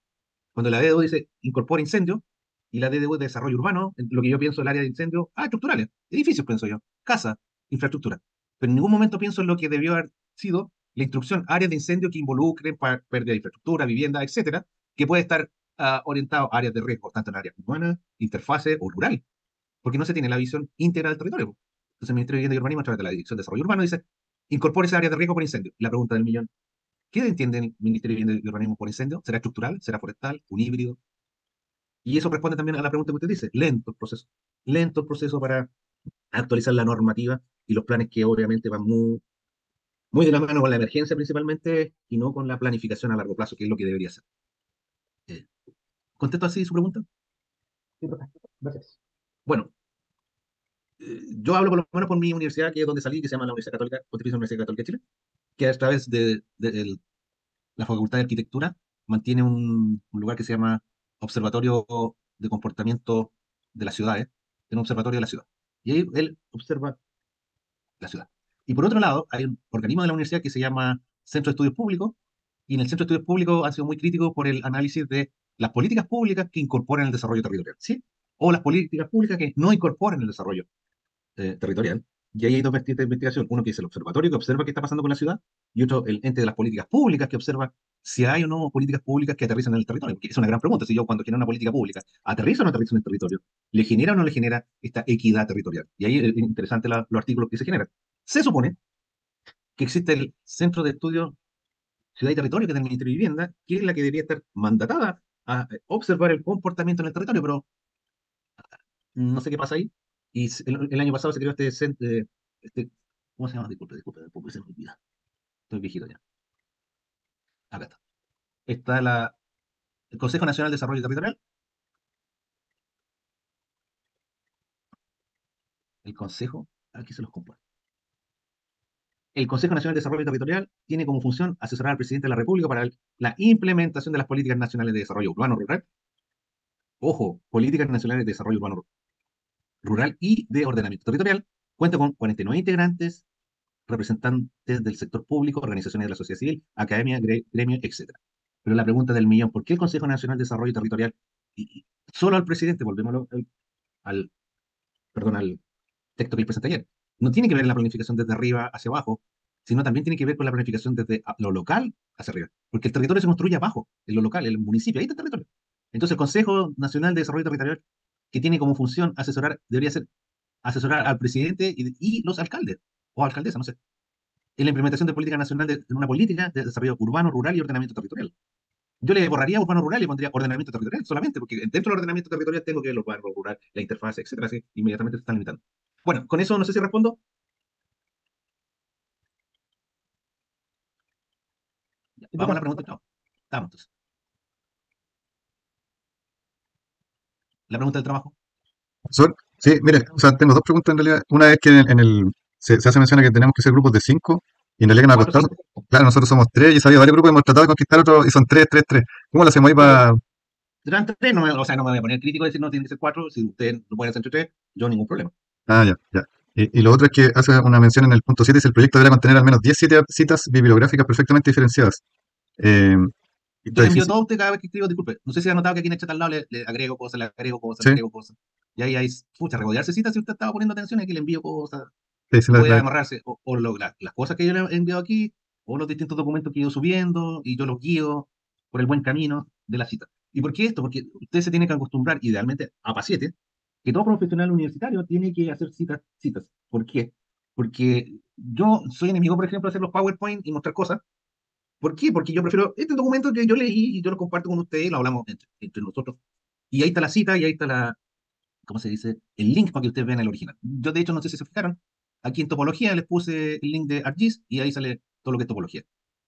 Cuando la DDU dice incorpora incendio y la DDU de desarrollo urbano, lo que yo pienso en el área de incendio, estructurales, edificios pienso yo, casa, infraestructura. Pero en ningún momento pienso en lo que debió haber sido la instrucción, áreas de incendio que involucren pérdida de infraestructura, vivienda, etcétera, que puede estar orientado a áreas de riesgo, tanto en áreas urbanas, interfase o rural, porque no se tiene la visión íntegra del territorio. Entonces el Ministerio de Vivienda y Urbanismo, a través de la Dirección de Desarrollo Urbano, dice, incorpore esa área de riesgo por incendio. La pregunta del millón, ¿qué entiende el Ministerio de Vivienda y Urbanismo por incendio? ¿Será estructural? ¿Será forestal? ¿Un híbrido? Y eso responde también a la pregunta que usted dice. Lento el proceso para actualizar la normativa y los planes que obviamente van muy, muy de la mano con la emergencia principalmente y no con la planificación a largo plazo, que es lo que debería ser. Eh, ¿Contesto así su pregunta? Sí, profe, gracias. Bueno, yo hablo por lo menos por mi universidad, que es donde salí, que se llama la Universidad Católica, Pontificia Universidad Católica de Chile, que a través de la Facultad de Arquitectura mantiene un lugar que se llama Observatorio de Comportamiento de las Ciudades, un observatorio de la ciudad. Y ahí él observa la ciudad. Y por otro lado, hay un organismo de la universidad que se llama Centro de Estudios Públicos, y en el Centro de Estudios Públicos han sido muy críticos por el análisis de las políticas públicas que incorporan el desarrollo territorial, ¿sí? O las políticas públicas que no incorporan el desarrollo territorial. Y ahí hay dos vertientes de investigación. Uno que es el observatorio que observa qué está pasando con la ciudad, y otro el ente de las políticas públicas que observa si hay o no políticas públicas que aterrizan en el territorio. Porque es una gran pregunta. Si yo cuando genero una política pública, ¿aterriza o no aterriza en el territorio? ¿Le genera o no le genera esta equidad territorial? Y ahí es interesante los artículos que se generan. Se supone que existe el Centro de Estudio Ciudad y Territorio, que es del Ministerio de Vivienda, que es la que debería estar mandatada a observar el comportamiento en el territorio, pero no sé qué pasa ahí. Y el año pasado se creó este, ¿cómo se llama? Disculpe, se me olvida. Estoy viejito ya. Acá está. Está el Consejo Nacional de Desarrollo Territorial. El Consejo, aquí se los comparto. El Consejo Nacional de Desarrollo Territorial tiene como función asesorar al presidente de la República para la implementación de las políticas nacionales de desarrollo urbano rural. Ojo, políticas nacionales de desarrollo urbano rural y de ordenamiento territorial. Cuenta con 49 integrantes, representantes del sector público, organizaciones de la sociedad civil, academia, gremio, etc. Pero la pregunta del millón, ¿por qué el Consejo Nacional de Desarrollo Territorial y solo al presidente, volvemos al, perdón, al texto que le presenté ayer, no tiene que ver en la planificación desde arriba hacia abajo, sino también tiene que ver con la planificación desde lo local hacia arriba, porque el territorio se construye abajo, en lo local, en el municipio, ahí está el territorio. Entonces el Consejo Nacional de Desarrollo Territorial, que tiene como función asesorar, debería ser asesorar al presidente y los alcaldes, o alcaldesa, no sé, es la implementación de política nacional de una política de desarrollo urbano, rural y ordenamiento territorial. Yo le borraría urbano rural y pondría ordenamiento territorial solamente, porque dentro del ordenamiento territorial tengo que ver lo urbano, lo rural, la interfaz, etcétera, así inmediatamente se están limitando. Bueno, con eso no sé si respondo. Ya, Sí, vamos a la profe. pregunta. No, estamos entonces. La pregunta del trabajo. Sí, mire, o sea, tengo dos preguntas en realidad. Una es que se hace mención a que tenemos que ser grupos de 5, y en realidad que nos ha Cuatro, costado. cinco. Claro, nosotros somos 3 y ha habido varios grupos y hemos tratado de conquistar otros y son 3, 3, 3. ¿Cómo lo hacemos ahí Pero para...? serán tres, no o sea, no me voy a poner crítico y decir no tiene que ser cuatro. Si usted no puede hacer entre tres, yo ningún problema. Ah, ya, ya. Y lo otro es que hace una mención en el punto 7, si el proyecto deberá contener al menos 10 citas bibliográficas perfectamente diferenciadas. Eh, y Yo está le envío difícil. todo a usted cada vez que escribo, disculpe. No sé si ha notado que aquí en el chat al lado le agrego cosas, le agrego cosas, le Sí, agrego cosas. Y ahí hay, pucha, regodearse citas si usted estaba poniendo atención, aquí le envío cosas. sí, sí, Y puede amarrarse o las cosas que yo le he enviado aquí, o los distintos documentos que he ido subiendo, y yo los guío por el buen camino de la cita. ¿Y por qué esto? Porque usted se tiene que acostumbrar, idealmente, a paciente, que todo profesional universitario tiene que hacer citas. ¿Por qué? Porque yo soy enemigo, por ejemplo, de hacer los PowerPoint y mostrar cosas. ¿Por qué? Porque yo prefiero este documento que yo leí y yo lo comparto con ustedes, lo hablamos entre nosotros. Y ahí está la cita y ahí está ¿cómo se dice? El link para que ustedes vean el original. Yo, de hecho, no sé si se fijaron, aquí en topología les puse el link de ArcGIS y ahí sale todo lo que es topología.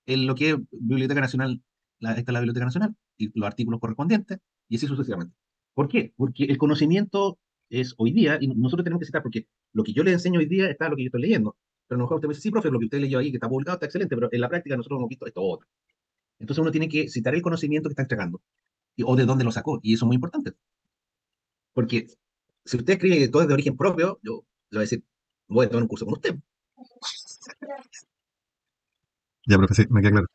En lo que es Biblioteca Nacional, esta es la Biblioteca Nacional y los artículos correspondientes y así sucesivamente. ¿Por qué? Porque el conocimiento es hoy día y nosotros tenemos que citar porque lo que yo les enseño hoy día está lo que yo estoy leyendo. Pero a lo mejor usted me dice, sí, profe, lo que usted leyó ahí, que está publicado, está excelente, pero en la práctica nosotros hemos visto esto otro. Entonces uno tiene que citar el conocimiento que está entregando o de dónde lo sacó, y eso es muy importante. Porque si usted escribe que todo es de origen propio, yo le voy a decir, voy a tomar un curso con usted. ya, profe, sí, me queda claro.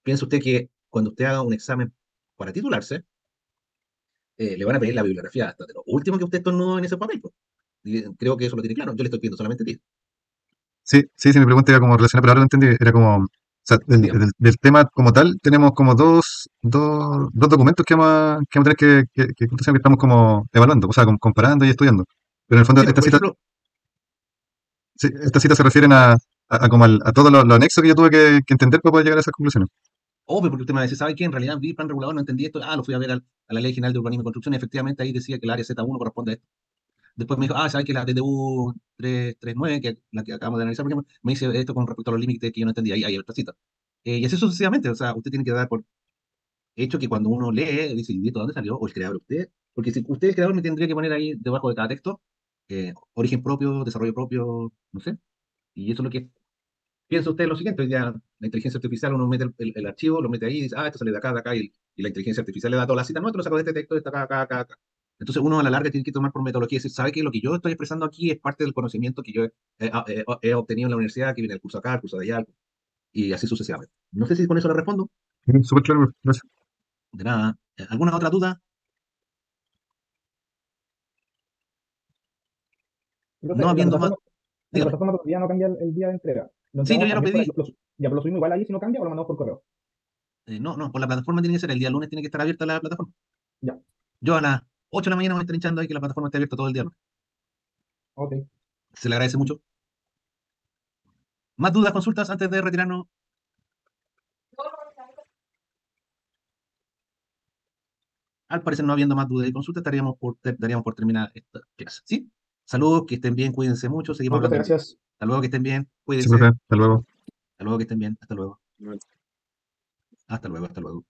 Piensa usted que cuando usted haga un examen para titularse, le van a pedir la bibliografía hasta de lo último que usted estornudó en ese papel, pues. Y creo que eso lo tiene claro. Yo le estoy pidiendo solamente 10. Sí, sí, sí, mi pregunta era como relacionada, pero ahora lo entendí. Era como, o sea, Dígame. del tema como tal, tenemos como dos documentos que vamos a tener ¿cómo se llama? Que estamos como evaluando, o sea, comparando y estudiando. Pero en el fondo, Sí, pues, por ejemplo, sí, estas citas se refieren a como a todo lo anexo que yo tuve que entender para poder llegar a esas conclusiones. obvio, porque usted me dice, ¿sabe qué? En realidad vi el plan regulador, no entendí esto. Ah, lo fui a ver a la Ley General de Urbanismo y Construcción, y efectivamente ahí decía que el área Z1 corresponde a esto. Después me dijo, ¿sabe que la DTU 339, que la que acabamos de analizar, por ejemplo, me dice esto con respecto a los límites que yo no entendía? Ahí hay otra cita. Y así sucesivamente, o sea, usted tiene que dar por hecho que cuando uno lee, dice, ¿y esto dónde salió? O el creador usted. Porque si usted, el creador, me tendría que poner ahí debajo de cada texto, origen propio, desarrollo propio, no sé. Y eso es lo que piensa usted lo siguiente, ya la inteligencia artificial, uno mete el archivo, lo mete ahí y dice, esto sale de acá, y la inteligencia artificial le da toda la cita, no, te lo saco de este texto, de acá. Entonces uno a la larga tiene que tomar por metodología y decir, ¿sabe que lo que yo estoy expresando aquí es parte del conocimiento que yo he obtenido en la universidad, que viene el curso acá, el curso de allá, y así sucesivamente? No sé si con eso le respondo. Súper claro, profe, gracias. De nada. ¿Alguna otra duda? Y, No profe, habiendo más, en la dígame. plataforma todavía no cambia el día de entrega. Lo Sí, yo entregamos ya lo también por ahí. pedí. Ya, pero lo subimos igual ahí si no cambia o lo mandamos por correo. No, por la plataforma tiene que ser, el día lunes tiene que estar abierta la plataforma. Ya, Yo a las 8 de la mañana me estoy hinchando ahí que la plataforma esté abierta todo el día lunes. ok. Se le agradece mucho. ¿Más dudas, consultas antes de retirarnos? Al parecer no habiendo más dudas y consultas, daríamos por terminar esta clase. ¿Sí? Saludos, que estén bien, cuídense mucho, seguimos No, profe, hablando el lunes. gracias. Hasta luego, que estén bien, Sí, profe, cuídense. hasta luego. Hasta luego, que estén bien. Hasta luego. Hasta luego, hasta luego.